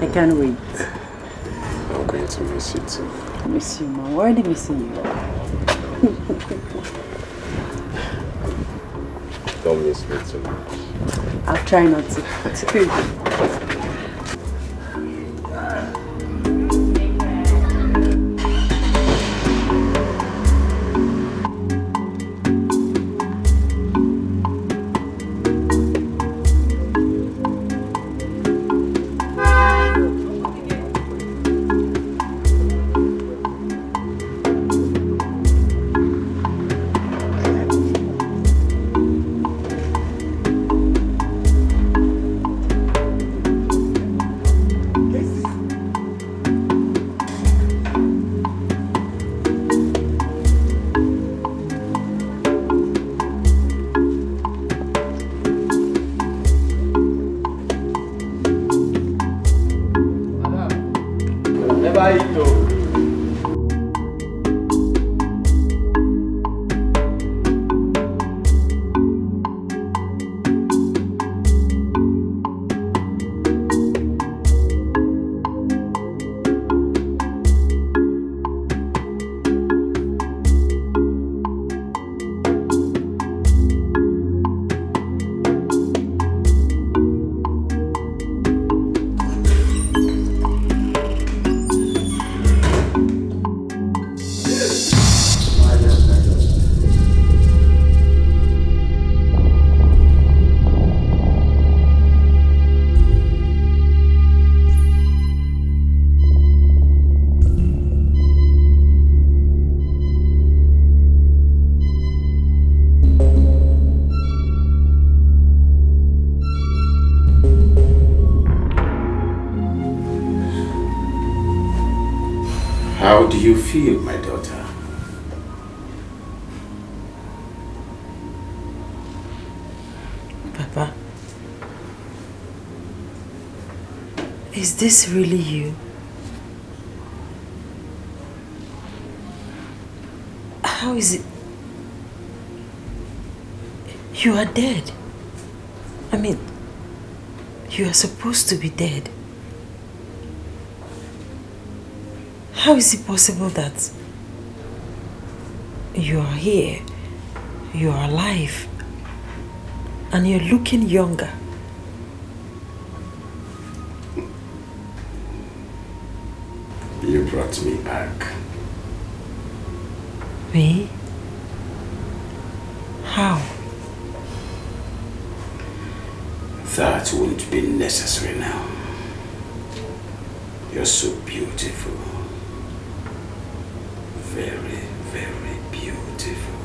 I can't wait. I'm going to miss you too. I miss you, ma. I'm already missing you. Don't miss me too much. I'll try not to. How do you feel, my daughter? Papa, is this really you? How is it? You are dead. I mean, you are supposed to be dead. How is it possible that you are here, you are alive, and you're looking younger? You brought me back. Me? How? That won't be necessary now. You're so beautiful. Very, very beautiful.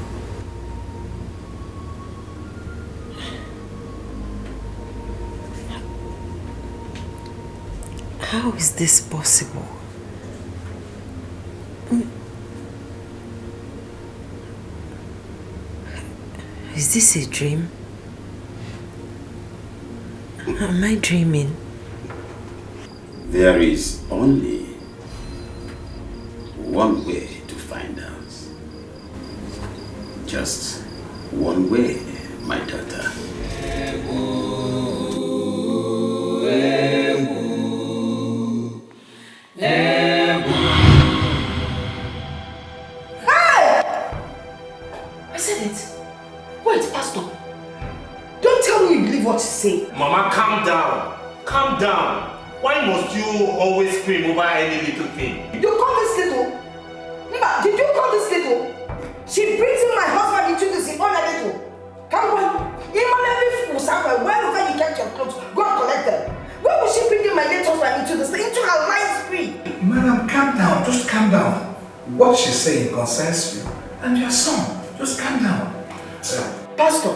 How is this possible? Is this a dream? Am I dreaming? There is only one way to find out. Just one way, my daughter. I said it. Wait, Pastor. Don't tell me you believe what you say. Mama, calm down. Calm down. Why must you always scream over any little thing? You call this little? Mba, did you call this little? She brings in my husband into this on a little. Come on. Even every fool somewhere, wherever you get your clothes, go and collect them. Why would she bring in my late husband into her lying spree? Madam, calm down. Just calm down. What she's saying concerns you and your son. Just calm down. Pastor,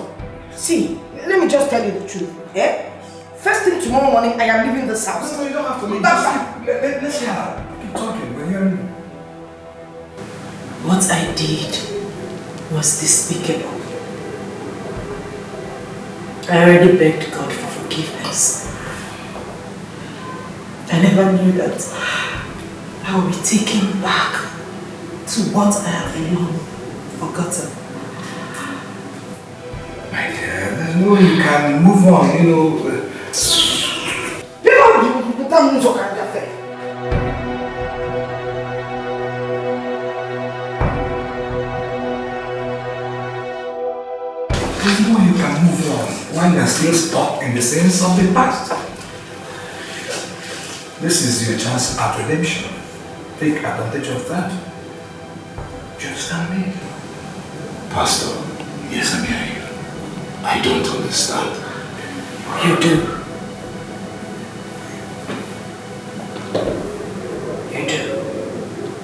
see, let me just tell you the truth. Eh? First thing tomorrow morning, I am leaving this house. No, you don't have to leave. Let's hear her. Keep talking. We're hearing you. What I did was despicable. I already begged God for forgiveness. I never knew that I will be taken back to what I have long forgotten. My dear, there's no way you can move on, you know. There's no way you can move on when you're still stuck in the sins of the past. This is your chance at redemption. Take advantage of that. Do you understand me? Pastor, yes, I'm hearing you. I don't understand. You do. You do.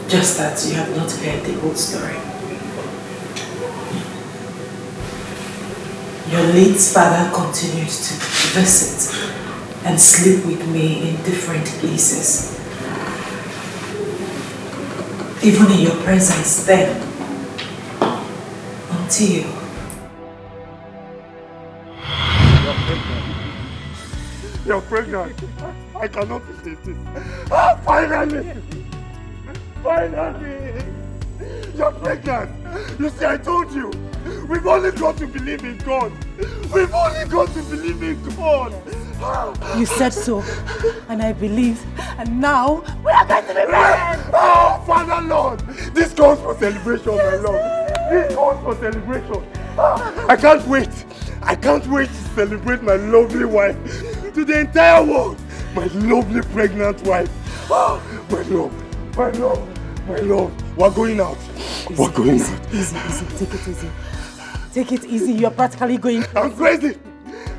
Just that you have not heard the whole story. Your late father continued to visit and sleep with me in different places. Even in your presence then. Until You're pregnant. I cannot believe this. Ah, finally! Finally! You're pregnant. You see, I told you. We've only got to believe in God. We've only got to believe in God. you said so, and I believed, and now we are going to be married. Oh, Father Lord! This calls for celebration, my Lord. This calls for celebration. I can't wait. I can't wait to celebrate my lovely wife to the entire world. My lovely pregnant wife. Oh, my love, my love, my love. We're going out. We're going out. Easy, take it easy. Take it easy, you're practically going crazy. I'm crazy!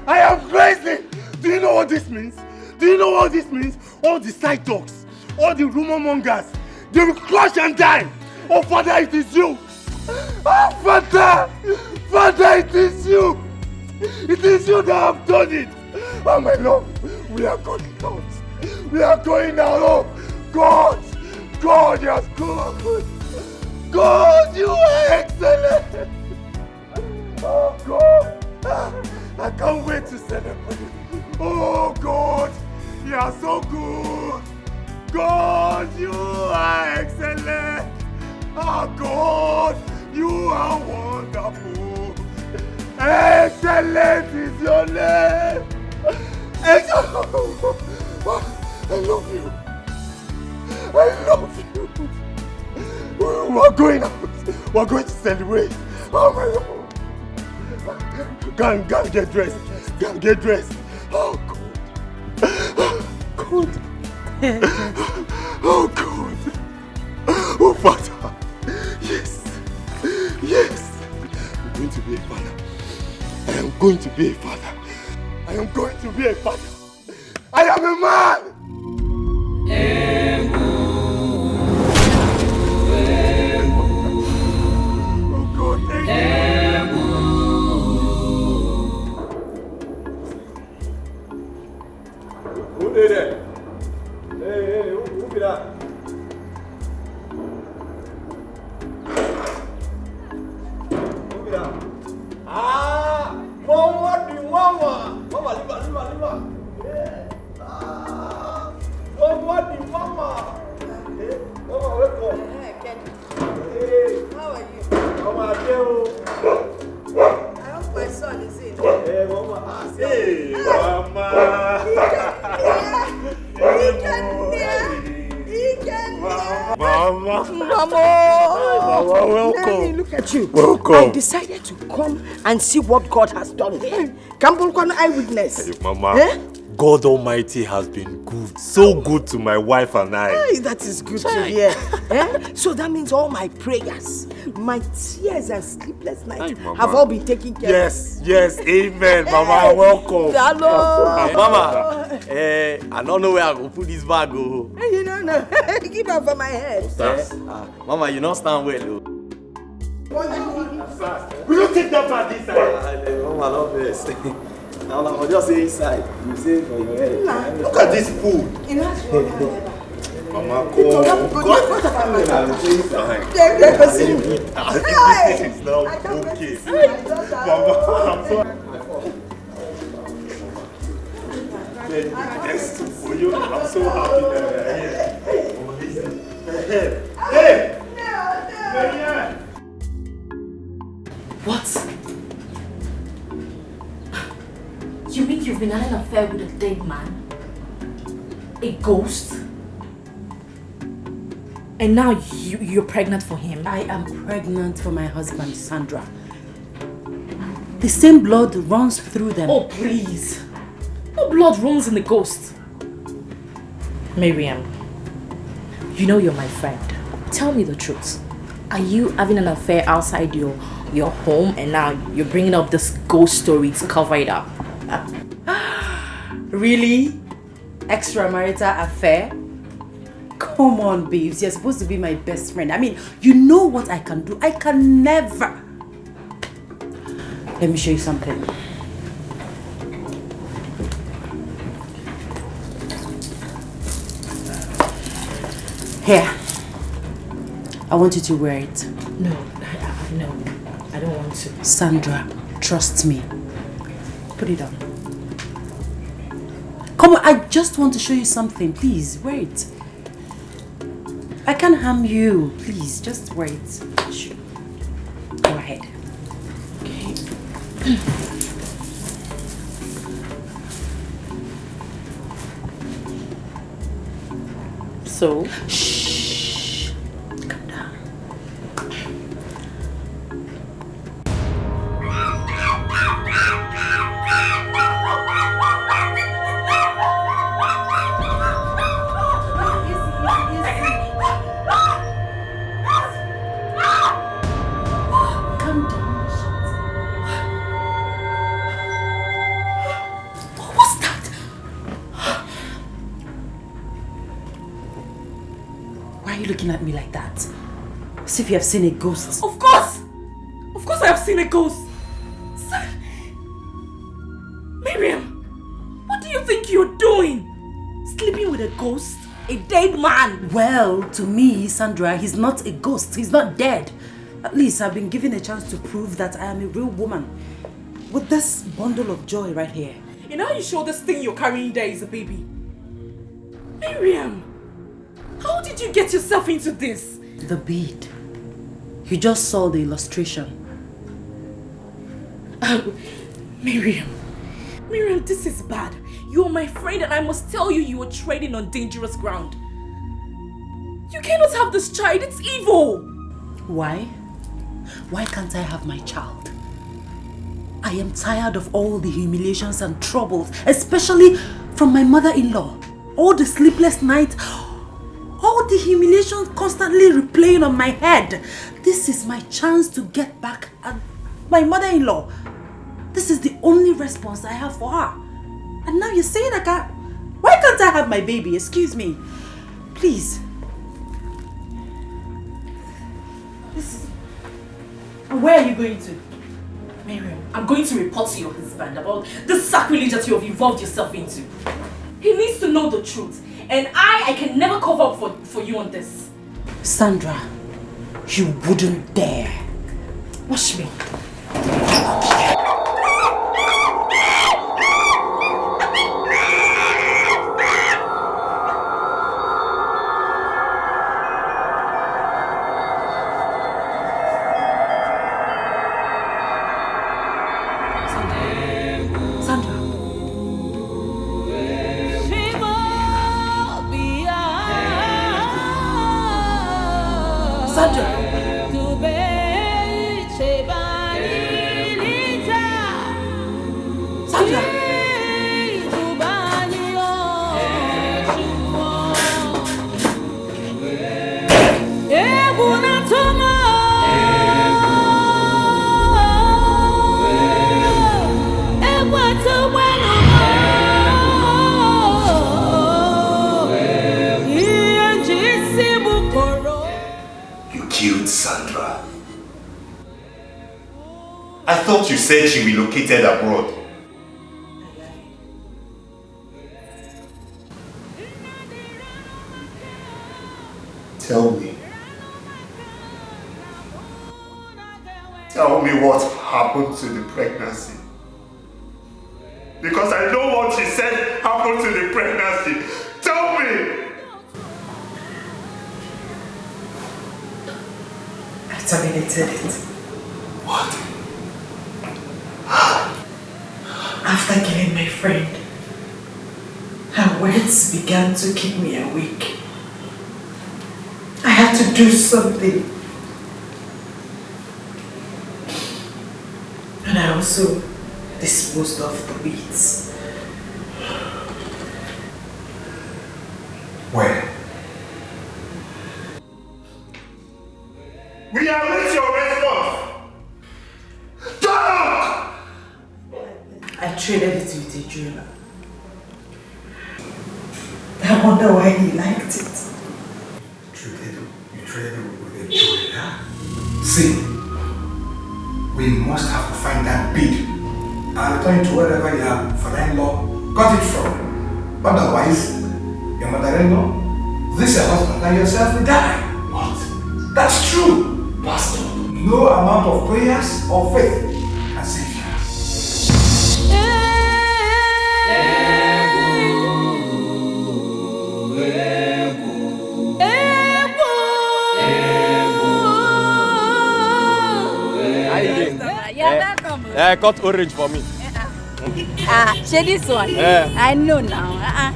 I am crazy! Do you know what this means? Do you know what this means? All the side talks, all the rumor mongers, they will crush and die! Oh, Father, it is you! Oh, Father! Father, it is you! It is you that have done it! Oh, my love, we are going out! We are going out! Oh, God! God, you are good! God, you are excellent! Oh, God! I can't wait to celebrate. Oh, God! You are so good! God, you are excellent! Oh, God! You are wonderful! Excellent is your name! Excellent! I love you! I love you! We're going out! We're going to celebrate! Oh, my Lord! Go and get dressed. Go and get dressed. Oh, God. God. Oh, God. Oh, Father. Yes. Yes. I'm going to be a father. I am going to be a father. I am going to be a father. I am a man. Oh, God. Thank you. Who did it? Hey, who did that? Who did that? Ah, Mama, the Mama. Mama, leave her. Yeah. Ah, Mama, the Mama. Hey, Mama, welcome. Hey, how are you? Mama, I hope my son is in. Hey, Mama. Hey, Mama. Mama, welcome. Let me look at you. Welcome. I decided to come and see what God has done here. Come, eyewitness. Hey, Mama, God Almighty has been good, so good to my wife and I. Hey, that is good to hear. So that means all my prayers, my tears and sleepless nights have all been taken care of. Yes, amen. Mama, welcome. Hello. Mama, I don't know where I go put this bag. Oh. You don't know. Give her for my head. Mama, you don't stand well. Oh. Will you take that bag inside? Mama, love this. I'll just say inside. You say it for your head. Look at this food. Mama, come. This is now okay. Mama, I'm sorry. Let's do for you. I'm so happy that we are here. Hey! What? You mean you've been having an affair with a dead man? A ghost? And now you're pregnant for him? I am pregnant for my husband, Sandra. The same blood runs through them. Oh, please. No blood runs in the ghost. Miriam, you know you're my friend. Tell me the truth. Are you having an affair outside your home and now you're bringing up this ghost story to cover it up? Really? Extramarital affair? Come on, babes. You're supposed to be my best friend. I mean, you know what I can do. I can never. Let me show you something. Here. I want you to wear it. No, I don't want to. Sandra, trust me. Put it on. Come on, I just want to show you something. Please, wear it. I can't harm you. Please, just wear it. Sure. Go ahead. Okay. So? Shh. Calm down. Looking at me like that, as if you have seen a ghost. Of course I have seen a ghost. Miriam, what do you think you're doing? Sleeping with a ghost? A dead man? Well, to me, Sandra, he's not a ghost. He's not dead. At least I've been given a chance to prove that I am a real woman with this bundle of joy right here. You know how you sure this thing you're carrying there is a baby? Miriam, how did you get yourself into this? The bead. You just saw the illustration. Miriam, this is bad. You're my friend and I must tell you you are treading on dangerous ground. You cannot have this child, it's evil. Why? Why can't I have my child? I am tired of all the humiliations and troubles, especially from my mother-in-law. All the sleepless nights, all the humiliations constantly replaying on my head. This is my chance to get back at my mother-in-law. This is the only response I have for her. And now you're saying I can't... Why can't I have my baby? Excuse me. Please. Where are you going to? Miriam, I'm going to report to your husband about the sacrilege that you have involved yourself into. He needs to know the truth. And I can never cover up for you on this. Sandra, you wouldn't dare. Watch me. I thought you said she relocated abroad. Tell me. Tell me what happened to the pregnancy. Because I know what she said happened to the pregnancy. terminated it. What? After killing my friend, her words began to keep me awake. I had to do something. And I also disposed of the weeds. Where? We await your response. Talk! I traded it with a jeweler. I wonder why he liked it. You traded with a jeweler? See, we must have to find that bead and return it to wherever your father-in-law got it from. Otherwise, your mother-in-law, this your husband and yourself will die. What? That's true. Pastor, no amount of prayers or faith can save you. Cut orange for me. Share this one. I know now.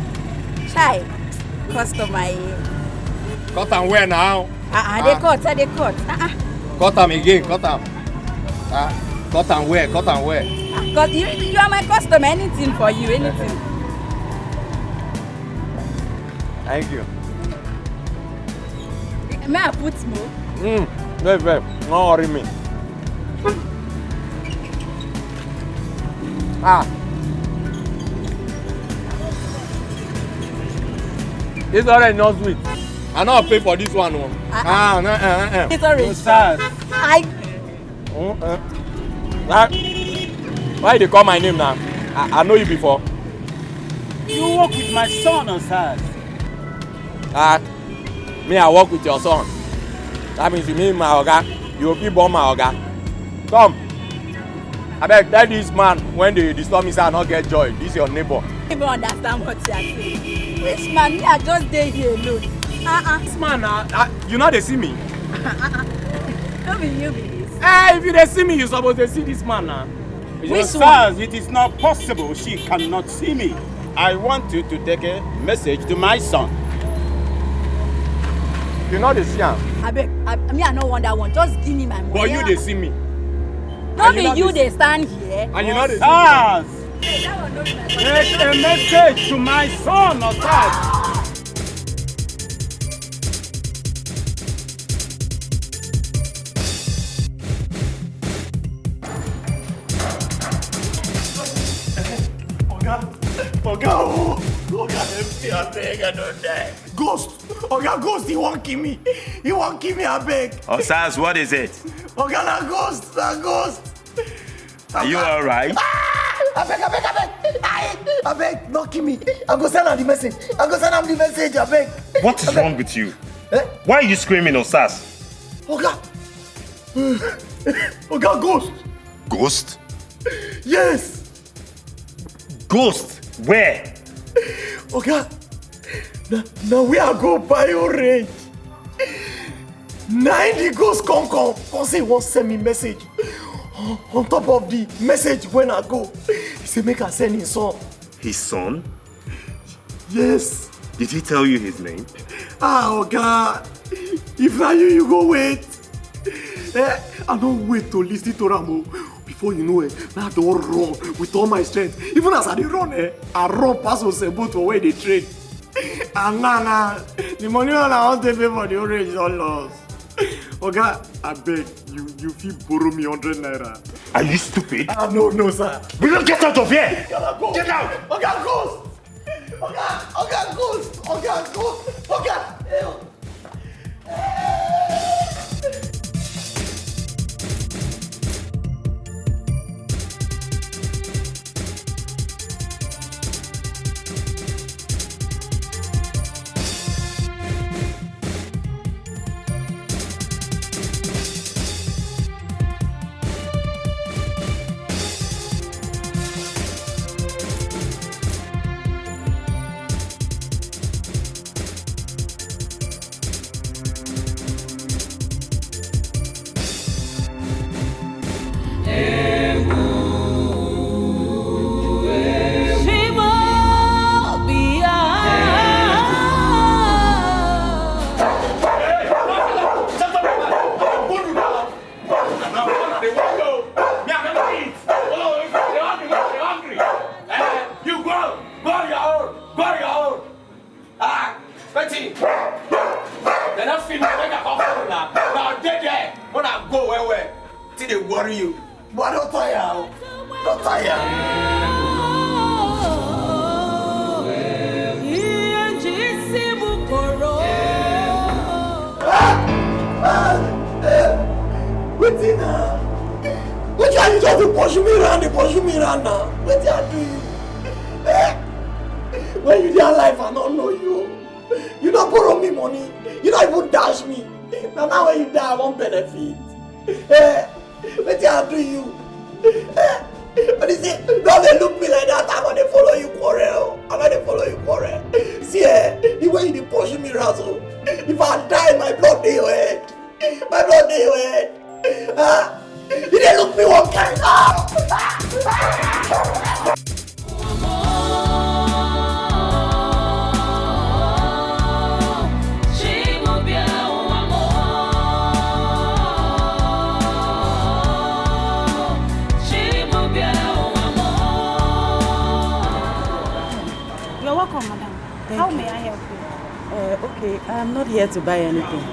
Shy. Customer. Cut and where now? They cut. Cut them again, cut them. Cut and where, cut and where. Cause you are my customer, anything for you, anything. Thank you. May I put more? Very, don't worry me. This orange not sweet. I know I'll pay for this one. It's orange. Why they call my name now? I know you before. You work with my son, Osas. Me, I work with your son. That means you mean my oga. You will be born my oga. Come. I beg, tell this man when they disturb me say I not get joy. This is your neighbor. I don't understand what you are saying. Which man? Me, I just stay here alone. This man, you know they see me. Don't be you, be this. If you they see me, you supposed to see this man now. Which one? It is not possible. She cannot see me. I want you to take a message to my son. You know they see him. I beg, me, I don't want that one. Just give me my money. But you they see me. Not be you they stand here. And you know they see me. Take a message to my son, Osas. Oga, empty, I beg, I don't die. Ghost! Oga, Ghost, he won't kill me. He won't kill me, I beg. Osas, what is it? Oga, na ghost. Are you alright? I beg, don't kill me. I go send him the message. I beg. What is wrong with you? Why are you screaming, Osas? Oga, ghost. Ghost? Yes. Ghost? Where? Oga, now we are go buy orange. Now the ghost come say he won't send me message. On top of the message when I go, he say make I send his son. His son? Yes. Did he tell you his name? Oga, if not you go wait. I don't wait to listen to Ramo. Before you know it, now I don't run with all my strength. Even as I dey run, I run past Osebo to where they trade. And now, the money I want to pay for the orange is all lost. Oga, I beg, you feel borrow me 100 naira. Are you stupid? No, sir. We don't get out of here! Get out! Oga, ghost! Oga, ghost! Help! Then I feel like I come home now. Now dead there. When I go where? Till they worry you. But don't tire. Don't tire. Wetin na? Wetin are you just dey pursue me round now? Wetin I do you? When you dey alive, I no know you. You don't borrow me money. You don't even dash me. Now when you die, I won't benefit. Wetin I do you? But you see, don't they look me like that? I'm gonna follow you quarrel. I'm gonna follow you quarrel. See, the way you dey pursue me round, so if I die, my blood dey your head. My blood dey your head. You dey look me one kind. You're welcome, madam. How may I help you? Okay, I'm not here to buy anything.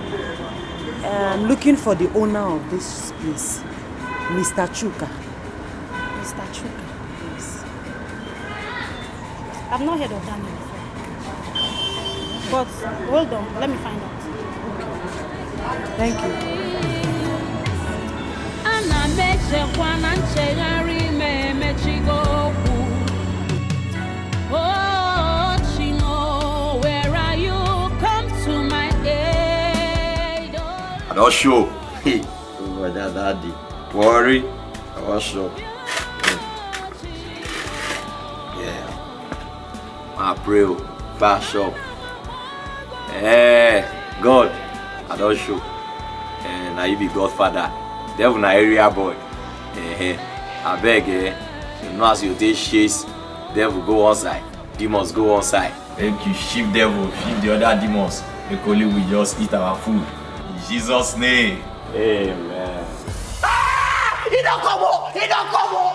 I'm looking for the owner of this place, Mr. Chuka. Mr. Chuka. Yes. I've not heard of that name before. But hold on, let me find out. Thank you. Oh, Chino, where are you? Come to my aid. I don't show. Hey, over there, daddy. Worry. I was sure. Yeah. I pray. Fast shop. Hey, God. I don't show. Now you be Godfather. Devil na area boy. I beg, you know as you take chase, devil go one side, demons go one side. Make you shift devil, shift the other demons. Make only we just eat our food. In Jesus' name. Amen. He don't come on! He don't come on!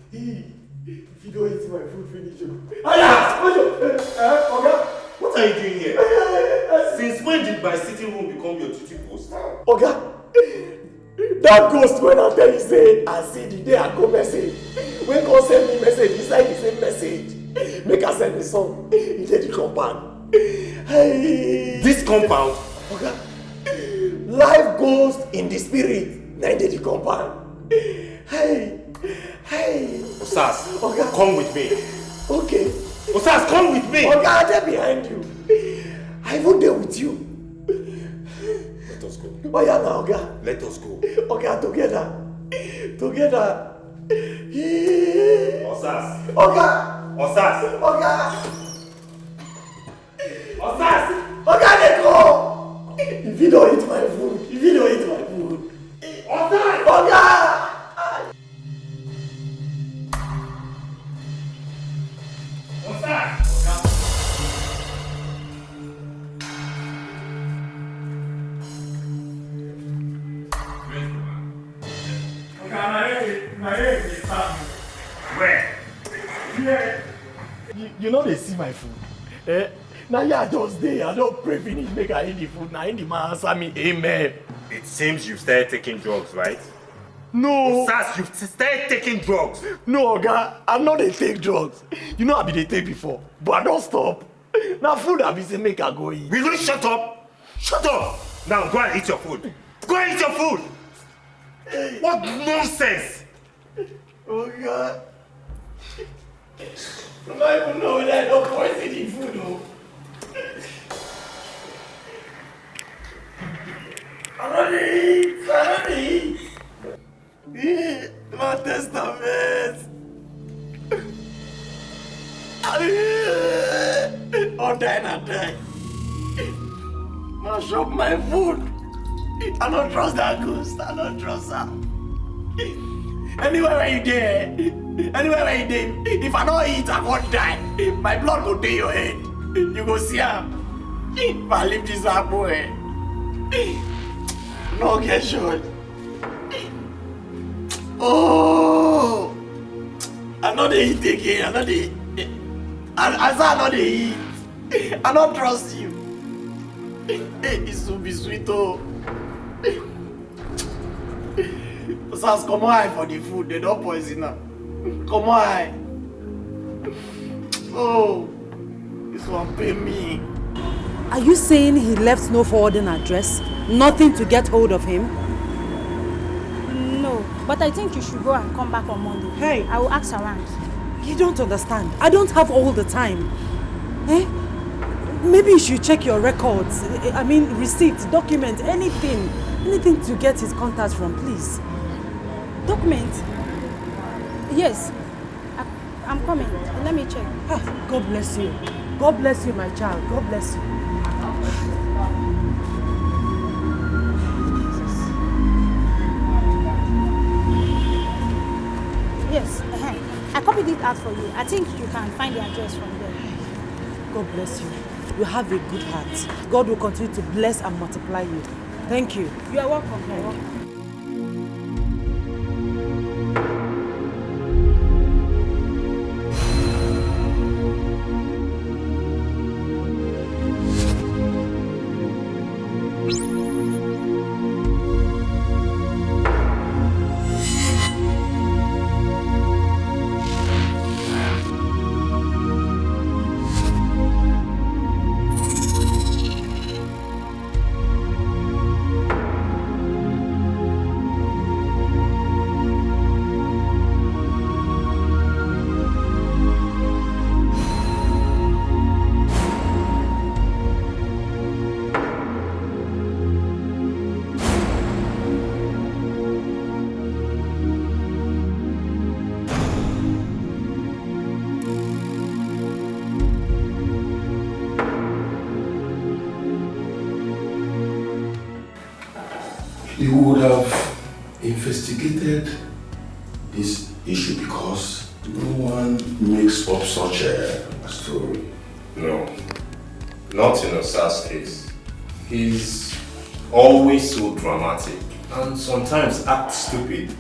If you don't eat my food, finish you. Oga, what are you doing here? Since when did my sitting room become your duty post? Oga, that ghost when I tell you say, I see the day I go message. When God send me message, inside the same message. Make I send me some. He did the compound. Hey. This compound? Oga, life goes in the spirit. Now he did the compound. Hey. Hey. Osas, Oga, come with me. Okay. Osas, come with me. Oga, I'm there behind you. I won't there with you. Let us go. Oh yeah, now, Oga. Let us go. Oga, together. Together. Osas. Oga. Osas. Oga. Osas. Oga, let go. If you don't eat my food. If you don't eat my food. Osas. Oga. Where? Yeah. You know they see my food. Now yeah, just there. I don't pray finish make I eat the food. Now in the man answer me, amen. It seems you've started taking drugs, right? No. Osas, you've started taking drugs. No, Oga, I know they take drugs. You know I be they take before, but I don't stop. Now food I be say make I go eat. Will you shut up? Shut up! Now go and eat your food. Go and eat your food! Hey. What nonsense! Oh God. I don't even know whether I don't poison the food though. I don't eat. My testament. I'll die and I die. I shop my food. I don't trust that ghost. I don't trust her. Anywhere where you there, if I don't eat, I won't die. My blood will take your head. You go see her. If I leave this apple, no get short. Oh, I know they eat again. I know they. I know they eat. I don't trust you. It will be sweet, oh. Sas, come on for the food. They don't poison her. Come on. Oh, this one pay me. Are you saying he left no forwarding address? Nothing to get hold of him? No, but I think you should go and come back on Monday. Hey. I will ask around. You don't understand. I don't have all the time. Eh? Maybe you should check your records. I mean, receipts, documents, anything. Anything to get his contacts from, please. Documents? Yes. I'm coming. Let me check. God bless you. God bless you, my child. God bless you. Yes. I copied it out for you. I think you can find the address from there. God bless you. You have a good heart. God will continue to bless and multiply you. Thank you. You are welcome. You are welcome. You would have investigated this issue because no one makes up such a story. No, not in Osar's case. He's always so dramatic and sometimes acts stupid.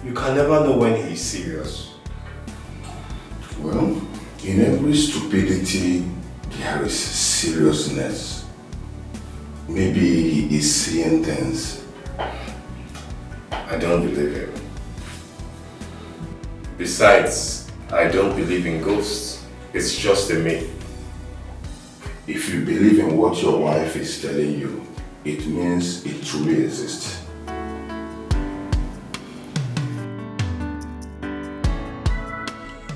You can never know when he's serious. Well, in every stupidity, there is seriousness. Maybe he is seeing things. I don't believe him. Besides, I don't believe in ghosts. It's just a myth. If you believe in what your wife is telling you, it means it truly exists.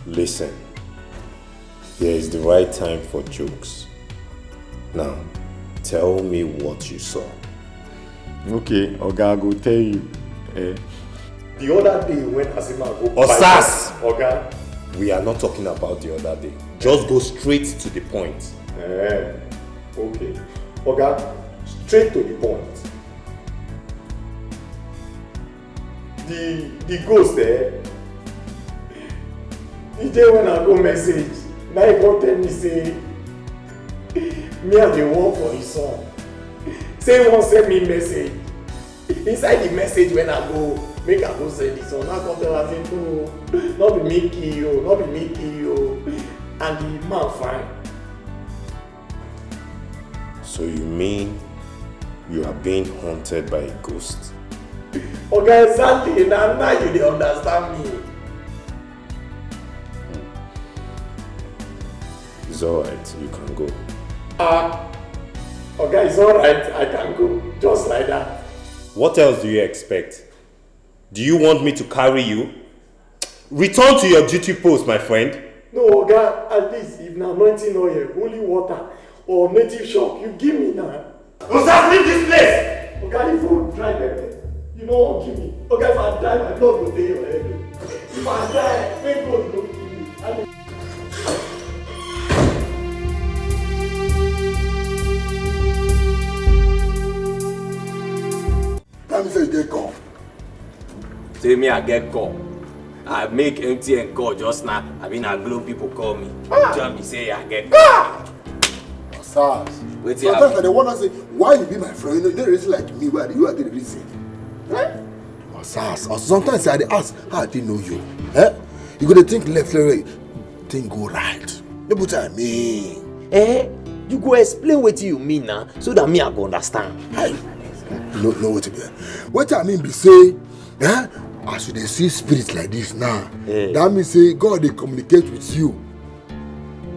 Listen, there is the right time for jokes. Now, tell me what you saw. Okay, Oga, I go tell you. The other day when Azima go Osas! Oga, we are not talking about the other day. Just go straight to the point. Okay. Oga, straight to the point. The ghost there, the day when I go message, now he go tell me say, me and the one for his son. Say he won't send me message. Inside the message when I go, make I go send this one. I come tell her say, no, not be me kill you, not be me kill you. And the man fine. So you mean you are being haunted by a ghost? Okay, exactly. Now you dey understand me. It's alright, you can go. Okay, it's alright, I can go. Just like that. What else do you expect? Do you want me to carry you? Return to your duty post, my friend. No, okay, at least if na anointing oil, holy water, or native shock, you give me now. Osas, leave this place! Okay, if you drive it, you know what give me. Okay, if I drive, my blood will take your head. If I die, make God don't kill me. Time say you get call. Say me I get call. I make MTN call just now. I mean, I Glow people call me. Tell me say I get call. Osas, Wait, sometimes they want to say, why you be my friend? You know, they reason like me, why you are the reason. Eh? Or sometimes I ask, how I didn't know you. Eh? You gotta think left, right, think go right. That's what I mean. Eh? You go explain what you mean now, so that me I go understand. No, what to be. What I mean be say, eh? As you see spirits like this now, that means say God they communicate with you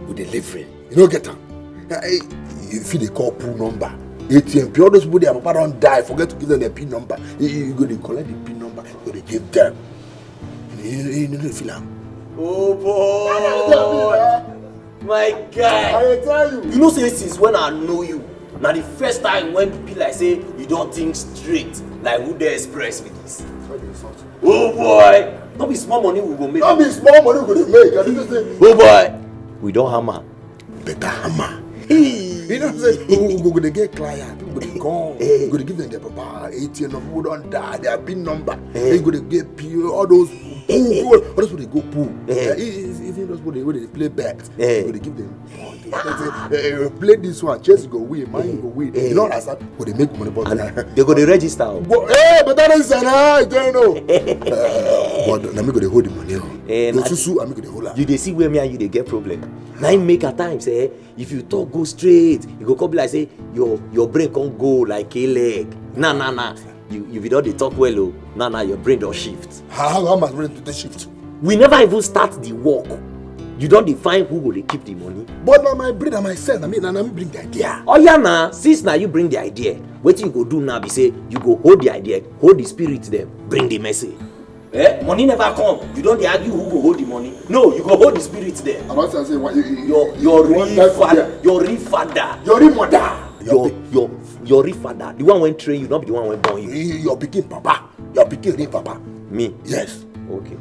with delivery. You know get them. If they call PIN number, ATM, all those people their papa don't die, forget to give them their PIN number. You go to collect the PIN number, you go to give them. You know the film. Oh boy! My guy! I tell you. You know say since when I know you, now the first time when people like say you don't think straight, like who they express with this. Oh boy! Not be small money we go make. Not be small money we go make. I didn't say. Oh boy! We don't hammer. Better hammer. You know what I'm saying? We're going to get clients. We're going to go. We're going to give them their papa, ATM number, who don't die, their PIN number. We're going to get all those pool. All those people they go pool. Even those people they play bets. We're going to give them. Play this one. Chelsea go win. Man go win. You know what I'm saying? They make money. But they go to register. But that is I don't know. But I'm going to hold the money. I'm going to hold. You they see where me and you they get problem. Now make at times if you talk go straight, you go come like say your brain can't go like a leg. Nah. You don't they talk well, oh. Nah, your brain don't shift. How my brain do the shift? We never even start the work. You don't define who will they keep the money. But now my brain and my sense, I mean bring the idea. Oh yeah, nah. Since now you bring the idea, what you go do now be say you go hold the idea, hold the spirit there, bring the message. Money never come. You don't argue who go hold the money. No, you go hold the spirit there. I'm not saying what your real father, your real father, your real mother, your real father. The one when train you, not be the one when born you. Your picking papa, your picking real papa. Me? Yes. Okay.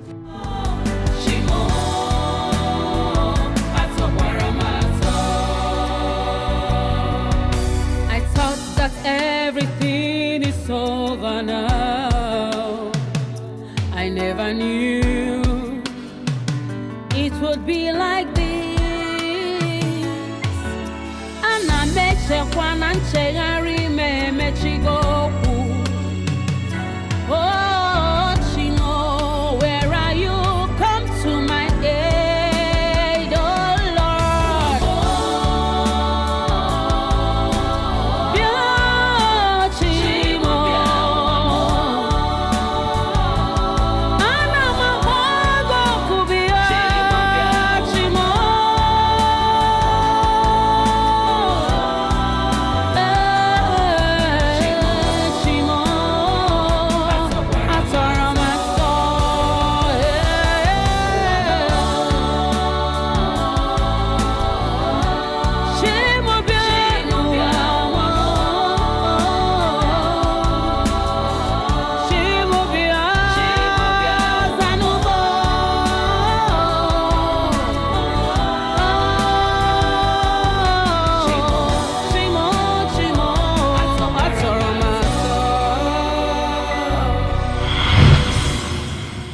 I thought that everything is over now. I never knew it would be like this. And I met Shekwan and Chegari me Chigoku. Oh, Chino, where are you? Come to my aid, oh Lord. Oh, Chino.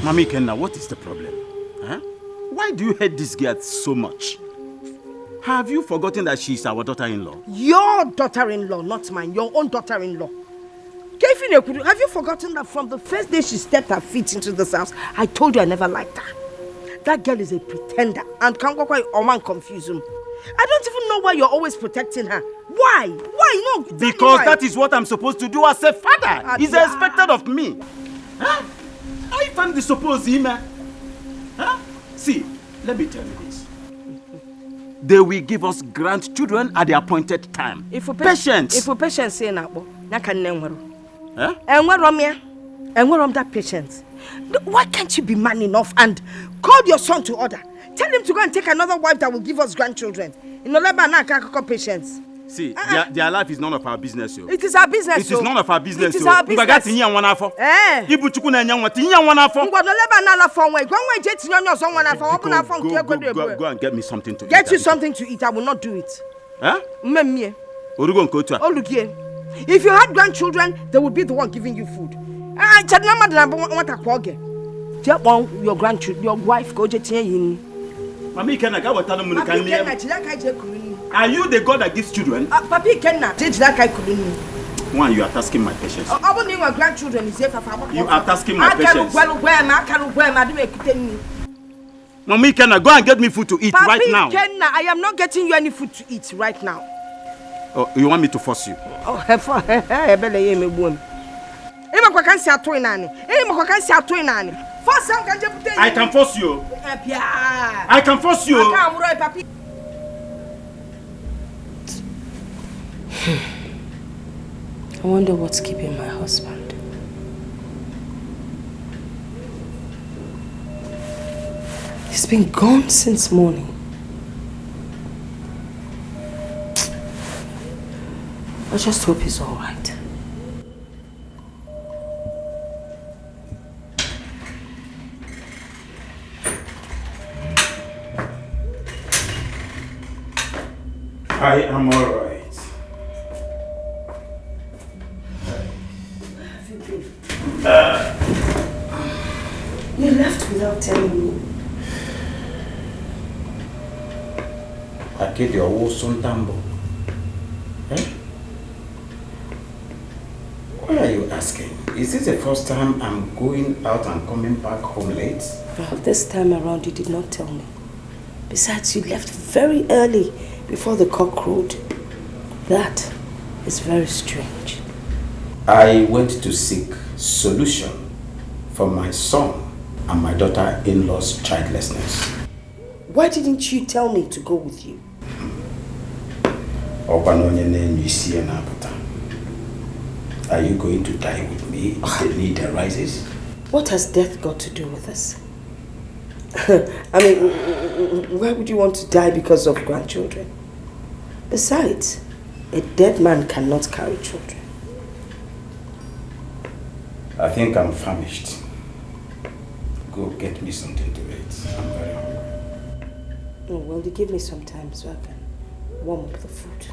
Mami Kenna, what is the problem? Huh? Why do you hate this girl so much? Have you forgotten that she's our daughter-in-law? Your daughter-in-law, not mine. Your own daughter-in-law. Have you forgotten that from the first day she stepped her feet into this house, I told you I never liked her? That girl is a pretender and can't go quite confuse him. I don't even know why you're always protecting her. Why? Why? No. Because that is what I'm supposed to do as a father. It's expected of me. Huh? I find the supposed email. Huh? See, let me tell you this. They will give us grandchildren at the appointed time. Patience. If we patience say na can never. Huh? And where that patience? Why can't you be man enough and call your son to order? Tell him to go and take another wife that will give us grandchildren. In Oleba patience. See, their life is none of our business. Yo. It is our business. It is none of our business. It is our business. Go and get me something to eat. Get you something to eat. I will not do it. Huh? If you had grandchildren, they would be the one giving you food. Your grandchildren, your wife, go to Mami, can I go with Are you the God that gives children? Papi Kenna, change that guy couldn't. One, you are tasking my patience. I want my grandchildren is here for You are tasking my patience. I can't wear my Mommy Kenna, go and get me food to eat right now. Papi Kenna, I am not getting you any food to eat right now. Oh, you want me to force you? Oh, I can force you. I can force you. I wonder what's keeping my husband. He's been gone since morning. I just hope he's all right. I am all right. You left without telling me. I kid your whole son Tambo. Why are you asking? Is this the first time I'm going out and coming back home late? Well, this time around you did not tell me. Besides, you left very early before the cock crowed. That is very strange. I went to seek solution for my son and my daughter-in-law's childlessness. Why didn't you tell me to go with you? Are you going to die with me if the need arises? What has death got to do with us? I mean, why would you want to die because of grandchildren? Besides, a dead man cannot carry children. I think I'm famished. Go get me something to eat. I'm very hungry. Oh, well, you give me some time so I can warm up the food.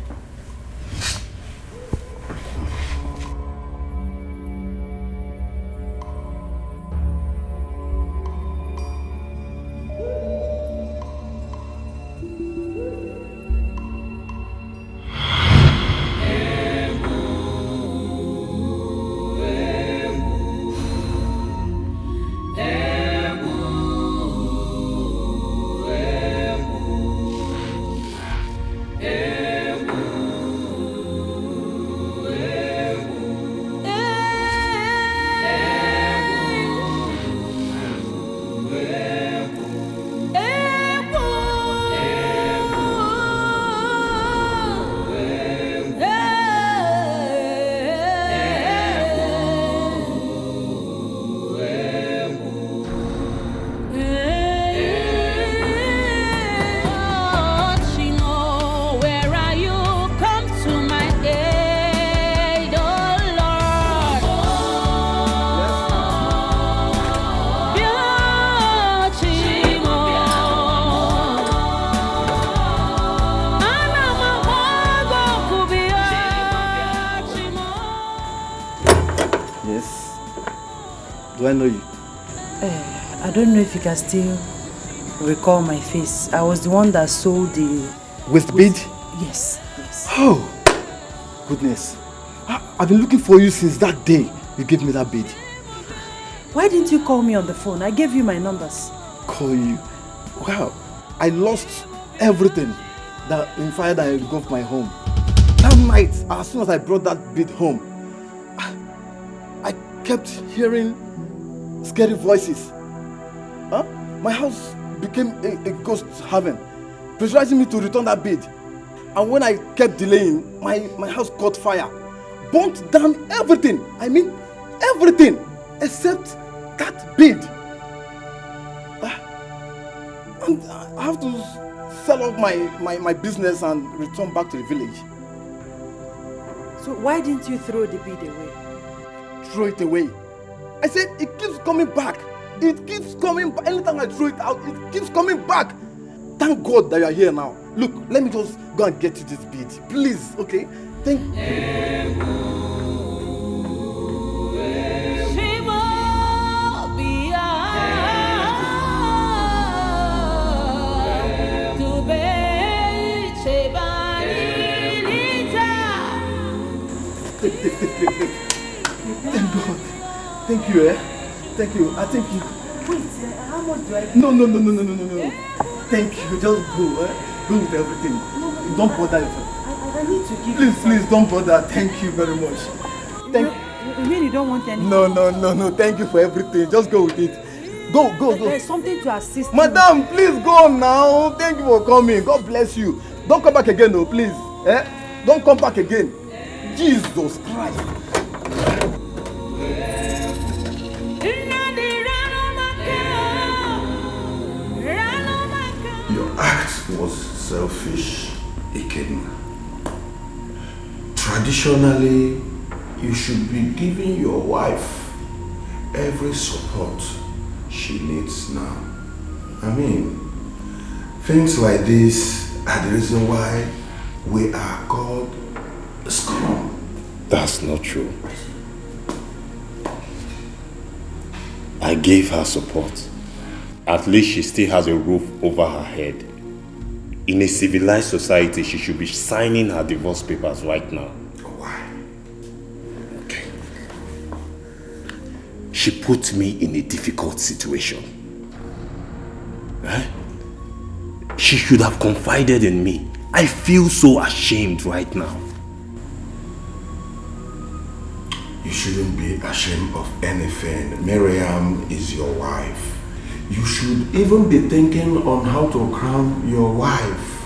Do I know you? I don't know if you can still recall my face. I was the one that sold the... Waist bead? Yes, yes. Oh, goodness. I've been looking for you since that day you gave me that bead. Why didn't you call me on the phone? I gave you my numbers. Call you? Wow, I lost everything that in fire that engulfed my home. That night, as soon as I brought that bead home, I kept hearing scary voices. Huh? My house became a ghost haven, pressurizing me to return that bead. And when I kept delaying, my house caught fire, burnt down everything. I mean, everything except that bead. And I have to sell off my business and return back to the village. So why didn't you throw the bead away? Throw it away? I said it keeps coming back. It keeps coming back. Anytime I throw it out, it keeps coming back. Thank God that you are here now. Look, let me just go and get you this bead. Please, okay? Thank you. Sheba Thank God. Thank you, eh? Thank you. I think you... Wait, how much do I... No. Thank you. Just go, eh? Go with everything. Don't bother yourself. I need to give Please, don't bother. Thank you very much. You really don't want anything? No. Thank you for everything. Just go with it. Go. There's something to assist Madam, please go now. Thank you for coming. God bless you. Don't come back again, no, please. Eh? Don't come back again. Jesus Christ. Your act was selfish, Iken. Traditionally, you should be giving your wife every support she needs now. I mean, things like this are the reason why we are called scum. That's not true. I gave her support. At least she still has a roof over her head. In a civilized society, she should be signing her divorce papers right now. Why? Okay. She put me in a difficult situation. Eh? She should have confided in me. I feel so ashamed right now. You shouldn't be ashamed of anything. Miriam is your wife. You should even be thinking on how to crown your wife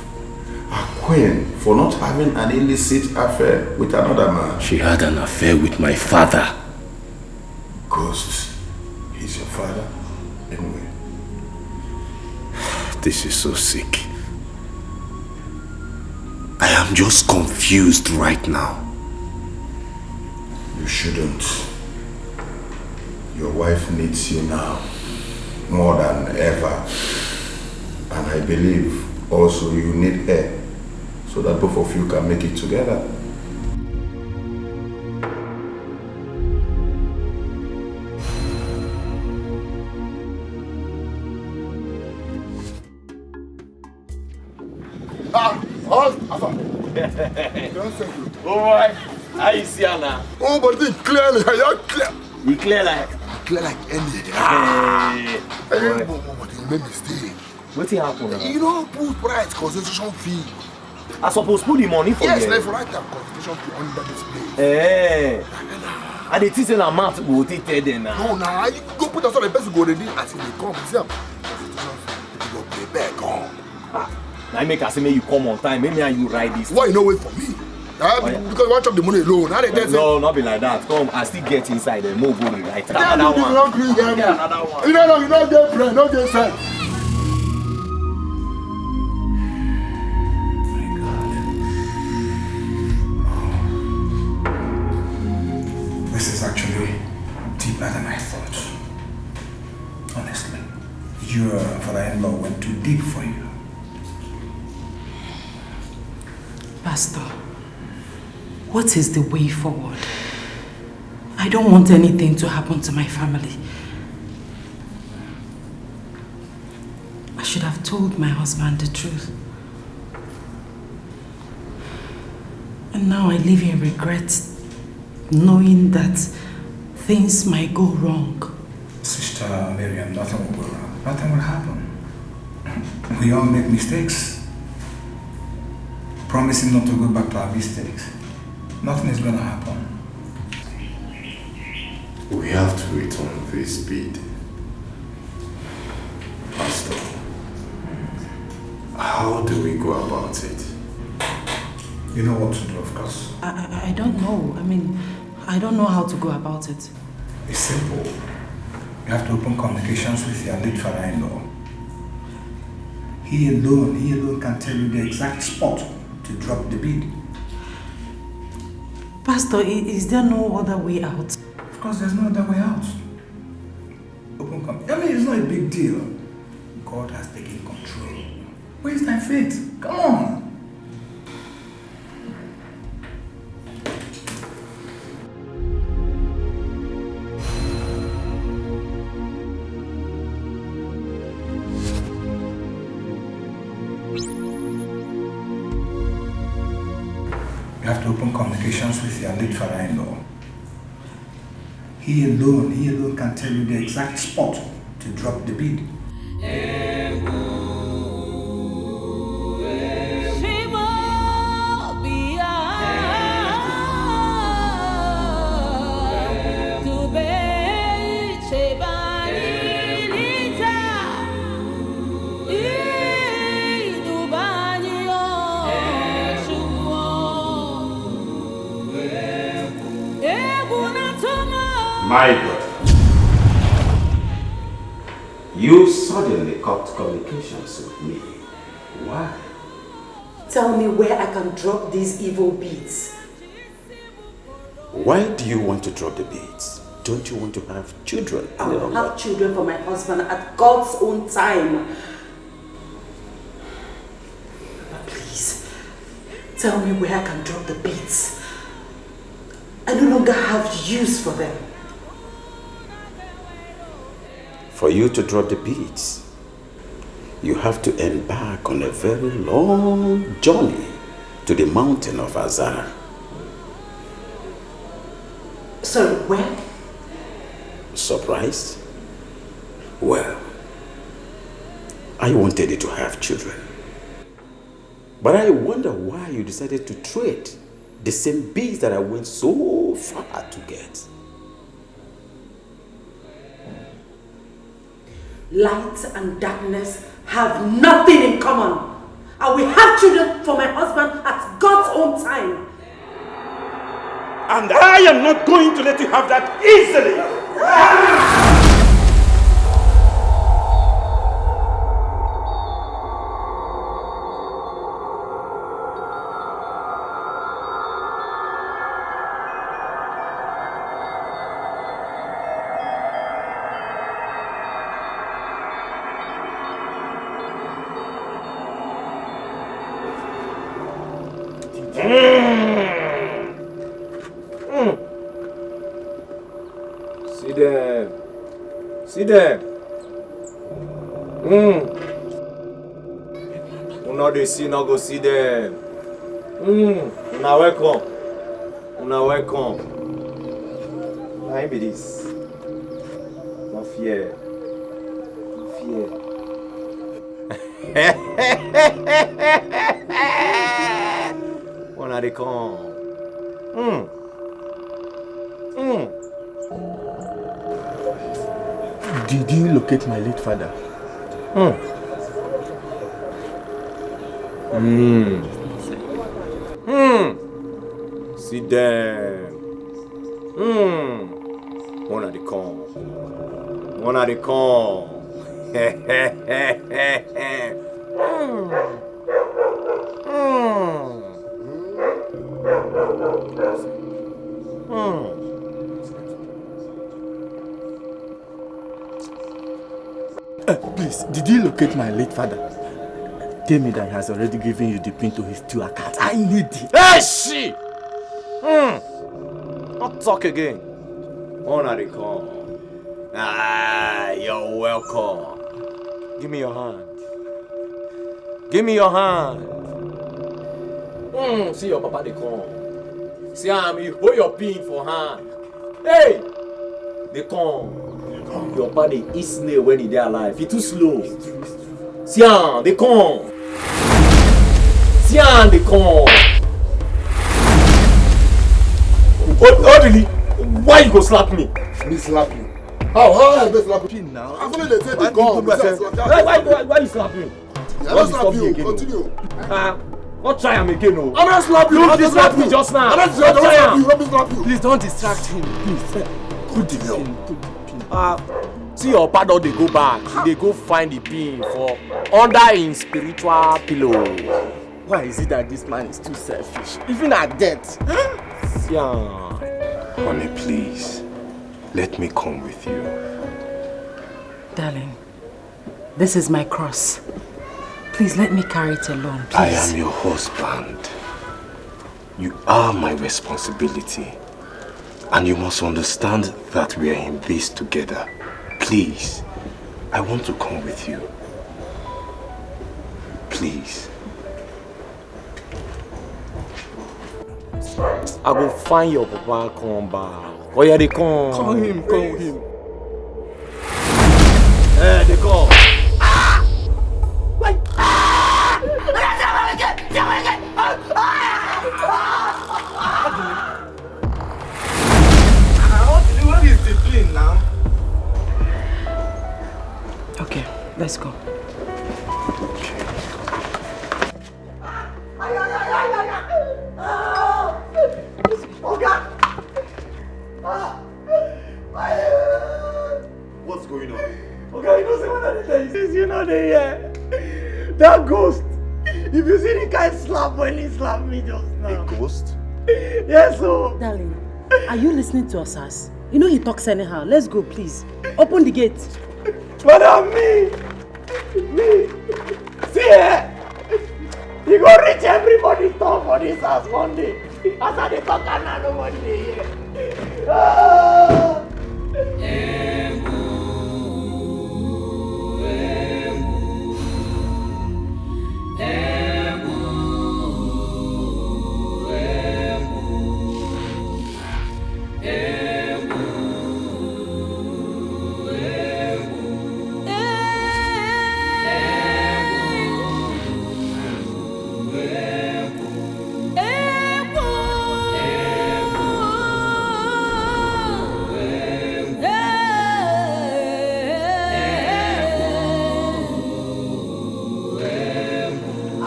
a queen for not having an illicit affair with another man. She had an affair with my father. Ghost, he's your father anyway. This is so sick. I am just confused right now. You shouldn't. Your wife needs you now more than ever. And I believe also you need her so that both of you can make it together. Oh boy, how you see her now? Oh, but it's clearly, you're clear. You clear like? Clear like any. Hey, but you made mistake. What happened now? You know, put price concession fee. I suppose put the money for yes, you. Yes, for right time concession fee under this place. Hey. And the teaching amount will take there now. No, nah, you go put us on the best go ready as they come. See, concession fee, you go pay back home. Now make us say you come on time. Maybe you ride this. Why you no wait for me? Because you want to chop the money alone. No, not be like that. Come, I still get inside and move on right. Another one. Another one. You don't get friend, don't get friend. This is actually deeper than I thought. Honestly, your father-in-law went too deep for you. Pastor, what is the way forward? I don't want anything to happen to my family. I should have told my husband the truth. And now I live in regret, knowing that things might go wrong. Sister Miriam, nothing will go wrong. Nothing will happen. We all make mistakes. Promising not to go back to our mistakes. Nothing is going to happen. We have to return this bid. Pastor, how do we go about it? You know what to do, of course. I don't know. I mean, I don't know how to go about it. It's simple. You have to open communications with your late father-in-law. He alone can tell you the exact spot to drop the bid. Pastor, is there no other way out? Of course, there's no other way out. I mean, it's not a big deal. God has taken control. Where's thy faith? Come on. You have to open open communications with your late father-in-law. He alone can tell you the exact spot to drop the bead. My brother, you suddenly cut communications with me. Why? Tell me where I can drop these evil beads. Why do you want to drop the beads? Don't you want to have children? I will have children for my husband at God's own time. But please, tell me where I can drop the beads. I no longer have use for them. For you to drop the beads, you have to embark on a very long journey to the mountain of Azara. Sorry, where? Surprised? Well, I wanted you to have children. But I wonder why you decided to trade the same beads that I went so far to get. Light and darkness have nothing in common. I will have children for my husband at God's own time. And I am not going to let you have that easily. See them. Una dey see, no go see them. Una welcome. Una welcome. Na him be this. No fear. No fear. Una dey come. Did you locate my late father? See them. One dey come. One dey come. Please, did you locate my late father? Tell me that he has already given you the pin to his 2 accounts. I need it. Hey, she! Don't talk again. One dey come. Ah, you're welcome. Give me your hand. Give me your hand. See your papa dey come. See him, you hold your pin for hand. Hey! They come. Your papa dey eat snail when he dey alive. He too slow. See him, they come. See him, they come. Oh, really? Why you go slap me? Me slap you? How I slap you now? I'm only the say they come. Why you slap me? I don't slap you. Continue. What try him again? No. I'm not slap you. You slap me just now. I'm not slap you. Let me slap you. Please don't distract him. Please. Put the pin. See your papa they go back. They go find the pin for under him spiritual pillow. Why is it that this man is too selfish? Even at death. Yeah. Honey, please. Let me come with you. Darling, this is my cross. Please let me carry it alone, please. I am your husband. You are my responsibility. And you must understand that we are in this together. Please, I want to come with you. Please. I go find your papa come back. Oh yeah, they come. Call him. Eh, they come. What is the plan now? Okay, let's go. What's going on? Okay, you know say what I tell you, you know that ghost. If you see the guy slap when he slapped me just now. A ghost? Yes, so. Darling, are you listening to us? You know he talks anyhow. Let's go, please. Open the gate. Madam, me. See here. You go reach everybody's door for this house one day. As I dey talk and now nobody dey hear.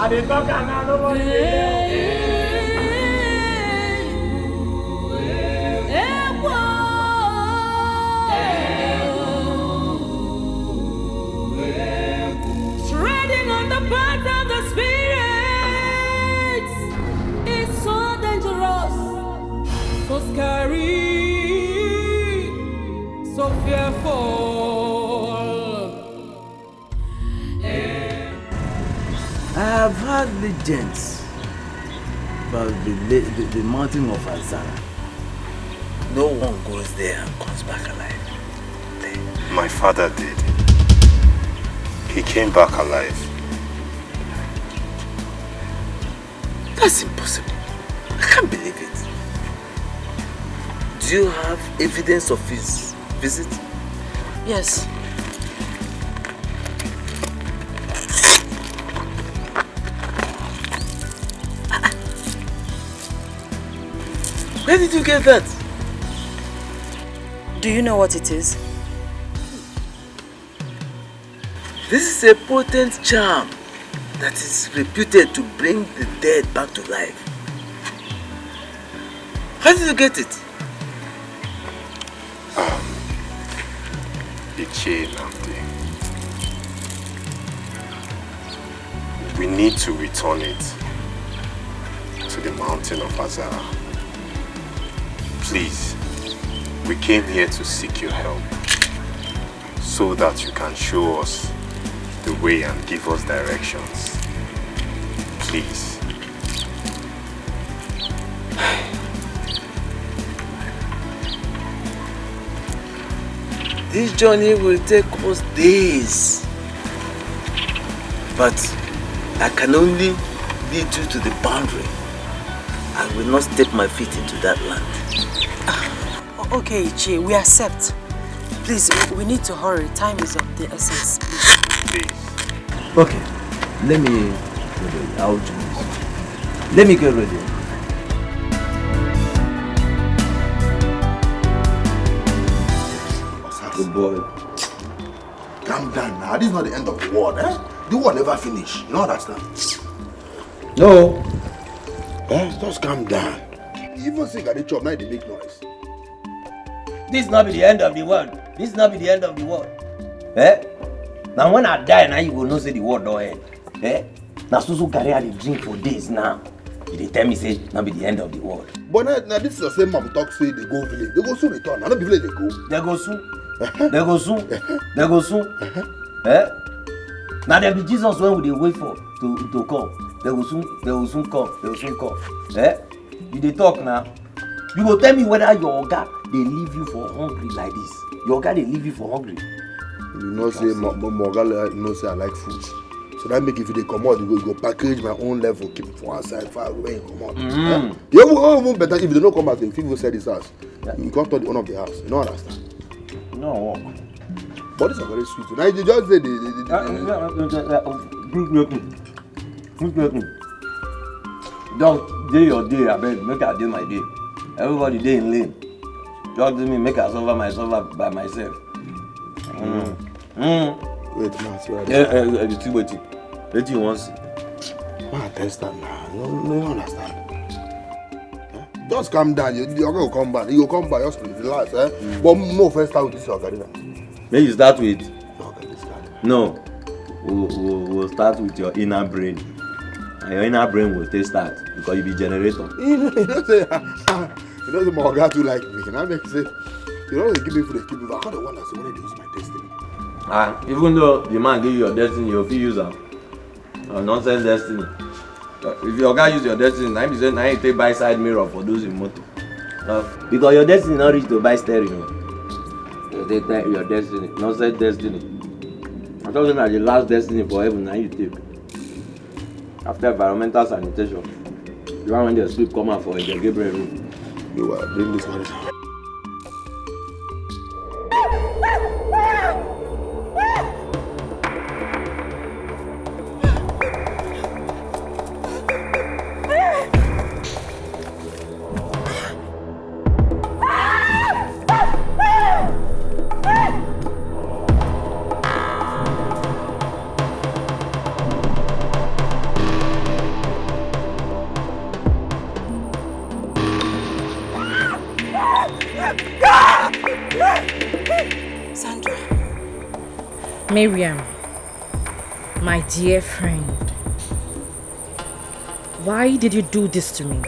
I dey talk and now nobody dey hear. Treading on the path of the spirits is so dangerous, so scary, so fearful. I have heard legends about the mountain of Azara. No one goes there and comes back alive. My father did. He came back alive. That's impossible. I can't believe it. Do you have evidence of his visit? Yes. Where did you get that? Do you know what it is? This is a potent charm that is reputed to bring the dead back to life. How did you get it? The chain, Namdi. We need to return it to the mountain of Azara. Please, we came here to seek your help so that you can show us the way and give us directions. Please. This journey will take us days. But I can only lead you to the boundary. I will not step my feet into that land. Okay, Ichi, we accept. Please, we need to hurry. Time is of the essence. Please. Okay, let me get ready. I'll join you. Let me get ready. Good boy. Calm down now. This is not the end of the world, eh? The world never finish. You know understand? No. Just calm down. Even sick at the chop, now they make noise. This not be the end of the world. This not be the end of the world. Eh? Now when I die, now you will know say the world don't end. Eh? Now so carry out the drink for days now. They tell me say not be the end of the world. But now this is the same man talk say they go village. They go soon return. I don't be village they go. They go soon. They go soon. They go soon. Eh? Now there be Jesus when we dey wait for to come. They will soon come. They will soon come. Eh? You dey talk now. You go tell me whether your oga dey leave you for hungry like this. Your oga dey leave you for hungry. You know say my oga you know say I like food. So that make if they come out, you go package my own level, keep it for outside, far away, come out. You even better if they don't come out, if people sell this house, you can't touch the owner of the house. You don't understand? No. But it's a very sweet. Now you just say Just day your day, I beg, make I day my day. Everybody day in lane. Just do me, make I suffer myself by myself. Wait, man, see what wait. What you want to see? Man, test that now. No understand. Just calm down. You're going to come back. You'll come back. Just relax. But no, first start with this Ocarina. May you start with? No. We'll start with your inner brain. And your inner brain will stay start because you be generator. You don't say my Oga too like me. Can I make you say? You don't give me for the keep me. I can't wonder when they use my destiny. Even though the man give you your destiny, you'll use a nonsense destiny. If your guy use your destiny, now you take buy side mirror for those in motor. Because your destiny not reach to buy steering. You take your destiny, nonsense destiny. I'm talking about the last destiny for heaven, now you take. After environmental sanitation, you want when the sleep come out for the Gabriel room. You bring this one. Miriam, my dear friend, why did you do this to me?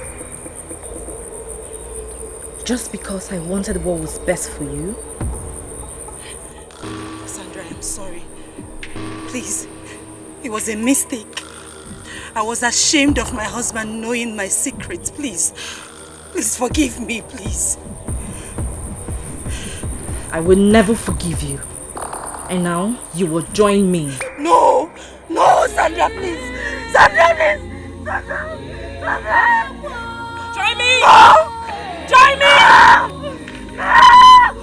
Just because I wanted what was best for you? Sandra, I'm sorry. Please, it was a mistake. I was ashamed of my husband knowing my secrets. Please forgive me, please. I will never forgive you. And now, you will join me. No, Sandra, please. Sandra, please. Sandra. Join me. No. Join me.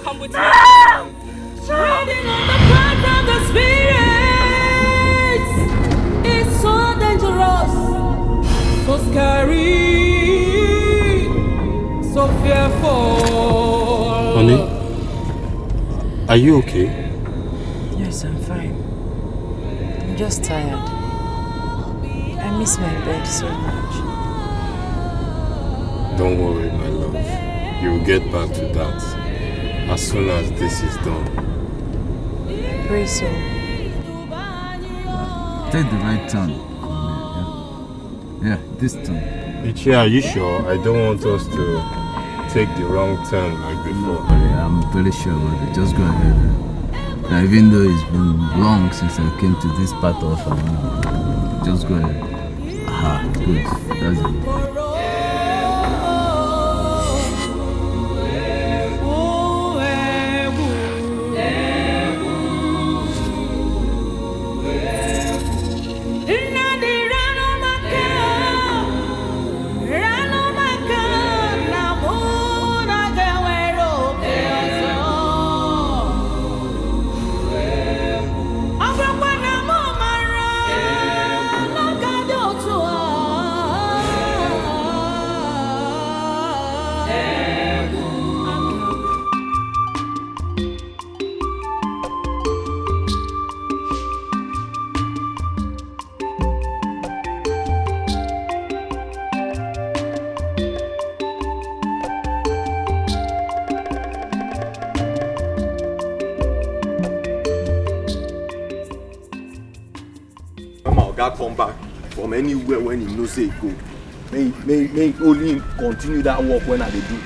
Come with me. Reading on the path of the spirits is so dangerous, so scary, so fearful. Honey, are you okay? Yes, I'm fine. I'm just tired. I miss my bed so much. Don't worry, my love. You will get back to that as soon as this is done. I pray so. Take the right turn. Yeah, this turn. Ichi, are you sure? I don't want us to take the wrong turn like before. No, I'm very sure about it. Just go ahead. Now, even though it's been long since I came to this part of just go ahead. Aha, good. That's it. Come back from anywhere when he knows say he go. May only continue that work when I dey do.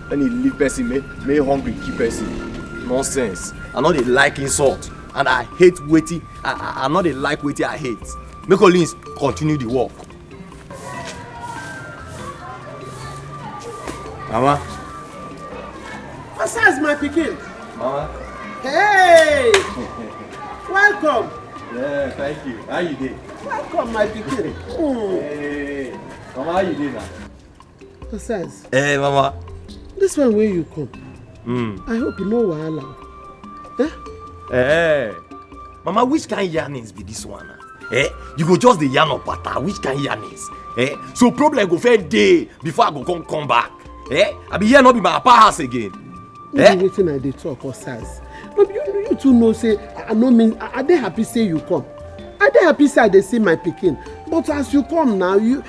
When he leave person, may hungry keep person. Nonsense. I know they like insult and I hate waiting. I know they like waiting. I hate. Make only continue the work. Mama. What's my pikin? Mama. Hey! Welcome. Yeah, thank you. How you doing? Welcome, my pikin. Hey, Mama, how you doing now? Besides, Hey, Mama. this one where you come, I hope you know wahala. Hey, Mama, which kind yarnings be this one? You go just the yarn of pata. Which kind yarnings? So problem go fair day before I go come back. I be here not be my papa house again. No be wetin I dey talk, Osas. No be you two know say I no mean I dey happy say you come. I dey happy say I dey see my pikin. But as you come now, you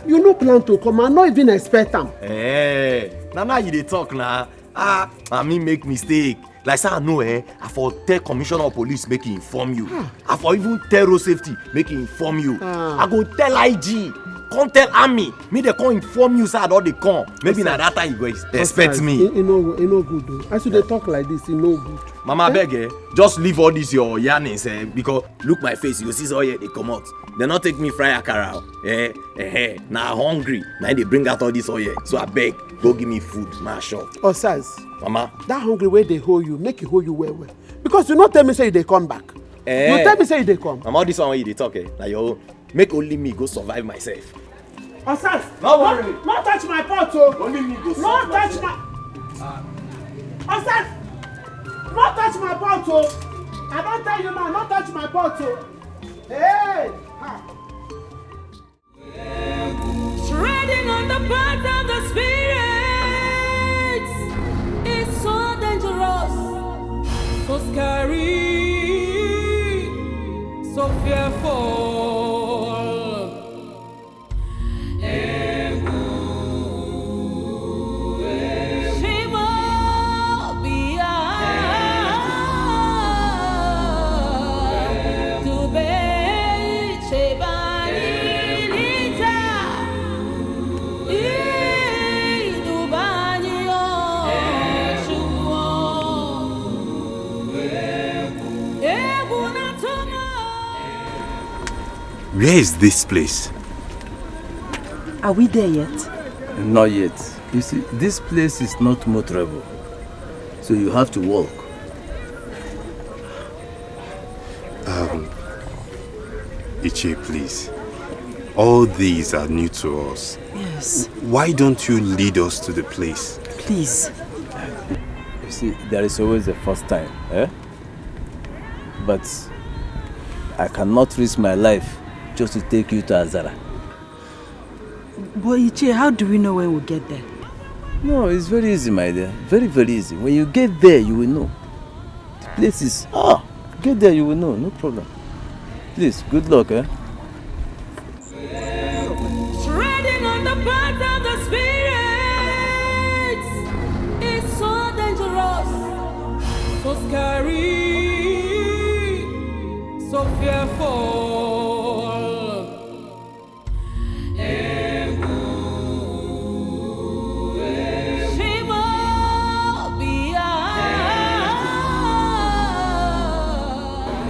no plan to come. I no even expect am. Now you dey talk now. I mean make mistake. Like say I know I for tell commissioner of police make he inform you. I for even tell road safety make he inform you. I go tell IG. Come tell army, me they come inform you, sir, they come. Maybe na that time you go expect me. You know good though. As you dey talk like this, you know good. Mama beg, just leave all this your yarnings, because look my face, you see all here they come out. They not take me fry akara. Now hungry, now they bring out all this oil. So I beg, go give me food, my shop. Osas, Mama, that hungry way they hold you, make it hold you well. Because you not tell me say they come back. You tell me say they come. Mama, all this one you they talk, now your make only me go survive myself. Osas, no worry. Not touch my pot, oh. Only me go survive Not touch my. Osas, not touch my pot, oh. I don't tell you now, not touch my pot, oh. Hey. Treading on the path of the Spirit is so dangerous, so scary, so fearful. Where is this place? Are we there yet? Not yet. You see, this place is not motorable, so you have to walk. Ichi, please. All these are new to us. Yes. Why don't you lead us to the place? Please. You see, there is always a first time, But I cannot risk my life just to take you to Azara. But Ichi, how do we know when we'll get there? No, it's very easy, my dear. Very, very easy. When you get there, you will know. The place is... get there, you will know. No problem. Please, good luck, Treading on the path of the Spirit is so dangerous, so scary, so fearful.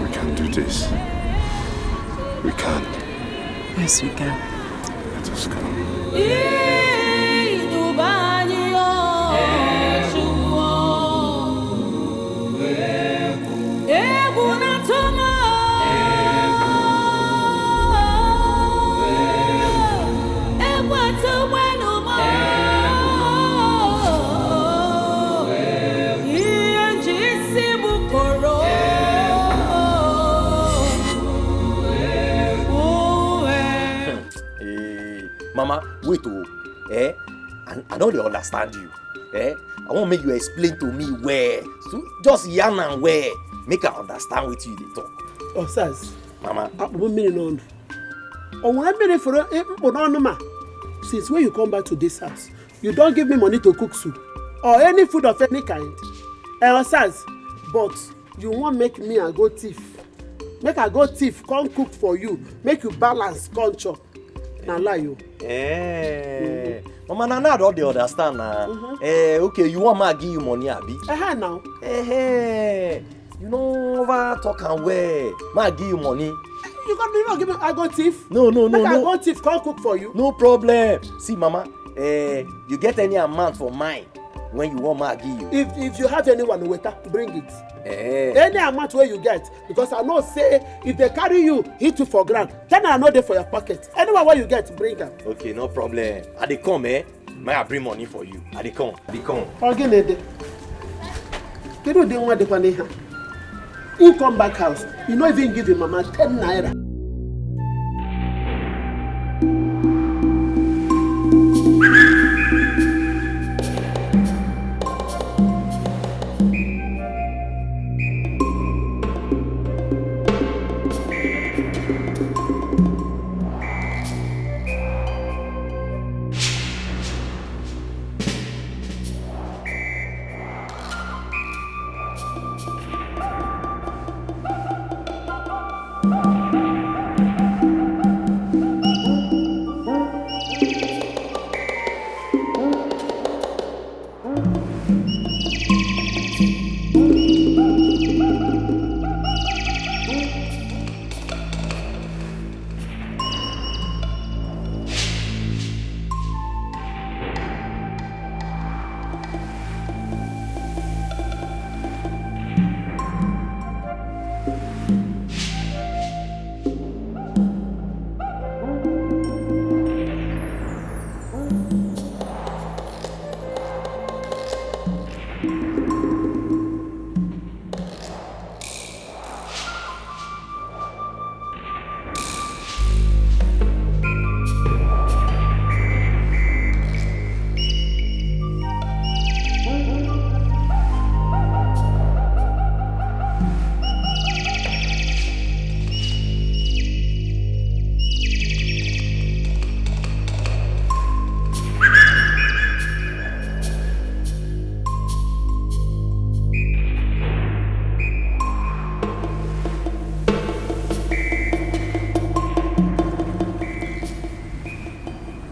We can do this. We can. Yes, we can. Let us go. Mama, wait, I don't really understand you. I want to make you explain to me where. So just yarn and where. Make I understand what you talk. Osas. Mama. Since when you come back to this house, you don't give me money to cook soup or any food of any kind. Osas, but you won't make me a go thief. Make a go thief, come cook for you. Make you balance, come chop. Now lie you. Mama, now I don't understand now. Okay, you want me to give you money, Abi? Now. You know over talk and where? Ma give you money. You not give me I go thief? No. I go thief, come cook for you. No problem. See, Mama, you get any amount for mine, when you want me give you. If you have anyone waiter, bring it. Eh. Any amount where you get, because I know say if they carry you, hit you for ground, then I know they for your pocket. Anyone where you get, bring them. Okay, no problem. I dey come, eh? May I bring money for you? I dey come. Again, you know they want the money. He come back house, you not even give him mama 10 naira.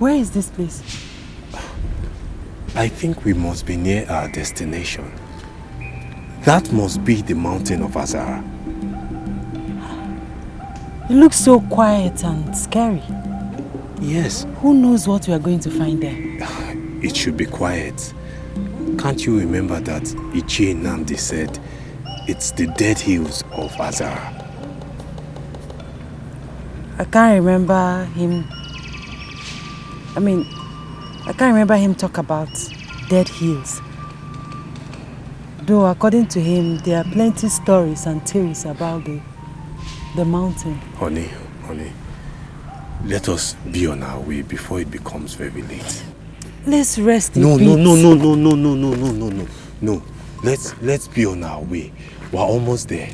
Where is this place? I think we must be near our destination. That must be the mountain of Azara. It looks so quiet and scary. Yes. Who knows what we are going to find there? It should be quiet. Can't you remember that Ichie Nnamdi said it's the dead hills of Azara? I can't remember him. I can't remember him talk about dead hills. Though according to him, there are plenty stories and theories about the mountain. Honey, let us be on our way before it becomes very late. Let's rest No. a bit. No. Let's be on our way. We're almost there.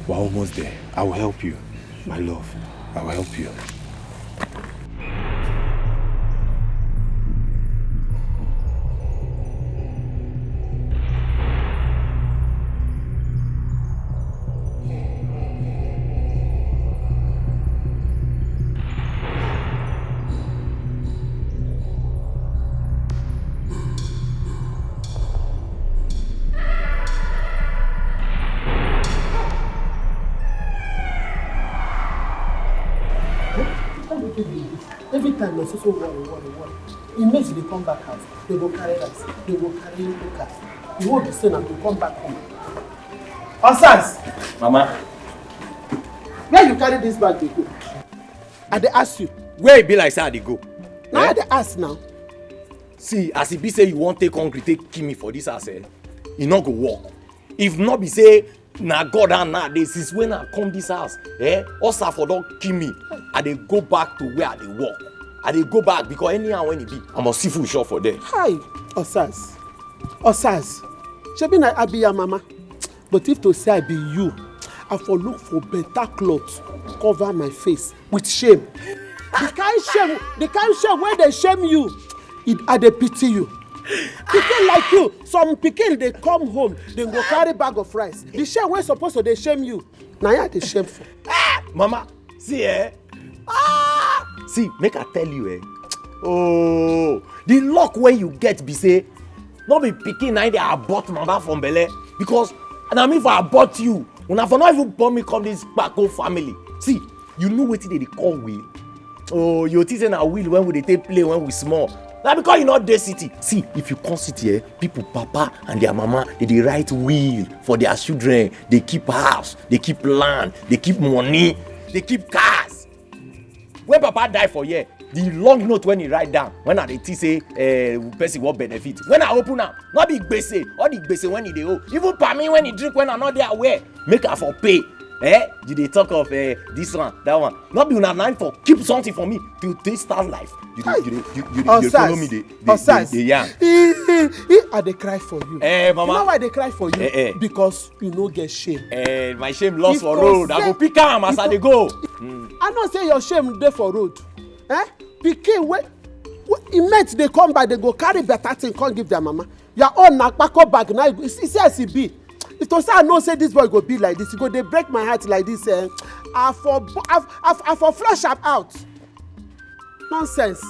I will help you, my love. I will help you. Every time my sister worry. It means they come back house. They go carry rice. They go carry liquor. You won't be saying that to come back home. Osas! Mama. Where you carry this bag they go? I dey ask you. Where it be like say I dey go? Now I dey ask now. See, as it be say you wan take hungry take kill me for this house, e no go work. If not be say na God and nowadays since when I come this house, Osa for don kill me. I dey go back to where I dey work. I dey go back because anyhow when it be, I must see food shop for there. Hi, Osas. Shebi na I be your mama. But if to say I be you, I for look for better clothes, cover my face with shame. The kind shame where they shame you, I dey pity you. Pikin like you, some pikin they come home, they go carry bag of rice. The shame wey supposed to they shame you, now you dey shame for. Mama, see see, make I tell you oh, the luck when you get be say, not be pikin na dey abort mama from belle because na me for abort you. Una for not even born me come this Kpako family. See, you know wetin they call will. Oh, you think say na will when we dey take play when we small. Na because you not dey city. See, if you come city here, people papa and their mama, they write will for their children. They keep house, they keep land, they keep money, they keep cars. When papa die for here, the long note when he write down, when I dey say person what benefit. When I open am, not be gbese, all the gbese when he dey owe. Even per me when he drink when I not dey aware, make her for pay. You dey talk of this one, that one. Not be una nine for keep something for me to start life. You follow me the yarn. I dey cry for you. Mama. You know why they cry for you? Because you no get shame. My shame lost for road. I go pick am as I dey go. I know say your shame dey for road. Pikin wey e mate dey come by, they go carry better thing come give their mama. Your own na kpako bag na you see as e be. If to say I know say this boy go be like this, e go dey break my heart like this. I for flush am out. Nonsense.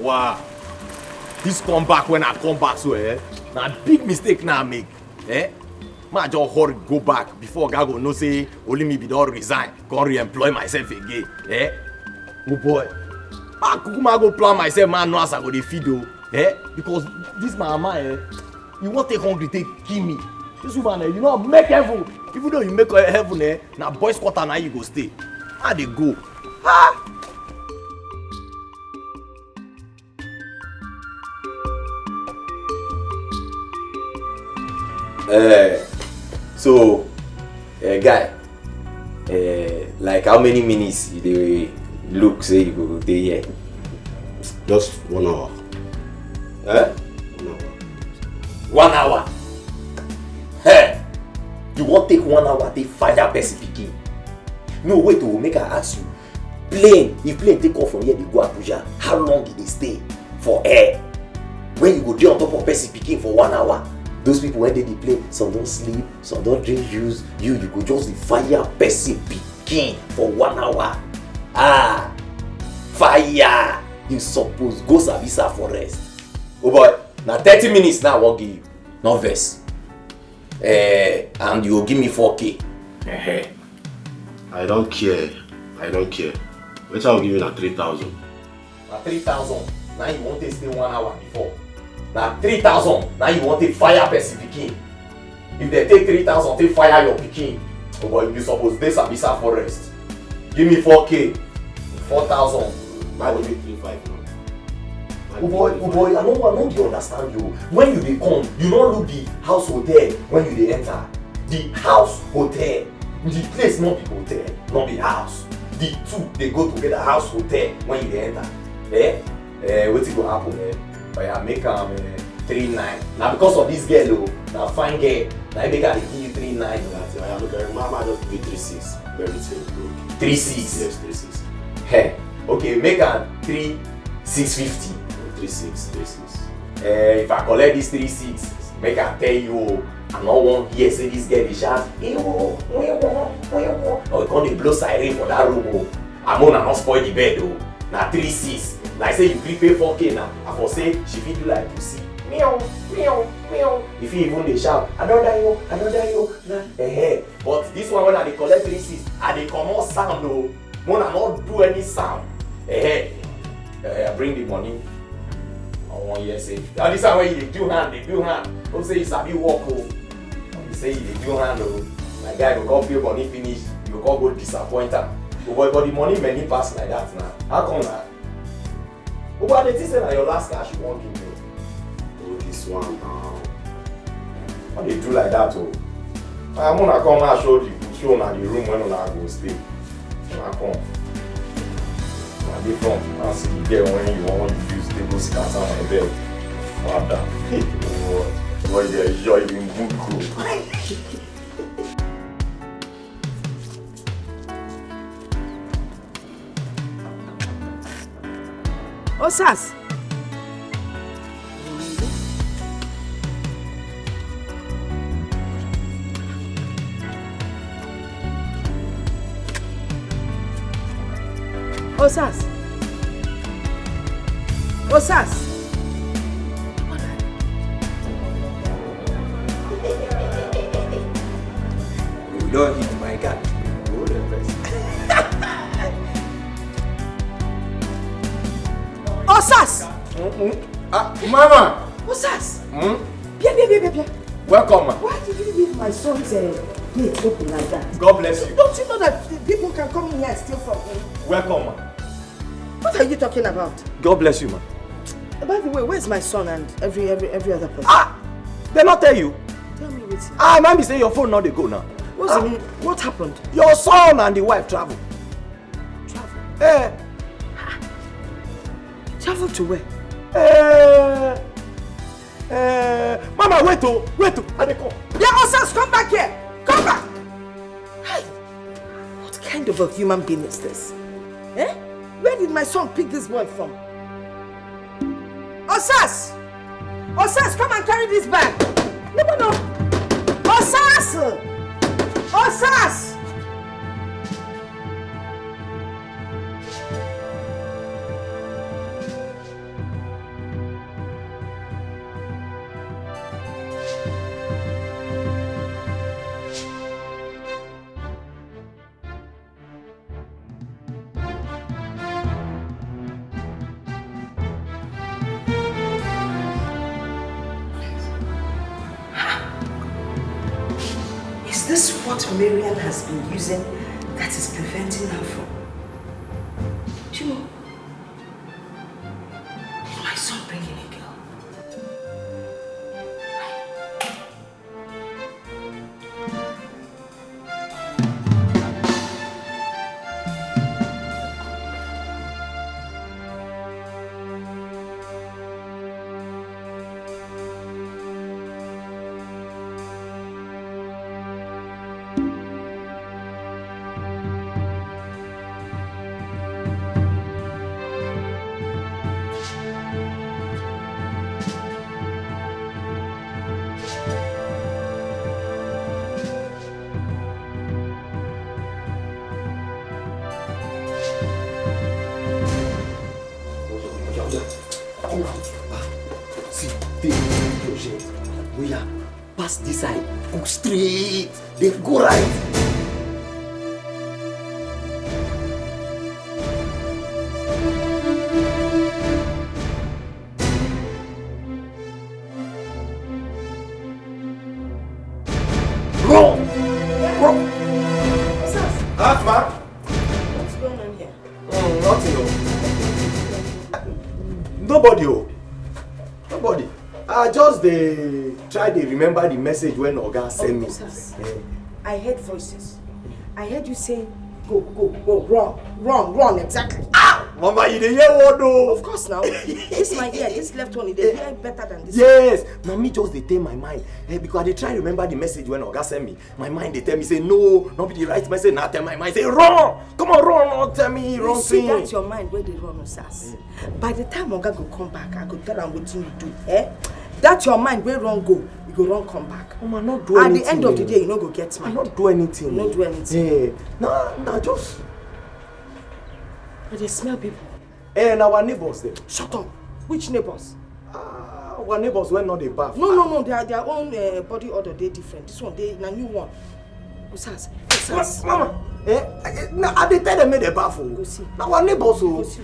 Wow, this come back when I come back, so na big mistake now I make. Ma just hurry go back before God go know say only me be don resign, come re-employ myself again. Oh boy, I kukuma go plan myself, man, know as I go dey feed o. Because this my mama, you won't take hungry, take kill me. This woman, you know, make heaven. Even though you make heaven, na boys quarter now you go stay. How they go? So, guy, like how many minutes you dey look say you go dey here? Just 1 hour. 1 hour? Hey, you won't take 1 hour take fire person pikin? No, wait to make I ask you. If plane take off from here, they go Abuja, how long did they stay for air? When you go dey on top of person pikin for 1 hour? Those people when they play, some don't sleep, some don't drink juice. You go just fire person pikin for 1 hour. Fire! You suppose go Savisa for rest. Oh boy, now 30 minutes now I won't give you. No verse. And you will give me 4K. I don't care. Which I will give you now 3,000. Now 3,000. Now you won't stay 1 hour before. Now 3,000. Now you want to fire person pikin. If they take 3,000, they fire your pikin. Oh boy, you suppose they Savisa for rest. Give me 4K. 4,000. I will give 3,500 now. Oh boy, I don't understand you. When you dey come, you don't look the house hotel when you dey enter. The house hotel, the place not the hotel, not the house. The two they go together, house hotel when you dey enter. What's go happen? I make 3,900. Now because of this girl, now fine girl, now I make her give you 3,900. I look at Mama just give me 3,600. Very simple. 3,600. Yes, 3,600. Hey, okay, make her 3,650. 3,600. If I collect this 3,600, make her tell you, I no want hear say this girl dey shout, or come dey blow siren for that room. I'm gonna not spoil the bed though. Now 3,600. Like say you pay 4K now, I for say she fit do like pussy. Meow, meow, meow. If you even dey shout, I don't die you. But this one when I dey collect 3,600, I dey comot sound though. When I not do any sound. I bring the money. I want you say. Now this one when you dey do hand, Don't say you sabi walk oh. You say you dey do hand oh. My guy go come pay money finish, you go come go disappoint am. But the money many pass like that now. How come that? But the thing say na your last cash you wan give me. Oh, this one now. How they do like that oh? I'm gonna come and show una the room when una go stay. Una come. Una dey front. Una see the girl when you want use table scatter my bed. Father. Boy, they enjoy in Buku. Osas. Osas. Osas. You don't hit my cat. Hold the first. Osas! Mama! Osas! Bien. Welcome, ma. Why did you leave my son's gate open like that? God bless you. Don't you know that people can come in here and steal from him? Welcome, ma. What are you talking about? God bless you, ma. By the way, where's my son and every other person? They not tell you. Tell me what's Man be say your phone not they go now. What's it mean? What happened? Your son and the wife travel. Travel to where? Mama, wait, I dey come. Yeah, Osas, come back here. Come back. Hey, what kind of a human being is this? Where did my son pick this boy from? Osas! Osas, come and carry this bag. No. Osas! Osas! Is this what Marian has been using that is preventing her from? Do you know? Did my son bring in a girl? Pass this side, go straight, then go right. Wrong! Atma! What's going on here? Nothing. Nobody. I just try to remember the message when Oga sent me. I heard voices. I heard you saying, go, run, exactly. Mama, you dey hear what though? Of course now. This my ear, this left one, they hear better than this. Yes. Now me just dey tell my mind. Because I dey try remember the message when Oga sent me. My mind they tell me say no, not be the right message. Now tell my mind say run. Come on, run. Not tell me you wrong see, thing. that's your mind where they run, Osas. By the time Oga go come back, I go tell him what you do. That's your mind where run go. You go run come back. Mama, not do At anything. the end of the day, you no go get mine. Not do anything. Not do anything. Nah, just. But they smell people. And our neighbors there. Shut up. Which neighbors? Our neighbors were not a bath. No. They are their own body odor. They different. This one, they a new one. Osas. Mama. Now I dey tell them make they bath. Go see. Now our neighbors. Go see.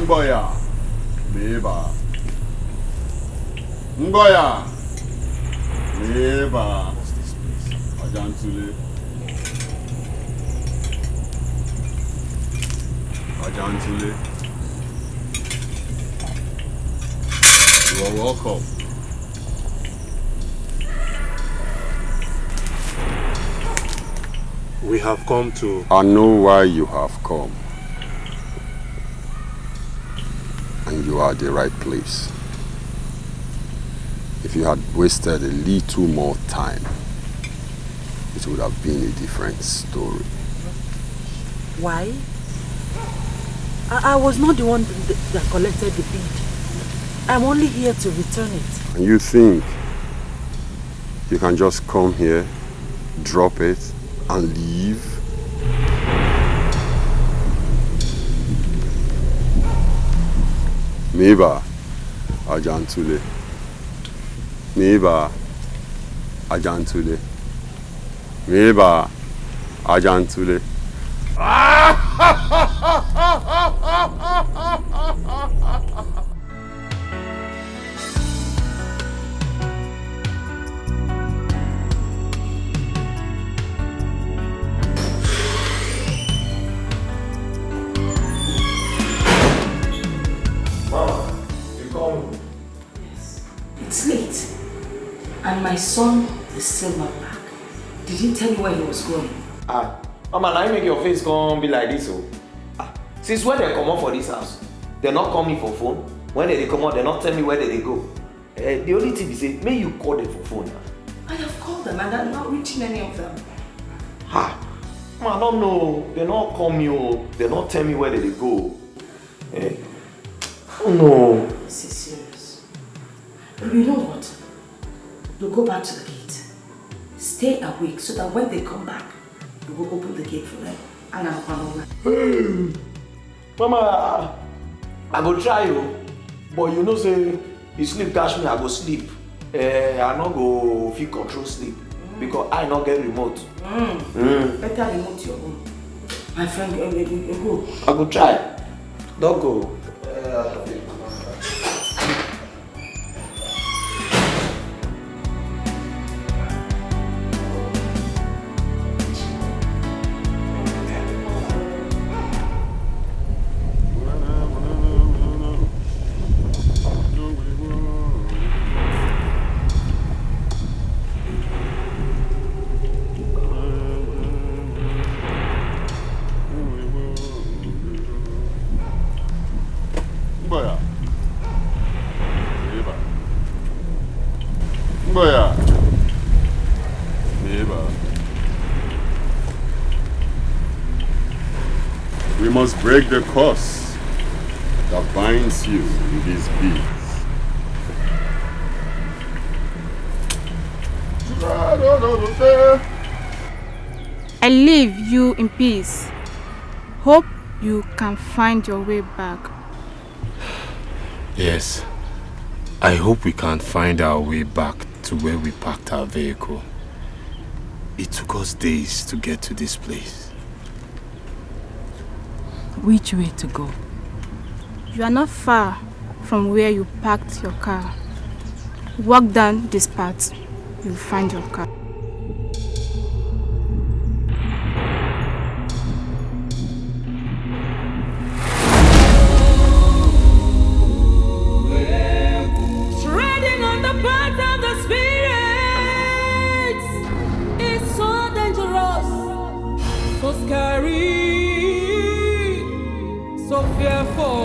Ngoya, Meba. Ngoya, Meba. Ajantule. Ajantule. You are welcome. We have come to... I know why you have come. And you are at the right place. If you had wasted a little more time, it would have been a different story. Why? I was not the one that collected the bid. I'm only here to return it. And you think you can just come here, drop it, and leave? Meba Ajantule. Meba Ajantule. Meba Ajantule. It's late. And my son is still not back. Did he tell you where he was going? Mama, now you make your face come be like this. Since when they come out for this house, they not call me for phone. When they come out, they not tell me where they go. The only thing is, say, may you call them for phone. I have called them and I'm not reaching any of them. I don't know. They not call me. They not tell me where they go. Oh no. This is serious. But you know what? We'll go back to the gate. Stay awake so that when they come back, we will open the gate for them. And I'll come Mama, I go try you. But you know, say, you sleep catch me, I go sleep. I not go feel control sleep. Because I not get remote. Better remote your own. My friend, go. I go try. Don't go. We must break the curse that binds you in these beads. I leave you in peace. Hope you can find your way back. Yes. I hope we can find our way back to where we parked our vehicle. It took us days to get to this place. Which way to go? You are not far from where you parked your car. Walk down this path. You'll find your car. Treading on the path of the spirits is so dangerous, so scary, so fearful.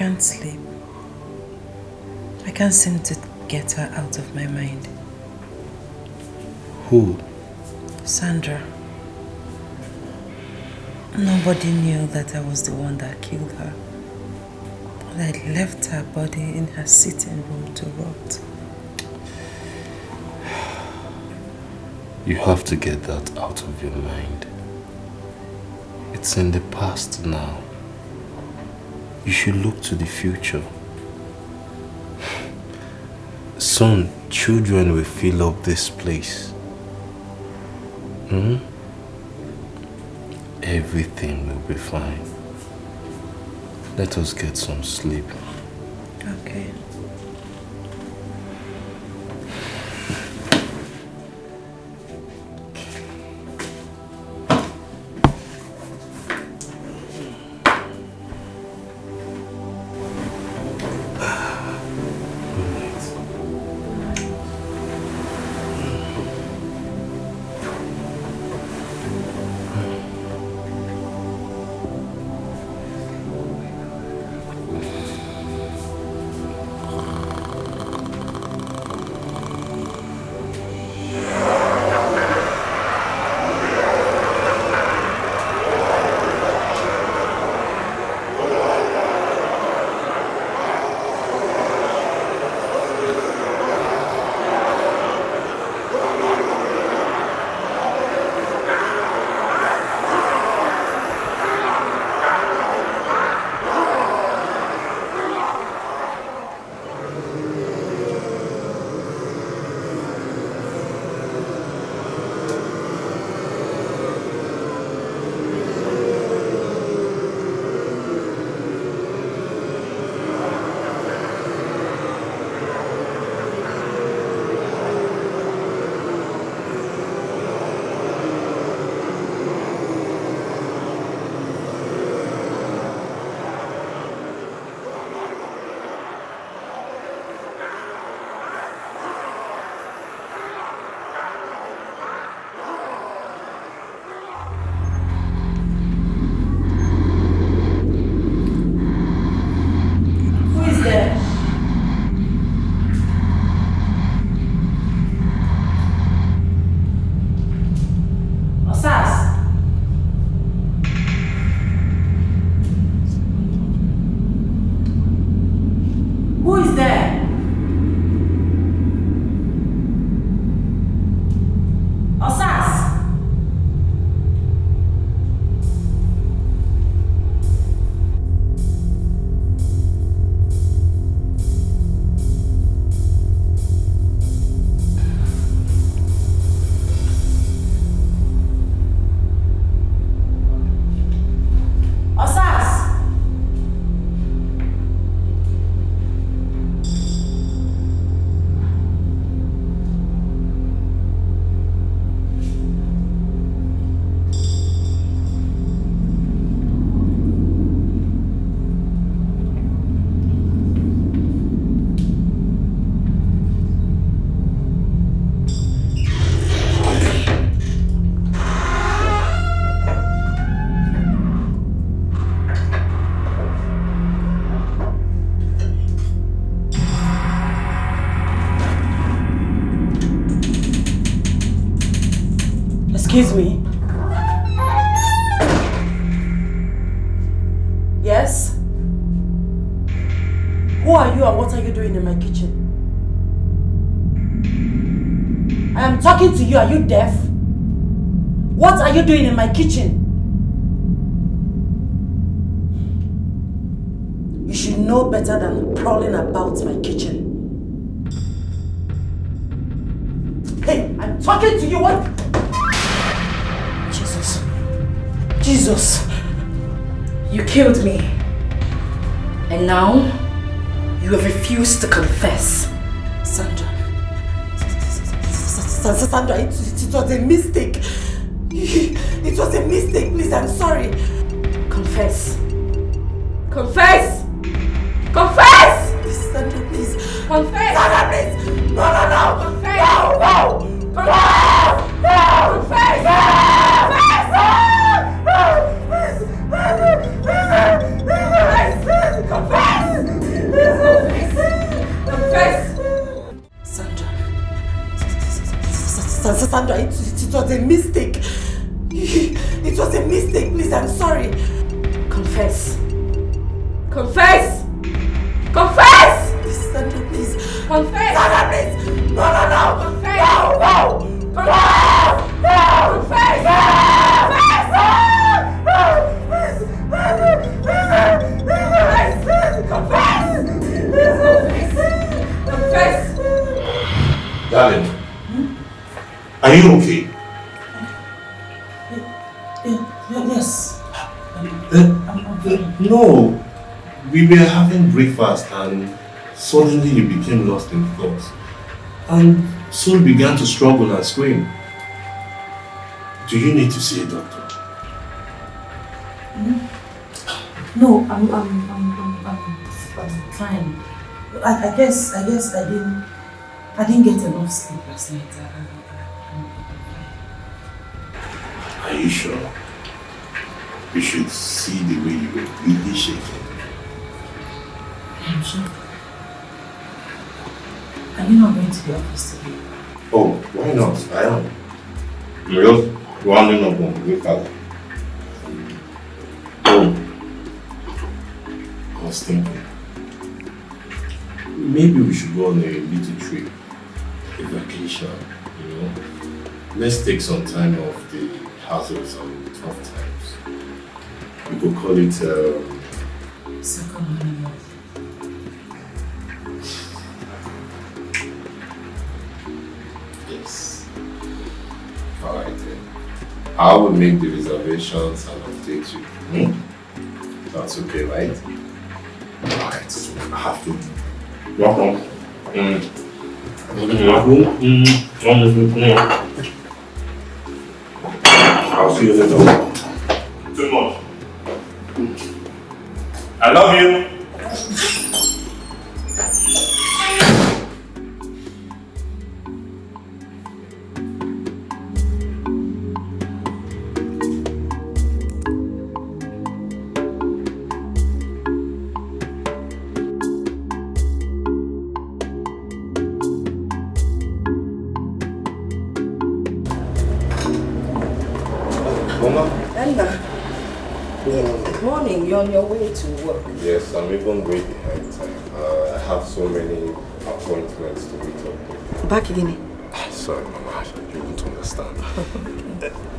can't sleep. I can't seem to get her out of my mind. Who? Sandra. Nobody knew that I was the one that killed her. I left her body in her sitting room to rot. You have to get that out of your mind. It's in the past now. You should look to the future. Soon, children will fill up this place. Everything will be fine. Let us get some sleep. Okay. Excuse me. Yes? Who are you and what are you doing in my kitchen? I am talking to you. Are you deaf? What are you doing in my kitchen? You should know better than prowling about my kitchen. Hey, I'm talking to you. What? Jesus. Jesus. You killed me. And now, you have refused to confess. Sandra. Sandra, it was a mistake. It was a mistake. Please, I'm sorry. Confess. Confess! Confess! Sandra, please. Confess! Sandra, please! No! Confess! No! Confess! Confess! Confess! Sandra, it was a mistake. It was a mistake, please, I'm sorry. Confess. Confess! Confess! Sandra, please. Confess! Sandra, please! No! Confess! No! Confess! Confess! Confess! Darling, are you okay? Yes. No, we were having breakfast and suddenly you became lost in thoughts and soon began to struggle and scream. Do you need to see a doctor? No, I'm fine. I guess I didn't get enough sleep last night. Are you sure? You should see the way you were really shaking. I'm sure. Are you not going to the office today? Oh, why not? I am. I'm just rounding up on the weekend. Oh, I was thinking, maybe we should go on a little trip, a vacation, you know? Let's take some time off the hassles and tough times. We could call it second honeymoon. Yes. Alright then. I will make the reservations and update you. That's okay, right? Alright, so I have to walk on. I'll see you later. Too much. I love you. Good morning, you're on your way to work. Yes, I'm even way behind time. I have so many appointments to meet up. Back again? Sorry, Mama, you won't understand.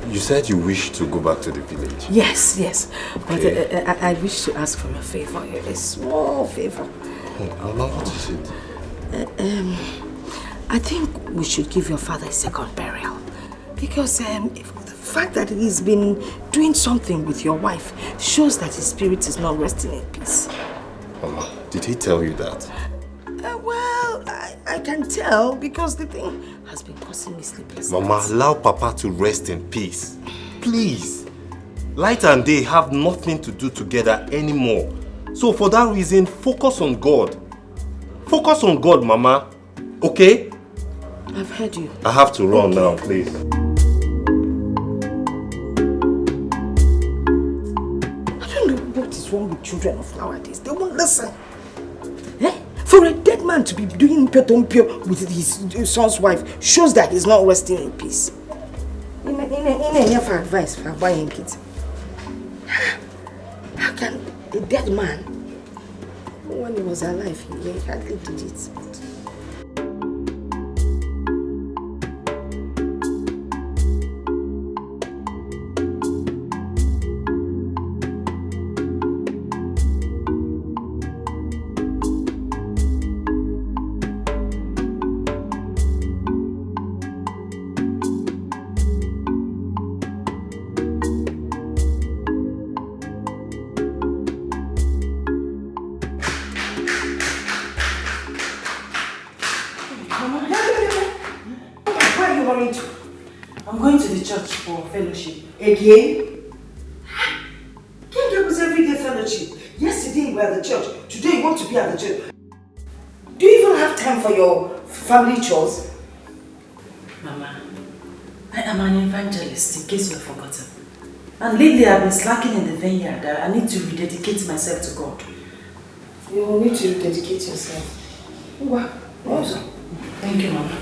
You said you wish to go back to the village. Yes. But Okay. I wish to ask for a favor, a small favor. Oh, Mama, what is it? I think we should give your father a second burial. Because the fact that he's been doing something with your wife shows that his spirit is not resting in peace. Mama, did he tell you that? Well, I can tell because the thing has been causing me sleepless Mama, nights. allow Papa to rest in peace. Please. Light and day have nothing to do together anymore. So for that reason, focus on God. Focus on God, Mama. Okay? I've heard you. I have to run now, please. I don't know what is wrong with children of nowadays. They won't listen. For a dead man to be doing pio with his son's wife shows that he's not resting in peace. In for advice for buying kids. How can a dead man, when he was alive, he hardly did it. I'm going to the church for fellowship. Again? Can't was everyday fellowship. Yesterday you were at the church. Today you want to be at the church. Do you even have time for your family chores? Mama, I am an evangelist, in case you've forgotten. And lately I've been slacking in the vineyard. I need to rededicate myself to God. You will need to dedicate yourself. Wow. Also. Thank you, Mama.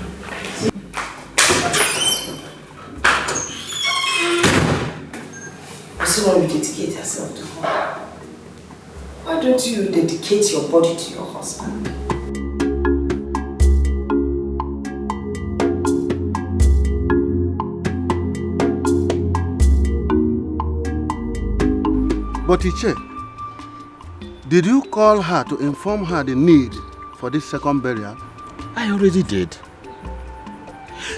someone will dedicate herself to her. Why don't you dedicate your body to your husband? But Iche, did you call her to inform her the need for this second burial? I already did.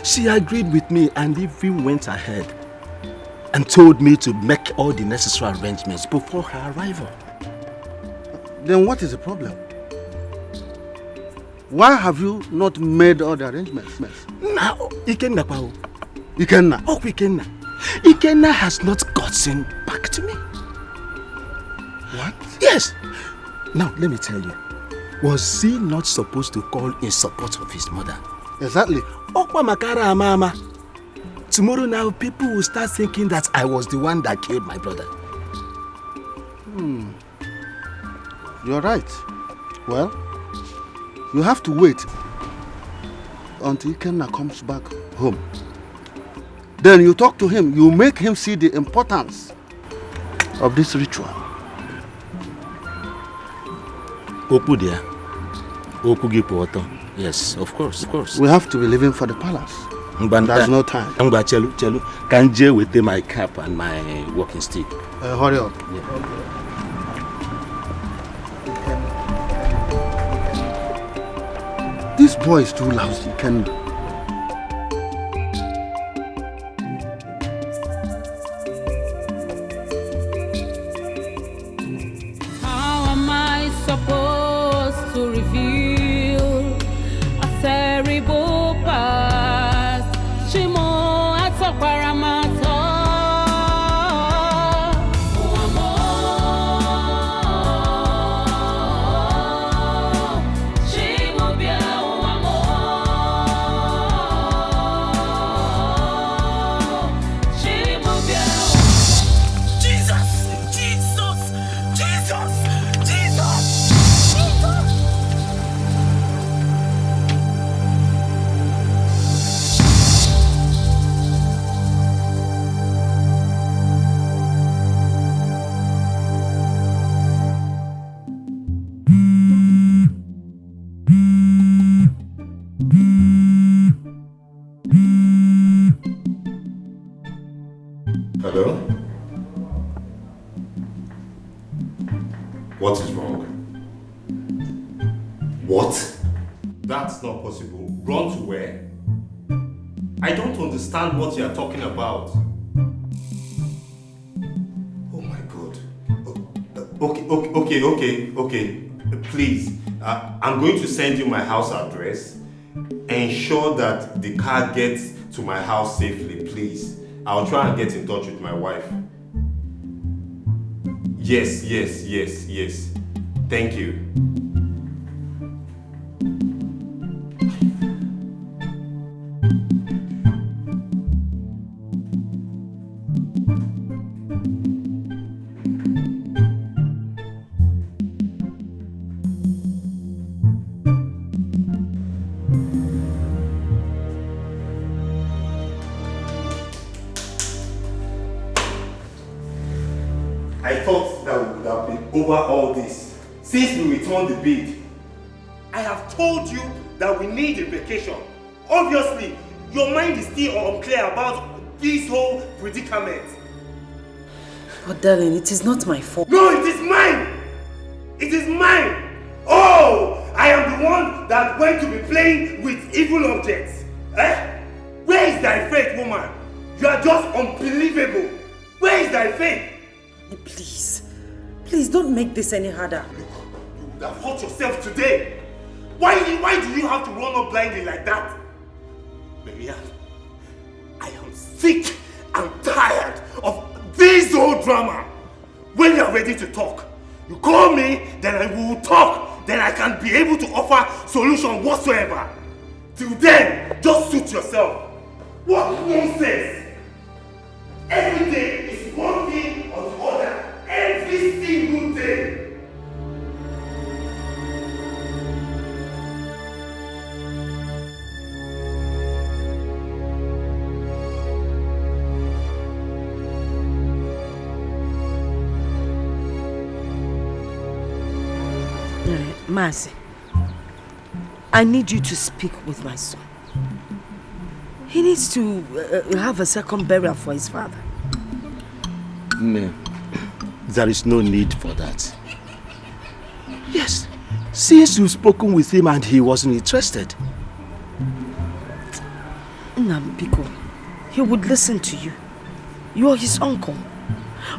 She agreed with me and even went ahead and told me to make all the necessary arrangements before her arrival. Then what is the problem? Why have you not made all the arrangements? Now, Ikenna Pao. Ikenna? Oh, Ikenna. Ikenna has not gotten back to me. What? Yes. Now, let me tell you. Was he not supposed to call in support of his mother? Exactly. Okwa Makara Mama. Tomorrow now, people will start thinking that I was the one that killed my brother. You're right. Well, you have to wait until Ikenna comes back home. Then you talk to him, you make him see the importance of this ritual. Oku there. Oku Gipoto. Yes, of course. We have to be leaving for the palace. There's no time. Chelu, can Jay with my cap and my walking stick? Hurry up. Yeah. This boy is too lousy. How am I supposed to reveal a terrible past? Shimo atokwaramata. Hello? What is wrong? What? That's not possible. Run to where? I don't understand what you are talking about. Oh my God. Okay. Please, I'm going to send you my house address. Ensure that the car gets to my house safely, please. I'll try and get in touch with my wife. Yes. Thank you. I thought that we would have been over all this since we returned the bid. I have told you that we need a vacation. Obviously, your mind is still unclear about this whole predicament. But darling, it is not my fault. No, it is mine! It is mine! Oh! I am the one that went to be playing with evil objects. Eh? Where is thy faith, woman? You are just unbelievable. Where is thy faith? Please don't make this any harder. Look, you would have hurt yourself today. Why do you have to run up blindly like that? Maria, I am sick and tired of this old drama. When you are ready to talk, you call me, then I will talk. Then I can be able to offer solution whatsoever. Till then, just suit yourself. What nonsense! Every day is one thing or the other. Every single day. Mercy, I need you to speak with my son. He needs to have a second burial for his father. No, there is no need for that. Yes, since you've spoken with him and he wasn't interested. Nambiko, he would listen to you. You are his uncle.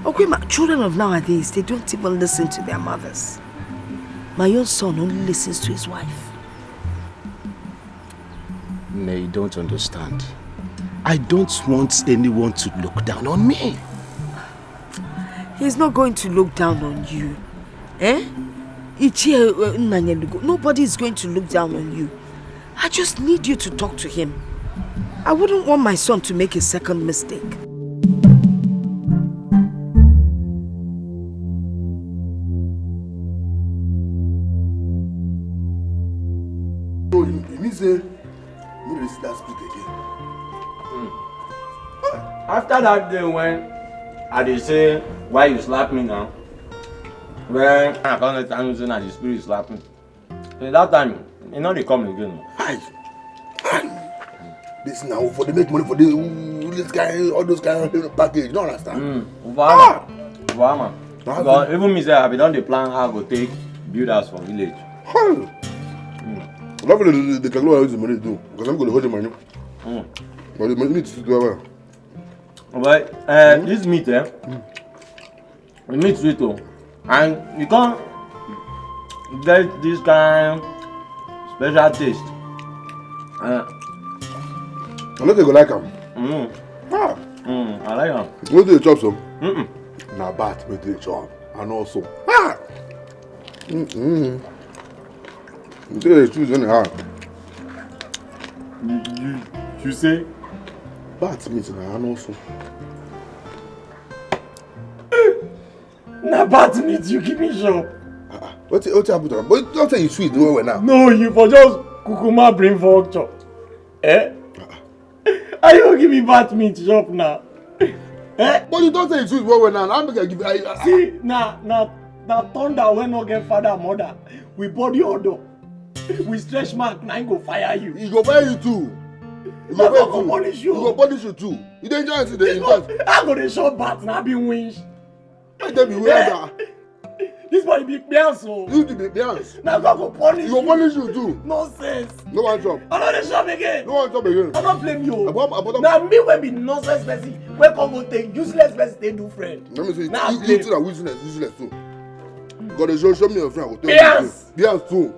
Okay, children of nowadays, they don't even listen to their mothers. My own son only listens to his wife. No, you don't understand. I don't want anyone to look down on me. He's not going to look down on you. Eh? Nobody is going to look down on you. I just need you to talk to him. I wouldn't want my son to make a second mistake. So you mean say you will see that split again? After that day when I say why you slap me now? When I can't understand you that the spirit slap me. So that time, you know they come again. Hi. This now for they make money for this guy, all those kind of package. You don't understand? Because even me say I be done the plan how I go take build house for village. Lovely the calculate how use the money to do because I'm going to hold the money. But the money needs to do well. But this meat, the meat sweet too, and you can't get this kind special taste. I know they go like them. I like them. You do the chop some? Now bat with the chop and also. You choose any hard. You say? Bat meat and also. Na bat meat you give me shop. What happened to them? But don't say you sweet the way now. No, you for just kukuma bring for chop. Eh? Are you gonna give me bat meat shop now? Eh? But you don't say you sweet the way now. I'm gonna give you. See, na thunder when no get father and mother. We body order. We stretch mark, now he go fire you. He go fire you too. He go punish you. He go punish you too. You don't enjoy it the invest. I go to show bat now be winch. I tell you where this boy be Beyonce. You to be Beyonce. Now God go punish you. He go punish you too. Nonsense. No one chop. I know the shop again. No one chop again. I don't blame you. Now me when be nonsense person, when come go take useless person they do friend. Let me see. Now you too are useless too. God is show me your friend. I go tell you. Beyonce too.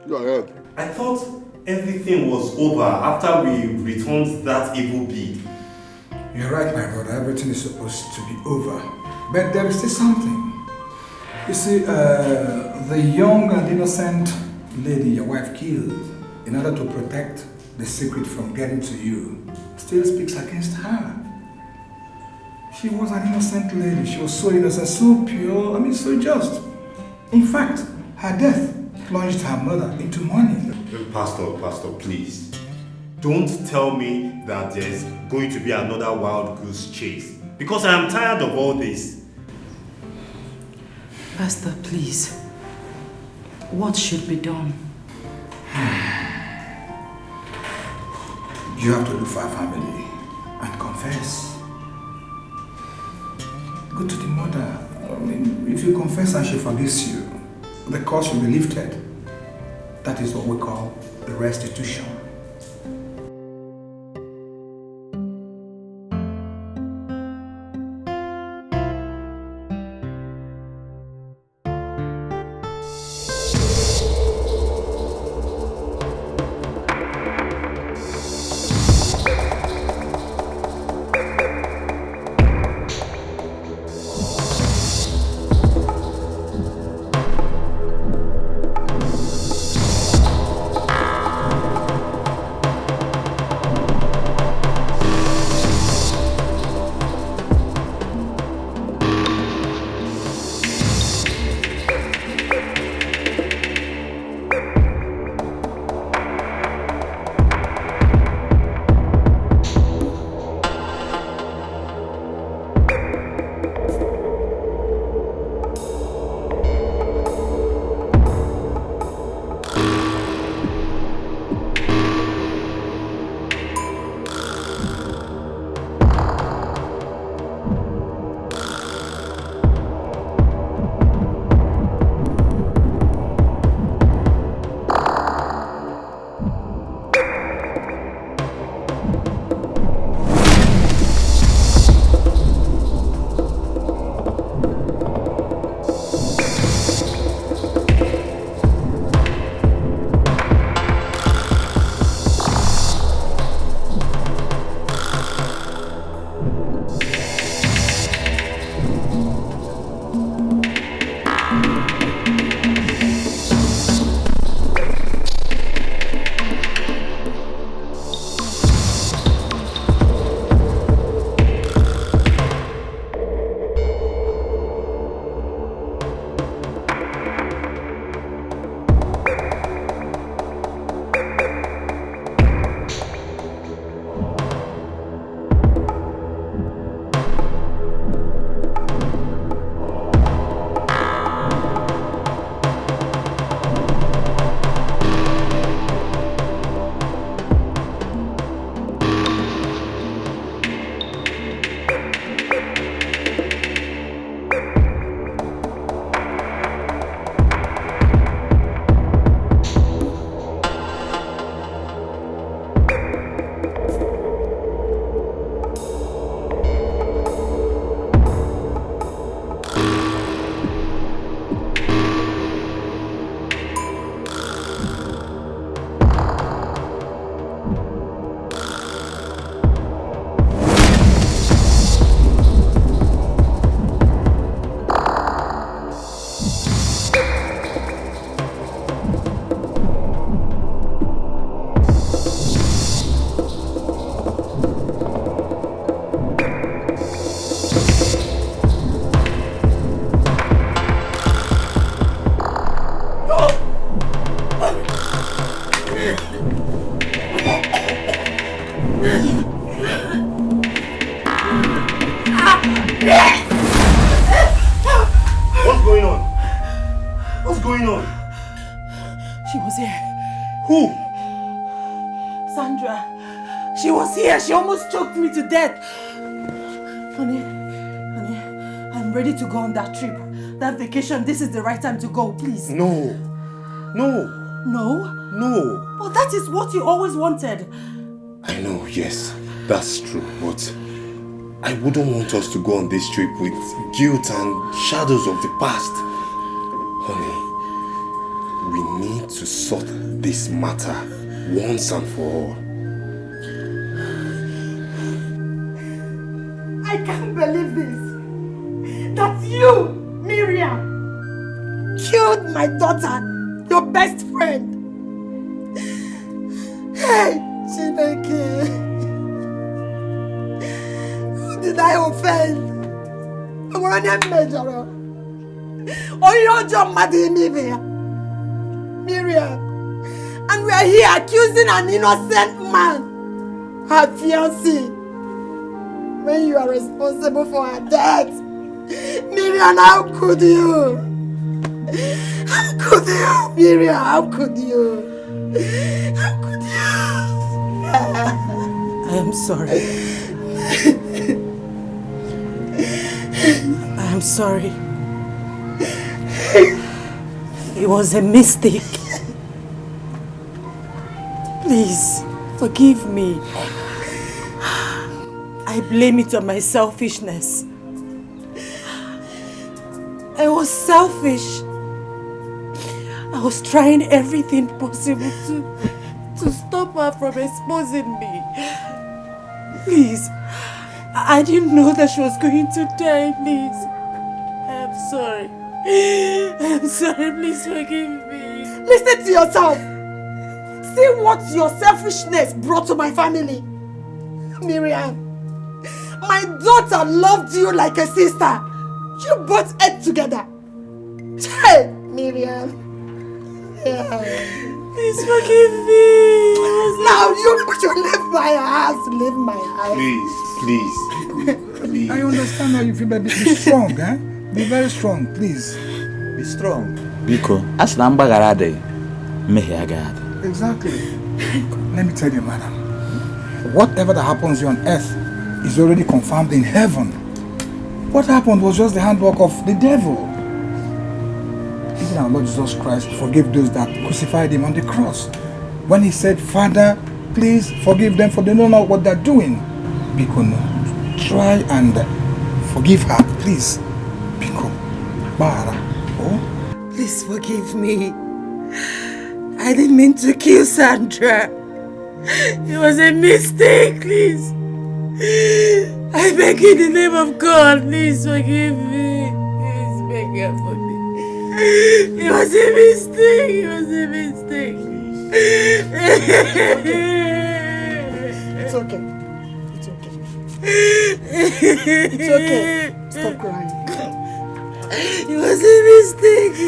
You are here. I thought everything was over after we returned that evil bead. You're right, my brother. Everything is supposed to be over. But there is still something. You see, the young and innocent lady your wife killed, in order to protect the secret from getting to you, still speaks against her. She was an innocent lady. She was so innocent, so pure, so just. In fact, her death plunged her mother into mourning. Pastor, please. Don't tell me that there's going to be another wild goose chase. Because I am tired of all this. Pastor, please. What should be done? You have to look for her family and confess. Go to the mother. If you confess and she forgives you, the curse will be lifted. That is what we call the restitution. What's going on? What's going on? She was here. Who? Sandra. She was here. She almost choked me to death. Honey, I'm ready to go on that trip. That vacation, this is the right time to go, please. No. No. No? No. But that is what you always wanted. I know, yes, that's true, but I wouldn't want us to go on this trip with guilt and shadows of the past. Honey, we need to sort this matter once and for all. I can't believe this. That you, Miriam, killed my daughter, your best friend. Hey, Chineke. Who did I offend? I'm running major. Oh, you're John Miriam. And we are here accusing an innocent man, her fiancé, when you are responsible for her death. Miriam, how could you? How could you? Miriam, how could you? How could you? I am sorry. I am sorry. It was a mistake. Please, forgive me. I blame it on my selfishness. I was selfish. I was trying everything possible to stop her from exposing me. Please, I didn't know that she was going to die, please. I am sorry. I am sorry, please forgive me. Listen to yourself. See what your selfishness brought to my family. Miriam, my daughter loved you like a sister. You both ate together. Hey, Miriam. Yeah. Please forgive me. Now you should leave my house. Leave my house. Please. I understand how you feel, but be strong, eh? Be very strong, please. Be strong. Biko, as lamba garade, mehe agad. Exactly. Let me tell you, madam. Whatever that happens here on earth is already confirmed in heaven. What happened was just the handwork of the devil. Even our Lord Jesus Christ forgave those that crucified him on the cross. When he said, Father, please forgive them for they don't know what they're doing. Biko, no. Try and forgive her, please. Biko. Bara. Oh? Please forgive me. I didn't mean to kill Sandra. It was a mistake, please. I beg in the name of God, please forgive me. Please beg her for me. It was a mistake. It was a mistake. It's okay. It's okay. It's okay. Stop crying. It was a mistake.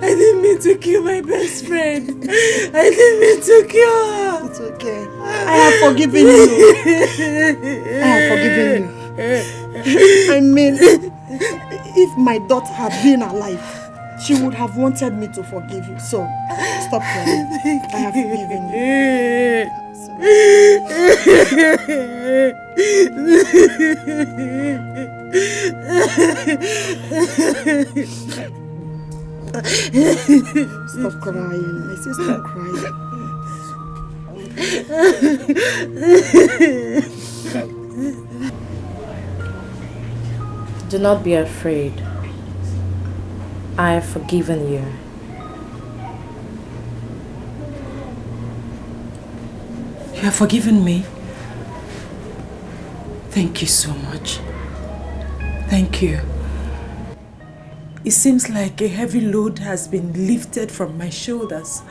I didn't mean to kill my best friend. I didn't mean to kill her. It's okay. I have forgiven you. I have forgiven you. I mean, if my daughter had been alive, she would have wanted me to forgive you. So, stop crying. I have forgiven you. Stop crying. I say stop crying. Do not be afraid. I have forgiven you. You have forgiven me? Thank you so much. Thank you. It seems like a heavy load has been lifted from my shoulders.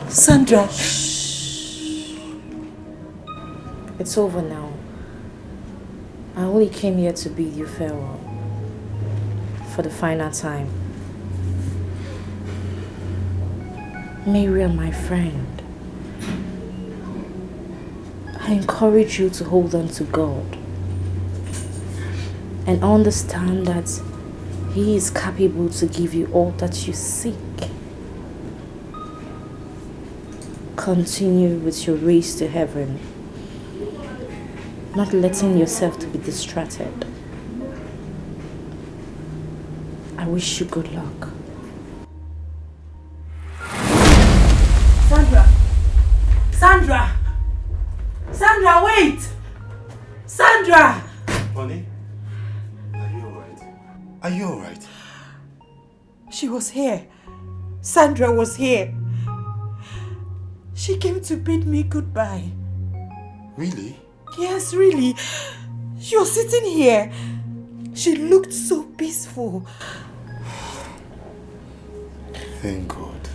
Sandra. Shh. It's over now. I only came here to bid you farewell. For the final time. Miriam, my friend. I encourage you to hold on to God and understand that He is capable to give you all that you seek. Continue with your race to heaven, not letting yourself to be distracted. I wish you good luck. Sandra! Sandra! Sandra, wait! Sandra! Honey, are you alright? Are you alright? She was here. Sandra was here. She came to bid me goodbye. Really? Yes, really. She was sitting here. She looked so peaceful. Thank God.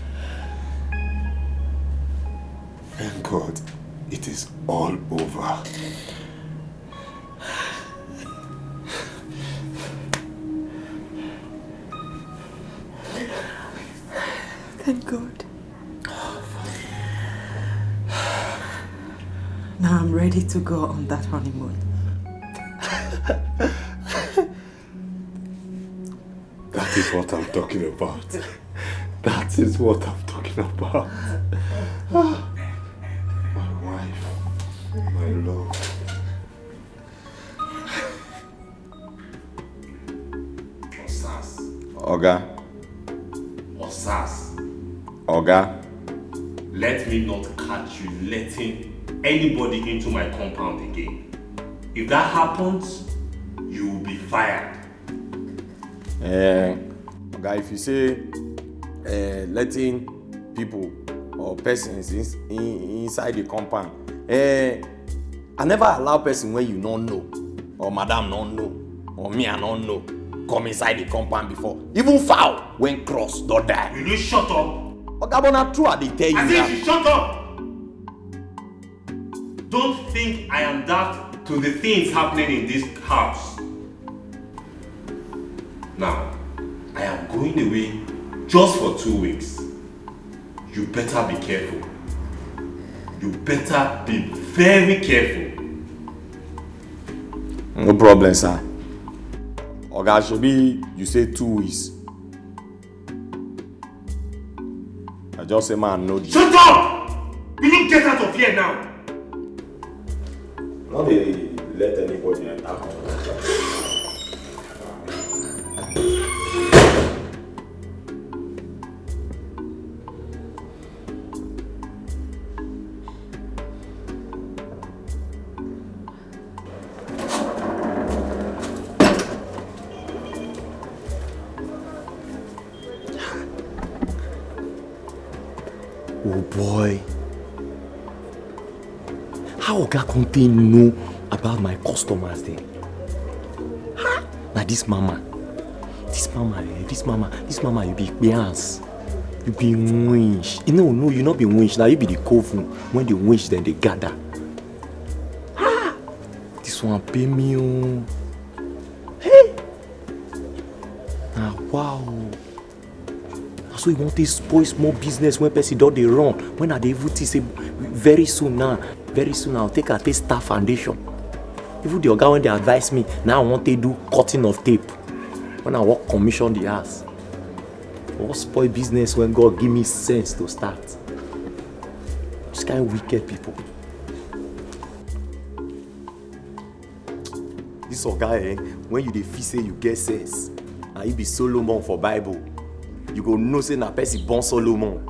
Thank God. It is all over. Thank God. Now I'm ready to go on that honeymoon. That is what I'm talking about. That is what I'm talking about. My wife, my love. Osas. Oga. Osas. Oga. Let me not catch you letting anybody into my compound again. If that happens, you will be fired. Oga, if you say letting people or persons inside the compound, I never allow person when you don't know, or madam don't know, or me I don't know, come inside the compound before. Even fowl when cross don't die. Will you shut up? Oga, but not true, I dey tell you I that. said you shut up! Don't think I am deaf to the things happening in this house. Now, I am going away just for 2 weeks. You better be careful. You better be very careful. No problem, sir. Oga, Shebi, you say 2 weeks. I just say, man, no. Shut up! Will you get out of here now? Not they let anybody enter. Oh boy. How Oga Conte know about my customers then? Huh? Now this mama, you be bias. You be winch. No, you not be winch. Now you be the coven. When they winch, then they gather. Ah, this one pay me. Oh. Hey. Ah, wow. So you want to spoil small business when person don't they run. When are they able to say very soon I'll take a taste staff foundation. Even the Oga when they advise me, now I want to do cutting of tape. When I work commission the ass. What spoil business when God give me sense to start? This kind of wicked people. This Oga, when you dey feel say you get sense, and you be Solomon for Bible, you go know say na person born Solomon.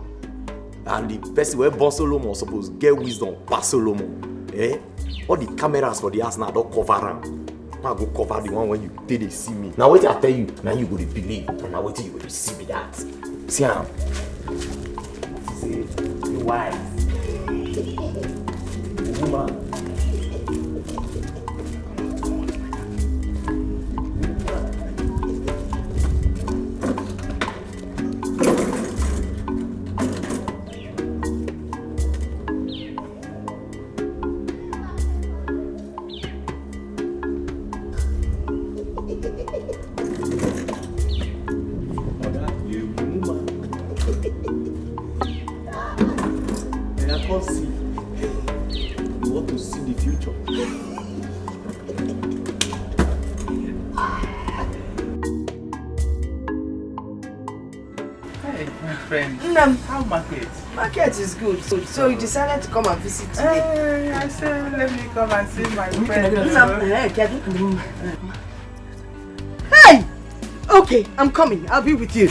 And the person wey born Solomon suppose get wisdom pass Solomon. All the cameras for the house now don't cover am. Now go cover the one when you dey see me. Now wait till I tell you, now you go to believe. And now wait till you go to see me that. See am. See, you wise. Woman. want to see the future. Hey, my friend. How market? Market is good. So you decided to come and visit today? I said, let me come and see my friend. Hey! Okay, I'm coming. I'll be with you.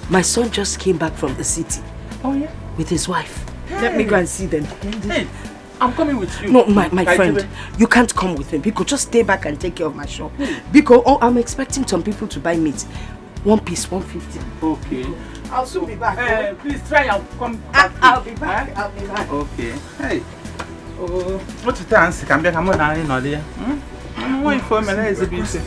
My son just came back from the city. Oh, yeah? With his wife. Let me go and see them. Hey, I'm coming with you. No, my friend, you can't come with me. Because just stay back and take care of my shop. Because I'm expecting some people to buy meat. One piece, 150. Okay. I'll soon be back. Please try and come back. I'll be back. I'll be back. Okay. Hey. Oh, what you dance? Can be come on in or there? Wait for me. Let's be safe.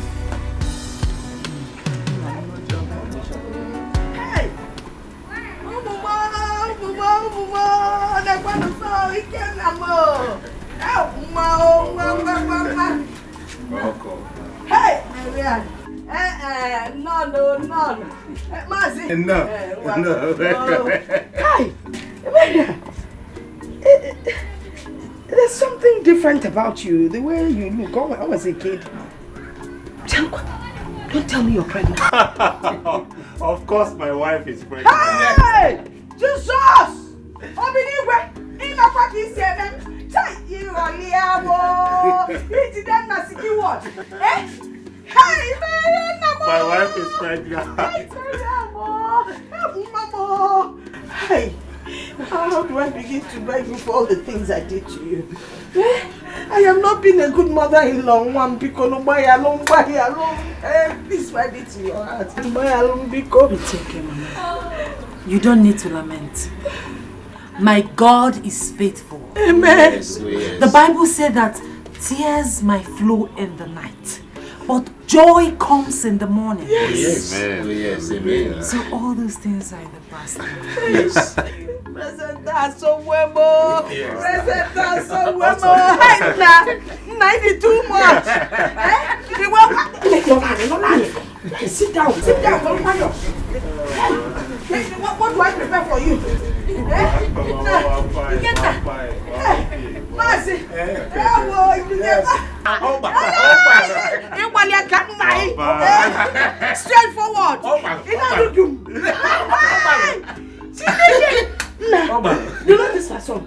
Hey, Marianne. No. Mazi. No. Hi, Marianne. There's something different about you. The way you look. I was a kid. Don't tell me you're pregnant. Of course, my wife is pregnant. Hey! Jesus! My wife is pregnant. Hey, how do I begin to blame you for all the things I did to you? I have not been a good mother-in-law. One because please write it to your heart. It's okay, Mama. You don't need to lament. My God is faithful. Amen. Yes. The Bible said that tears might flow in the night, but joy comes in the morning. Yes. Amen. So all those things are in the past. Yes. Presenta so huevo. Presenta so huevo. Hey, too much. Sit down. What do I prepare for you? Get that. Mercy. Straight forward. You know this person?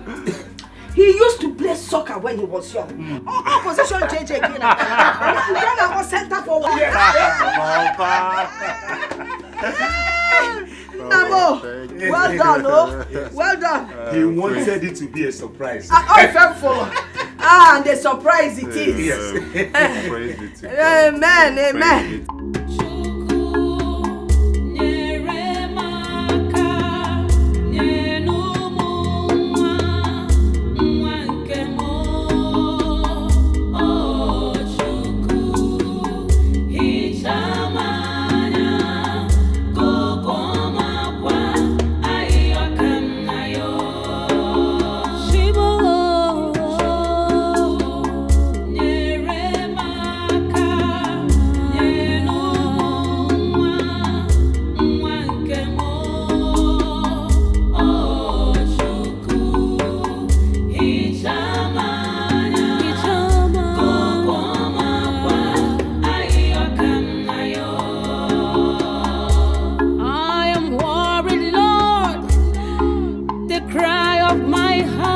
He used to play soccer when he was young. Opposition JJ Kina. Then I was center forward. Namo, well done, oh. Well done. He wanted it to be a surprise. And the surprise it is. Yes. Amen. I am worried, Lord, the cry of my heart.